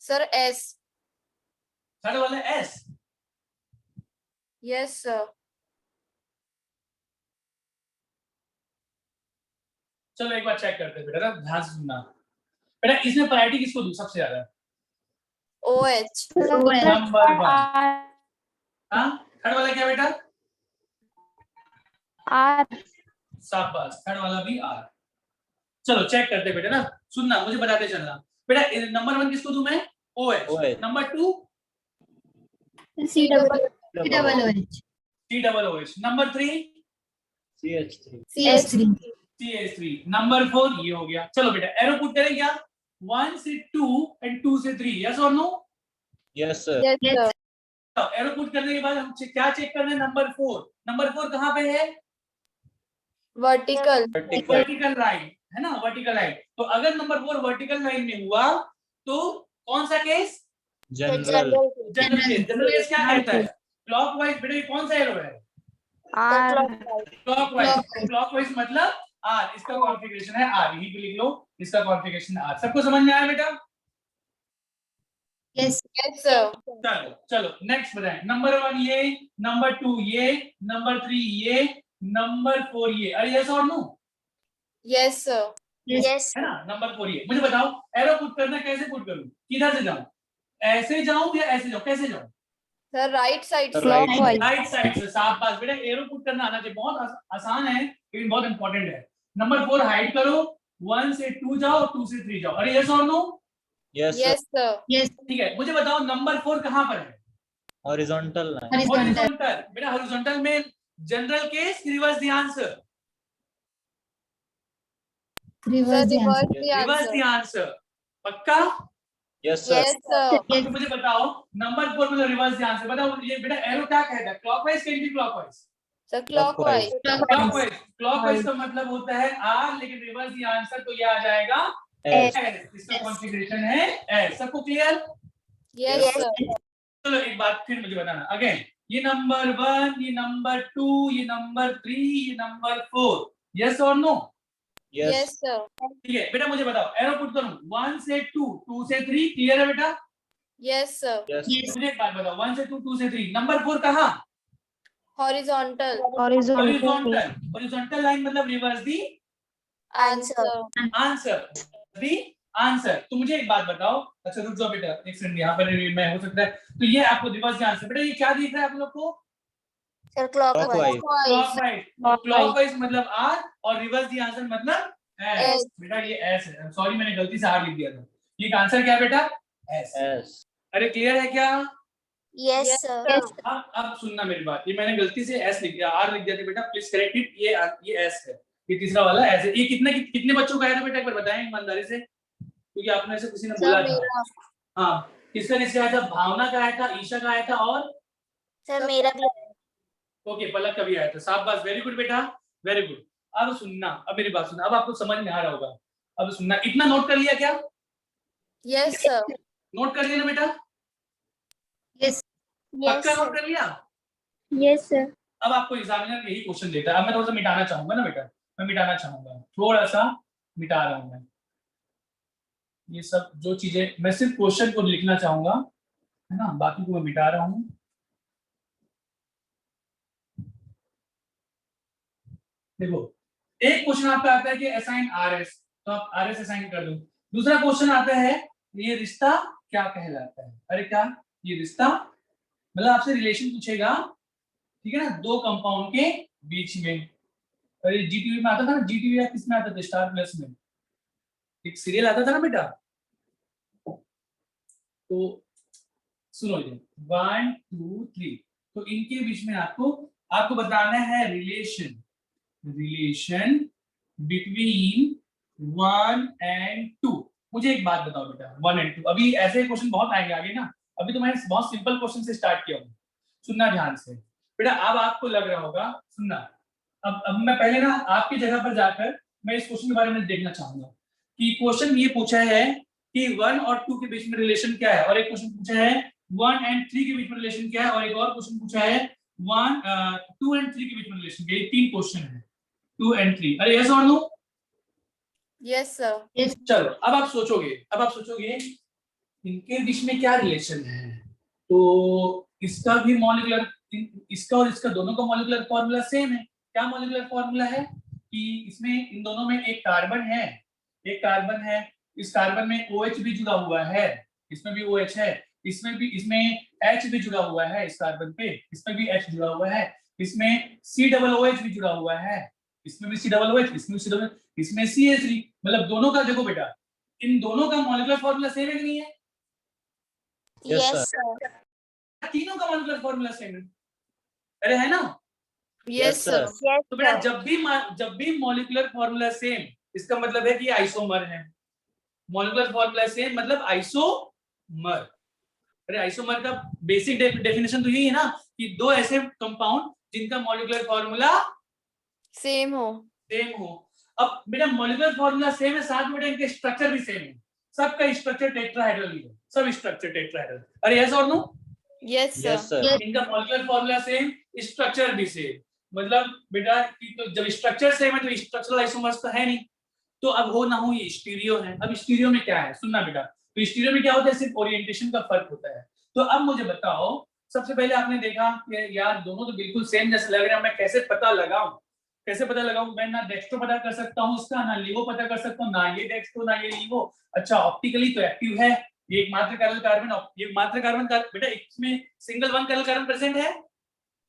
Sir S. थर्ड वाला एस। Yes sir. चलो एक बार चेक करते हैं बेटा, ना ध्यान से सुनना। बेटा इसमें प्रायोरिटी किसको दूं सबसे ज्यादा? OH. Number one. हाँ, थर्ड वाला क्या बेटा? आर। शाबाश, थर्ड वाला भी आर। चलो चेक करते बेटा, ना सुनना, मुझे बताते चलना। बेटा नंबर वन किसको दूं मैं? OH। OH। Number two C double OH. COOH। Number three CH3 CH3. CH3। Number four ये हो गया। चलो बेटा एरो पुट करें क्या? 1 से 2 एंड 2 से 3, यस और no? Yes sir yes sir. Arrow put करने के बाद हम क्या चेक करना है? Number four. नंबर फोर कहाँ पे है? वर्टिकल. वर्टिकल वर्टिकल लाइन है ना, वर्टिकल लाइन। तो अगर नंबर फोर वर्टिकल लाइन में हुआ तो कौन सा case? General general case. General case क्या कहता है? क्लॉकवाइज। बेटा ये कौन सा एरो है? आर। क्लॉकवाइज। क्लॉकवाइज मतलब आर, इसका कॉन्फ़िगरेशन है आर, यही पे लिख लो, इसका कॉन्फ़िगरेशन आर। सबको समझ में आया बेटा? Yes. Yes sir. चलो चलो नेक्स्ट बताएं। नंबर वन ये, नंबर टू ये, नंबर थ्री ये, नंबर फोर ये। अरे यस और नो? Yes sir. Yes, है ना, नंबर फोर ये। मुझे बताओ एरो पुट करना कैसे पुट करूं? किधर से जाऊं? ऐसे जाऊं या ऐसे जाऊं? कैसे जाऊं? सर राइट साइड से. क्लॉकवाइज। राइट साइड से। शाबाश बेटा, एरो पुट करना आना चाहिए। बहुत आसान है लेकिन बहुत इंपॉर्टेंट है। नंबर फोर हाइड करो, 1 से 2 जाओ, 2 से 3 जाओ। अरे यस और no? Yes yes sir. Yes. ठीक है, मुझे बताओ नंबर फोर कहां पर है? Horizontal line Horizontal. हॉरिजॉन्टल। बेटा हॉरिजॉन्टल में general case, reverse the answer. Reverse the answer. Reverse the answer, पक्का? Yes sir yes sir. तो मुझे बताओ नंबर फोर मतलब रिवर्स द आंसर। बताओ ये बेटा एरो क्या कहता है? क्लॉकवाइज के anti clockwise? Sir clockwise. Clockwise. Clockwise का मतलब होता है आर, लेकिन रिवर्स द आंसर तो ये आ जाएगा एस एस। इसका कॉन्फ़िगरेशन है एस। सबको क्लियर? Yes sir. चलो एक बात फिर मुझे बताना अगेन। ये नंबर वन, ये नंबर टू, ये नंबर थ्री, ये नंबर फोर, यस और नो? Yes yes sir. ठीक है बेटा, मुझे बताओ एरो पुट करूं 1 से 2, 2 से 3, क्लियर है बेटा? Yes sir. Yes Yes. मुझे एक बात बताओ 1 से 2, 2 से 3, नंबर फोर कहाँ? हॉरिजॉन्टल. हॉरिजॉन्टल। हॉरिजॉन्टल लाइन मतलब reverse the answer. Answer. The answer. तो मुझे एक बात बताओ, अच्छा रुक जाओ बेटा एक सेकंड, यहाँ पर मैं हो सकता है। तो ये आपको रिवर्स दी आंसर। बेटा ये क्या दिख रहा है आप लोग को? sir, clockwise. क्लॉकवाइज क्लॉकवाइज मतलब आर, और रिवर्स दी आंसर मतलब एस। एस. बेटा ये एस है, सॉरी मैंने गलती से आर लिख दिया था। ये आंसर क्या है बेटा? एस। एस अरे क्लियर है क्या? Yes, Yes, sir. sir. अब सुनना मेरी बात, ये मैंने गलती से एस लिख दिया, आर लिख दिया था बेटा, प्लीज करेक्ट इट। ये एस है, ये तीसरा वाला एस है। ये कितने बच्चों का आया था बेटा, एक बार बताएं ईमानदारी से, क्योंकि आपने से किसी ने बोला सर था। मेरा. हाँ, किसका आया था? भावना का आया था, ईशा का आया था, और Sir, मेरा भी ओके पलक का भी आया था। शाबाश, वेरी गुड बेटा, वेरी गुड। अब सुनना, अब मेरी बात सुनना, अब आपको समझ में आ रहा होगा। अब सुनना, इतना नोट कर लिया क्या? Yes sir. नोट कर लिया ना बेटा? Yes. पक्का नोट कर लिया? Yes sir. अब आपको एग्जामिनर यही क्वेश्चन देता है। अब मैं थोड़ा सा मिटाना चाहूंगा ना बेटा, मैं मिटाना चाहूंगा, थोड़ा सा मिटा रहा हूं मैं ये सब जो चीजें। मैं सिर्फ क्वेश्चन को लिखना चाहूंगा, है ना, बाकी को मैं मिटा रहा हूं। देखो एक क्वेश्चन आपका आता है कि असाइन आर एस, तो आप आर एस असाइन कर दो। दूसरा क्वेश्चन आता है, ये रिश्ता क्या कहलाता है? अरे क्या ये रिश्ता, मतलब आपसे रिलेशन पूछेगा, ठीक है ना, दो कंपाउंड के बीच में। अरे जीटीवी में आता था ना, जीटीवी या किस में आता था, स्टार प्लस में एक सीरियल आता था ना बेटा। तो सुनो ये 1 2 3, तो इनके बीच में आपको बताना है रिलेशन बिटवीन 1 एंड 2। मुझे एक बात बताओ बेटा, 1 एंड 2, अभी ऐसे क्वेश्चन बहुत आएंगे आगे ना, अभी तो मैंने बहुत सिंपल क्वेश्चन से स्टार्ट किया हूँ। सुनना ध्यान से बेटा, अब आपको लग रहा होगा, सुनना, अब मैं पहले ना आपकी जगह पर जाकर मैं इस क्वेश्चन के बारे में देखना चाहूंगा कि क्वेश्चन ये पूछा है कि 1 और 2 के बीच में रिलेशन क्या है, और एक क्वेश्चन पूछा है 1 एंड 3 के बीच में रिलेशन क्या है, और एक और क्वेश्चन पूछा है 2 एंड 3 के बीच में रिलेशन क्या है। ये 3 क्वेश्चन है, 2 एंड 3। अरे यस और नो? Yes, sir. चलो अब आप सोचोगे इनके बीच में क्या रिलेशन है, तो इसका भी मॉलिक्यूलर, इसका और इसका दोनों का मॉलिक्यूलर फॉर्मूला सेम है। क्या मॉलिक्यूलर फॉर्मूला है कि इसमें इन दोनों में एक कार्बन है, इस कार्बन में OH भी जुड़ा हुआ है, इसमें भी OH है, इसमें H भी जुड़ा हुआ है, इस कार्बन पे इसमें भी H जुड़ा हुआ है, इसमें COOH भी जुड़ा हुआ है, इसमें भी COOH, इसमें भी COOH, इसमें CH3। मतलब दोनों का देखो बेटा, इन दोनों का मॉलिक्यूलर फॉर्मूला सेम है कि नहीं है? Yes, Yes, sir. sir. तीनों का मॉलिक्यूलर फॉर्मूला सेम है। अरे है ना? Yes, sir. Yes, तो बेटा sir. जब भी मॉलिक्यूलर फॉर्मूला सेम, इसका मतलब है कि आइसोमर है। मॉलिक्यूलर फॉर्मूला सेम मतलब आइसोमर। अरे आइसोमर का बेसिक डेफिनेशन तो यही है ना कि दो ऐसे कंपाउंड जिनका मॉलिक्यूलर फॉर्मूला Same हो. सेम हो। अब बेटा मॉलिक्यूलर फॉर्मूला सेम है, साथ में बेटा इनके स्ट्रक्चर भी सेम है, सबका स्ट्रक्चर टेट्राहेड्रल ही है, सब स्ट्रक्चर टेट्राहेड्रल। अरे यस और no? Yes, sir. Yes, sir. इनका मॉलिक्यूलर फॉर्मूला सेम, स्ट्रक्चर भी सेम। मतलब बेटा कि तो जब स्ट्रक्चर सेम है तो स्ट्रक्चरल आइसोमर्स तो है नहीं, तो अब हो ना हो ये स्टीरियो है। अब स्टीरियो में क्या है, सुनना बेटा, तो स्टीरियो में क्या होता है, सिर्फ ओरिएंटेशन का फर्क होता है। तो अब मुझे बताओ, सबसे पहले आपने देखा कि यार दोनों तो बिल्कुल सेम जैसे लग रहे हैं, मैं कैसे पता लगाऊं? मैं ना डेक्स्ट्रो पता कर सकता हूं उसका, ना लीवो पता कर सकता हूं, ना ये डेक्स्ट्रो ना ये लीवो। अच्छा ऑप्टिकली तो एक्टिव है, ये एकमात्र कैरल कार्बन, ये एकमात्र कार्बन का बेटा, इसमें single one chiral carbon present है,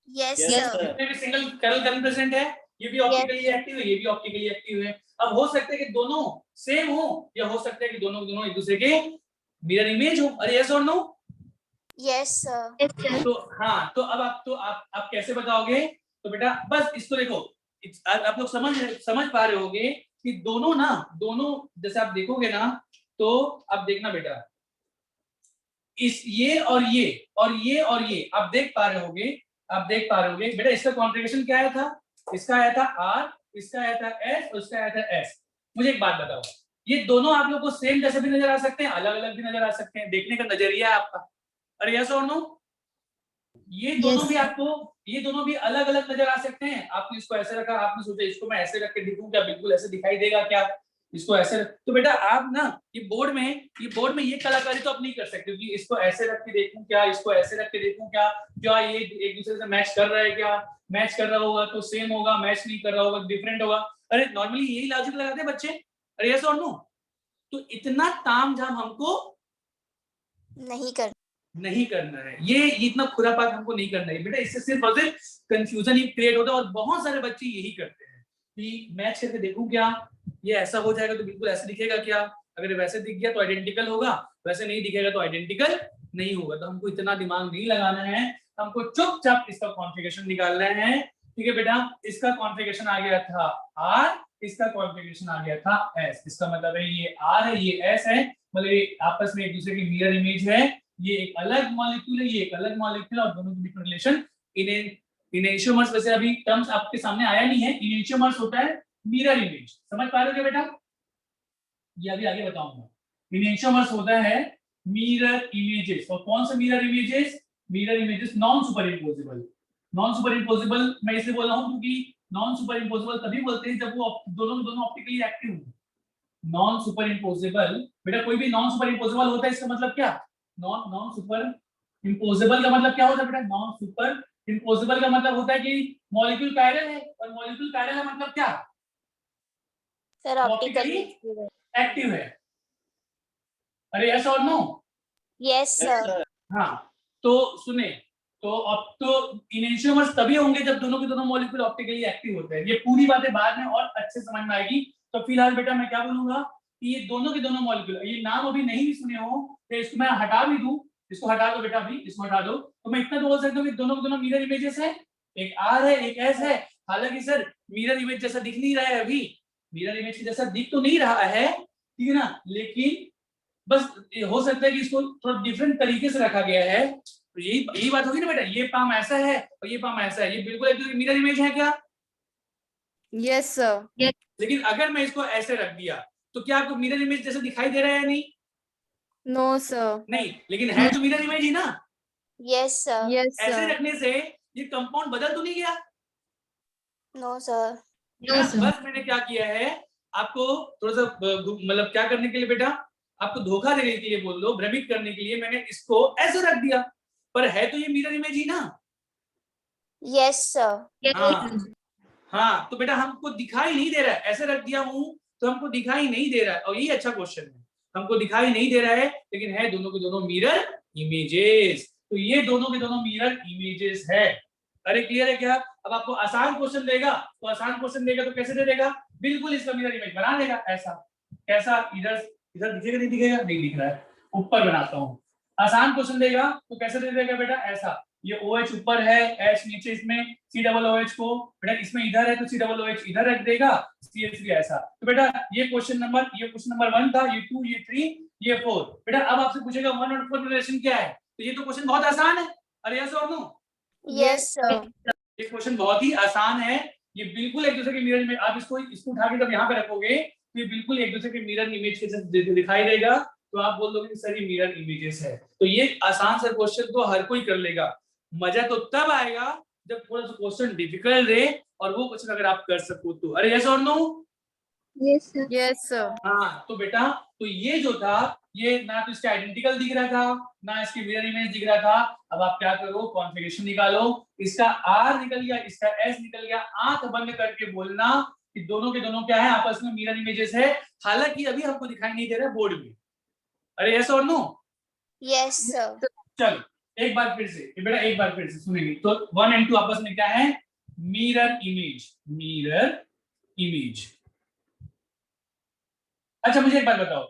Yes, Yes, sir. sir. इसमें भी सिंगल कैरल कार्बन प्रेजेंट है, ये भी ऑप्टिकली एक्टिव है, ये भी ऑप्टिकली एक्टिव है। अब हो सकता है कि दोनों सेम हो, या हो सकता है कि दोनों एक दूसरे के मिरर इमेज हो। अरे यस और no? Yes, sir. Yes, sir. तो हाँ, तो अब आप कैसे बताओगे? तो बेटा बस इसको देखो, आप लोग समझ पा रहे होगे कि दोनों जैसे आप देखोगे ना, तो अब देखना बेटा, इस ये और ये आप देख पा रहे होगे बेटा, इसका कॉन्फ़िगरेशन क्या आया था? इसका आया था R, इसका आया था S और इसका आया था S। मुझे एक बात बताओ, ये दोनों आप लोग को सेम जैसे भी नजर आ सकते हैं, अलग अलग भी नजर आ सकते हैं, देखने का नजरिया है आपका। अरे यस और नो? ये दोनों भी अलग अलग नजर आ सकते हैं। आपने इसको ऐसे रखा, आपने सोचा इसको मैं ऐसे रख के दिखूं क्या, बिल्कुल ऐसे दिखाई देगा क्या? इसको ऐसे तो बेटा आप ना ये बोर्ड में ये कलाकारी तो आप नहीं कर सकते, क्योंकि इसको ऐसे रख के देखूं क्या, इसको ऐसे रख के देखूं क्या ये एक दूसरे से मैच कर रहा है क्या? मैच कर रहा होगा तो सेम होगा, मैच नहीं कर रहा होगा डिफरेंट होगा। अरे नॉर्मली यही लॉजिक लगाते हैं बच्चे। अरे यस और नो? तो इतना तामझाम हमको नहीं करना है, ये इतना खुरापात हमको नहीं करना है बेटा, इससे सिर्फ और सिर्फ कंफ्यूजन ही क्रिएट होता है। और बहुत सारे बच्चे यही करते हैं कि मैच करके देखूं क्या, ये ऐसा हो जाएगा तो बिल्कुल ऐसे दिखेगा क्या, अगर वैसे दिख गया तो आइडेंटिकल होगा, वैसे नहीं दिखेगा तो आइडेंटिकल नहीं होगा। तो हमको इतना दिमाग नहीं लगाना है, हमको चुपचाप इसका कॉन्फ़िगरेशन निकालना है। ठीक है बेटा, इसका कॉन्फ़िगरेशन आ गया था R, इसका कॉन्फ़िगरेशन आ गया था S। इसका मतलब है ये R है, ये S है, मतलब ये आपस में एक दूसरे की मिरर इमेज है। ये एक अलग मॉलिक्यूल है, ये एक अलग मॉलिक्यूल, और दोनों के बीच में रिलेशन इनेंशियोमर्स, वैसे अभी टर्म्स आपके सामने आया नहीं है। इनेंशियोमर्स होता है मिरर इमेज, समझ पा रहे हो क्या बेटा? ये अभी आगे बताऊंगा। इनेंशियोमर्स होता है मिरर इमेजेस, और कौन सा mirror images? Mirror images non super imposable मैं इसलिए बोल रहा हूं क्योंकि नॉन सुपर इम्पोजिबल तभी बोलते हैं जब वो दोनों ऑप्टिकली एक्टिव हो। नॉन सुपर इम्पोजिबल बेटा, कोई भी नॉन सुपर इम्पोजिबल होता है, इसका मतलब क्या? नॉन सुपर इम्पोजिबल का मतलब क्या होता है बेटा? नॉन सुपर इम्पोजिबल का मतलब होता है कि मॉलिक्यूल कायरल है, और मॉलिक्यूल कायरल का मतलब क्या? Sir, ऑप्टिकली एक्टिव है। अरे यस और no? Yes, Yes, sir. sir. हाँ, तो सुने, तो अब तो इनएंशियोमर्स तभी होंगे जब दोनों के दोनों मॉलिक्यूल ऑप्टिकली एक्टिव होते हैं। ये पूरी बातें बाद में और अच्छे समझ में आएगी। तो फिलहाल बेटा मैं क्या बोलूंगा कि ये दोनों के दोनों मॉलिक्यूल, ये नाम अभी नहीं भी सुने हो तो इसको मैं हटा भी दूं, इसको हटा दो बेटा, अभी इसको हटा दो, तो मैं इतना तो बोल सकता हूँ कि दोनों के दोनों मिरर इमेजेस है, एक आर है एक एस है। हालांकि सर मिरर इमेज जैसा दिख नहीं रहा है, अभी मिरर इमेज जैसा दिख तो नहीं रहा है, ठीक है ना, लेकिन बस हो सकता है कि इसको थोड़ा डिफरेंट तरीके से रखा गया है। तो यही बात होगी ना बेटा, ये पाम ऐसा है और ये पाम ऐसा है, ये बिल्कुल एक मिरर इमेज है क्या? Yes, sir. लेकिन अगर मैं इसको ऐसे रख दिया तो क्या आपको मिरर इमेज जैसा दिखाई दे रहा है या नहीं? No, sir. नहीं, लेकिन है तो मिरर इमेज ही ना। Yes, sir. Yes, ऐसे sir. रखने से ये कंपाउंड बदल तो नहीं गया? No, sir. No, sir. बस मैंने क्या किया है, आपको थोड़ा सा मतलब क्या करने के लिए बेटा, आपको धोखा देने के लिए बोल दो, भ्रमित करने के लिए मैंने इसको ऐसे रख दिया, पर है तो ये मिरर इमेज ही ना। Yes, sir. हाँ हाँ, तो बेटा हमको दिखाई नहीं दे रहा है, ऐसे रख दिया हूँ तो हमको दिखाई नहीं दे रहा है, और यही अच्छा क्वेश्चन है, हमको दिखाई नहीं दे रहा है लेकिन है दोनों के दोनों मिरर इमेजेस। तो ये दोनों के दोनों मिरर इमेजेस है। अरे क्लियर है क्या? अब आपको आसान क्वेश्चन देगा तो आसान क्वेश्चन देगा तो कैसे दे देगा, बिल्कुल इसका मिरर इमेज बना देगा। ऐसा कैसा, इधर इधर दिखेगा नहीं दिखेगा, नहीं दिख रहा है, ऊपर बनाता हूँ। आसान क्वेश्चन देगा तो कैसे दे देगा बेटा, ऐसा, ये OH ऊपर है, H नीचे, इसमें COOH को बेटा इसमें इधर है तो COOH इधर रख देगा, CH3 ऐसा। तो बेटा ये क्वेश्चन नंबर 1 था, ये 2, ये 3, ये 4। बेटा अब आपसे पूछेगा 1 और 4 रिलेशन क्या है, तो ये तो क्वेश्चन बहुत आसान है। अरे यस और नो? Yes, sir. ये क्वेश्चन बहुत ही आसान है, ये बिल्कुल एक दूसरे के मिरर में, आप इसको उठा के जब यहाँ पे रखोगे तो ये बिल्कुल एक दूसरे के मिरर इमेज के साथ दिखाई देगा, तो आप बोल दोगे कि सर ये मिरर इमेजेस है। तो ये आसान सा क्वेश्चन तो हर कोई कर लेगा, मजा तो तब आएगा जब थोड़ा सा क्वेश्चन डिफिकल्ट रहे और वो क्वेश्चन अगर आप कर सको तो। अरे यस और no? Yes, sir. Yes, sir. हाँ, तो बेटा तो ये जो था, ये ना तो इसका आइडेंटिकल दिख रहा था ना इसकी मिरर इमेज दिख रहा था। अब आप क्या करो, कॉन्फ़िगरेशन निकालो, इसका R निकल गया, इसका S निकल गया, आंख बंद करके बोलना कि दोनों के दोनों क्या है, आपस में मिरर इमेजेस है, हालांकि अभी हमको दिखाई नहीं दे रहा है बोर्ड में। अरे यस और नो? Yes, sir. चलो एक बार फिर से बेटा, एक बार फिर से सुनेंगे तो 1 और 2 आपस में क्या है, मिरर इमेज, मिरर इमेज। अच्छा मुझे एक बात बताओ,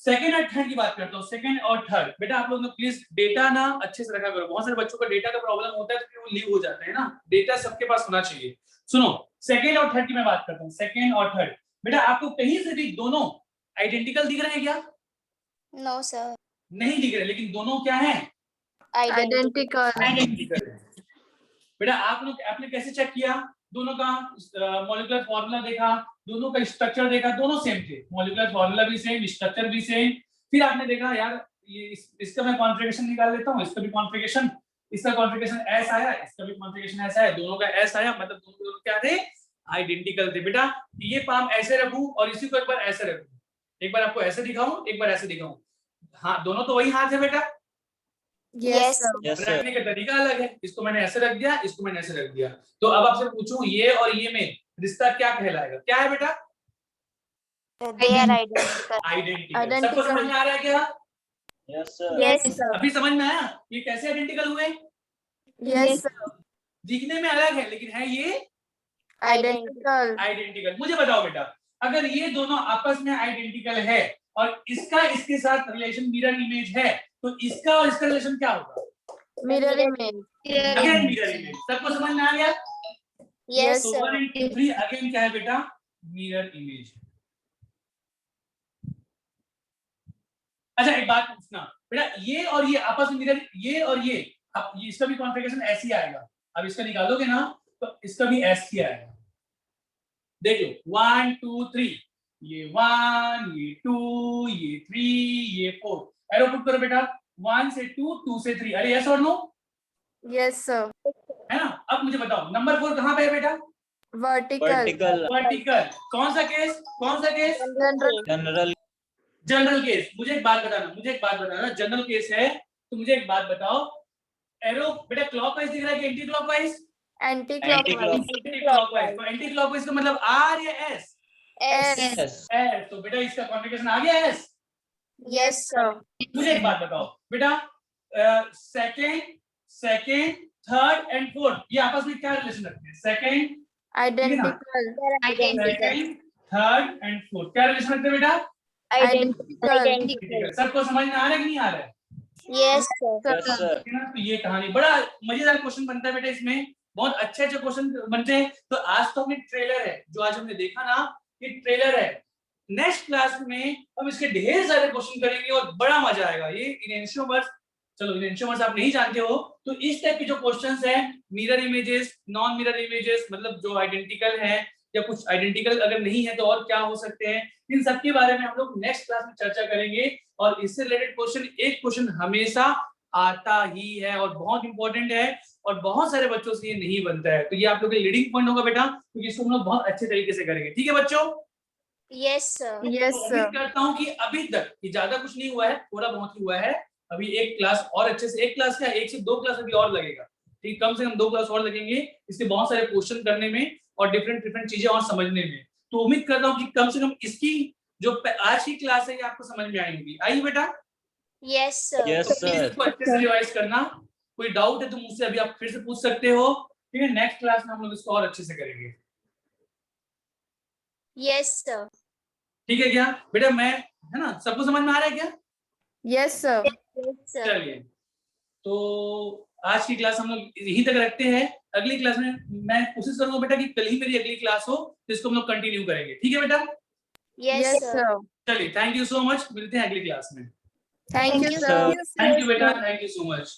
सेकंड और थर्ड की बात करता हूँ। सेकंड और थर्ड बेटा आप लोग प्लीज डेटा ना अच्छे से रखा करो, बहुत सारे बच्चों का डेटा का प्रॉब्लम होता है तो फिर वो लीव हो जाते हैं ना, डेटा सबके पास होना चाहिए। सुनो, सेकंड और थर्ड की मैं बात करता हूँ, सेकंड और थर्ड। बेटा आपको कहीं से भी दोनों आइडेंटिकल दिख रहे हैं क्या? No, sir. नहीं दिख रहे, लेकिन दोनों क्या है, Identical. आइडेंटिकल है। बेटा आप लोग आपने कैसे चेक किया, दोनों का मॉलिक्यूलर फार्मूला देखा, दोनों का स्ट्रक्चर देखा, दोनों सेम थे, मॉलिक्यूलर फार्मूला भी सेम, स्ट्रक्चर भी सेम। फिर आपने देखा यार ये इसका मैं कॉन्फ़िगरेशन निकाल लेता हूँ, इसका भी कॉन्फ़िगरेशन, इसका कॉन्फ़िगरेशन S आया, इसका भी कॉन्फ़िगरेशन ऐसा है, दोनों का S आया, मतलब दोनों क्या थे, आइडेंटिकल थे। बेटा ये पाम ऐसे रखूं और इसी को एक बार ऐसे रखूं, एक बार आपको ऐसे दिखाऊं, एक बार ऐसे दिखाऊं, हाँ दोनों तो वही हाथ है बेटा, Yes, sir. Yes, sir. रखने का तरीका अलग है, इसको मैंने ऐसे रख दिया, इसको मैंने ऐसे रख दिया। तो अब आपसे पूछूं ये और ये में रिश्ता क्या कहलाएगा, क्या है बेटा? They are identical. आइडेंटिकल। सबको समझ में आ रहा है क्या? Yes, sir. Yes, sir. अभी समझ में आया ये कैसे आइडेंटिकल हुए? Yes, sir. दिखने में अलग है लेकिन है ये Identical. आइडेंटिकल। मुझे बताओ बेटा, अगर ये दोनों आपस में आइडेंटिकल है और इसका इसके साथ रिलेशन मिरर इमेज है, तो इसका और इसका रिलेशन क्या होगा? Mirror image. Again mirror image. सबको समझ में आ गया? Yes, तो sir. 1 and 2 3 अगेन क्या है बेटा, मिरर इमेज। अच्छा एक बात पूछना बेटा, ये और ये आपस में मिरर, ये और ये, अब ये इसका भी कॉन्फ़िगरेशन ऐसे ही आएगा। अब इसका निकालोगे ना तो इसका भी ऐसे ही आएगा। देख लो 1 2 3, ये 1, ये 2, ये 3, ये 4। एरो पुट करो बेटा, 1 से 2, 2 से 3। अरे यस और नो? Yes, sir. है ना? अब मुझे बताओ नंबर 4 कहाँ पे है बेटा? Vertical. Vertical. वर्टिकल। कौन सा केस, कौन सा case? General. General. General case. मुझे एक बात बताना, जनरल केस है तो मुझे एक बात बताओ, एरो बेटा क्लॉकवाइज दिख रहा है कि anti clockwise? Anti-clockwise. Anti clockwise. तो एंटी क्लॉकवाइज का मतलब आर या एस? S. Yes. एस। तो बेटा इसका कॉन्फ़िगरेशन आ गया एस। Yes, sir. मुझे एक बात बताओ बेटा, सेकेंड, थर्ड एंड फोर्थ ये आपस में क्या रिलेशन रखते हैं? Second, Identical. Second, third and fourth क्या रिलेशन रखते हैं बेटा? Identical. सबको समझ में आ रहा है कि नहीं आ रहा है? Yes, sir. Sir. ठीक है ना? तो ये कहानी बड़ा मजेदार क्वेश्चन बनता है बेटा, इसमें बहुत अच्छे अच्छे क्वेश्चन बनते हैं। तो आज तो हमने ट्रेलर है, जो आज हमने देखा ना, ये ट्रेलर है। नेक्स्ट क्लास में हम इसके ढेर सारे क्वेश्चन करेंगे और बड़ा मजा आएगा। ये इनएंशियोमर्स, चलो इनएंशियोमर्स आप नहीं जानते हो, तो इस टाइप के जो क्वेश्चंस हैं, mirror images, non mirror images, मतलब जो आइडेंटिकल है या कुछ आइडेंटिकल अगर नहीं है तो और क्या हो सकते हैं, इन सब के बारे में हम लोग नेक्स्ट क्लास में चर्चा करेंगे। और इससे रिलेटेड क्वेश्चन, एक क्वेश्चन हमेशा आता ही है और बहुत इंपॉर्टेंट है और बहुत सारे बच्चों से ये नहीं बनता है। तो ये आप लोग के लीडिंग पॉइंट होगा बेटा, क्योंकि इसको हम लोग बहुत अच्छे तरीके से करेंगे। ठीक है बच्चों? Yes, sir. Yes, तो sir. उम्मीद करता हूँ कि अभी तक ये ज्यादा कुछ नहीं हुआ है, थोड़ा बहुत ही हुआ है। अभी एक क्लास और अच्छे से, एक क्लास क्या, 1 से 2 क्लास अभी और लगेगा। ठीक, कम से कम 2 क्लास और लगेंगे इससे बहुत सारे क्वेश्चन करने में और डिफरेंट चीजें और समझने में। तो उम्मीद करता हूँ कि कम से कम इसकी जो आज की क्लास है ये आपको समझ में आई होगी। आई बेटा? Yes, sir. Yes, तो प्लीज sir. इसको अच्छे से रिवाइज करना। कोई डाउट है तो मुझसे अभी आप फिर से पूछ सकते हो। ठीक है, नेक्स्ट क्लास में हम लोग इसको और अच्छे से करेंगे। Yes, sir. ठीक है क्या बेटा? मैं, है ना, सबको समझ में आ रहा है क्या? Yes, sir. Yes, sir. चलिए, तो आज की क्लास हम लोग यहीं तक रखते हैं। अगली क्लास में मैं कोशिश करूंगा बेटा कि कल ही मेरी अगली क्लास हो, तो इसको हम लोग कंटिन्यू करेंगे। ठीक है बेटा? Yes, Yes, sir. sir. चलिए, थैंक यू सो मच, मिलते हैं अगली क्लास में। Thank you, you, sir. Thank you बेटा, थैंक यू सो मच।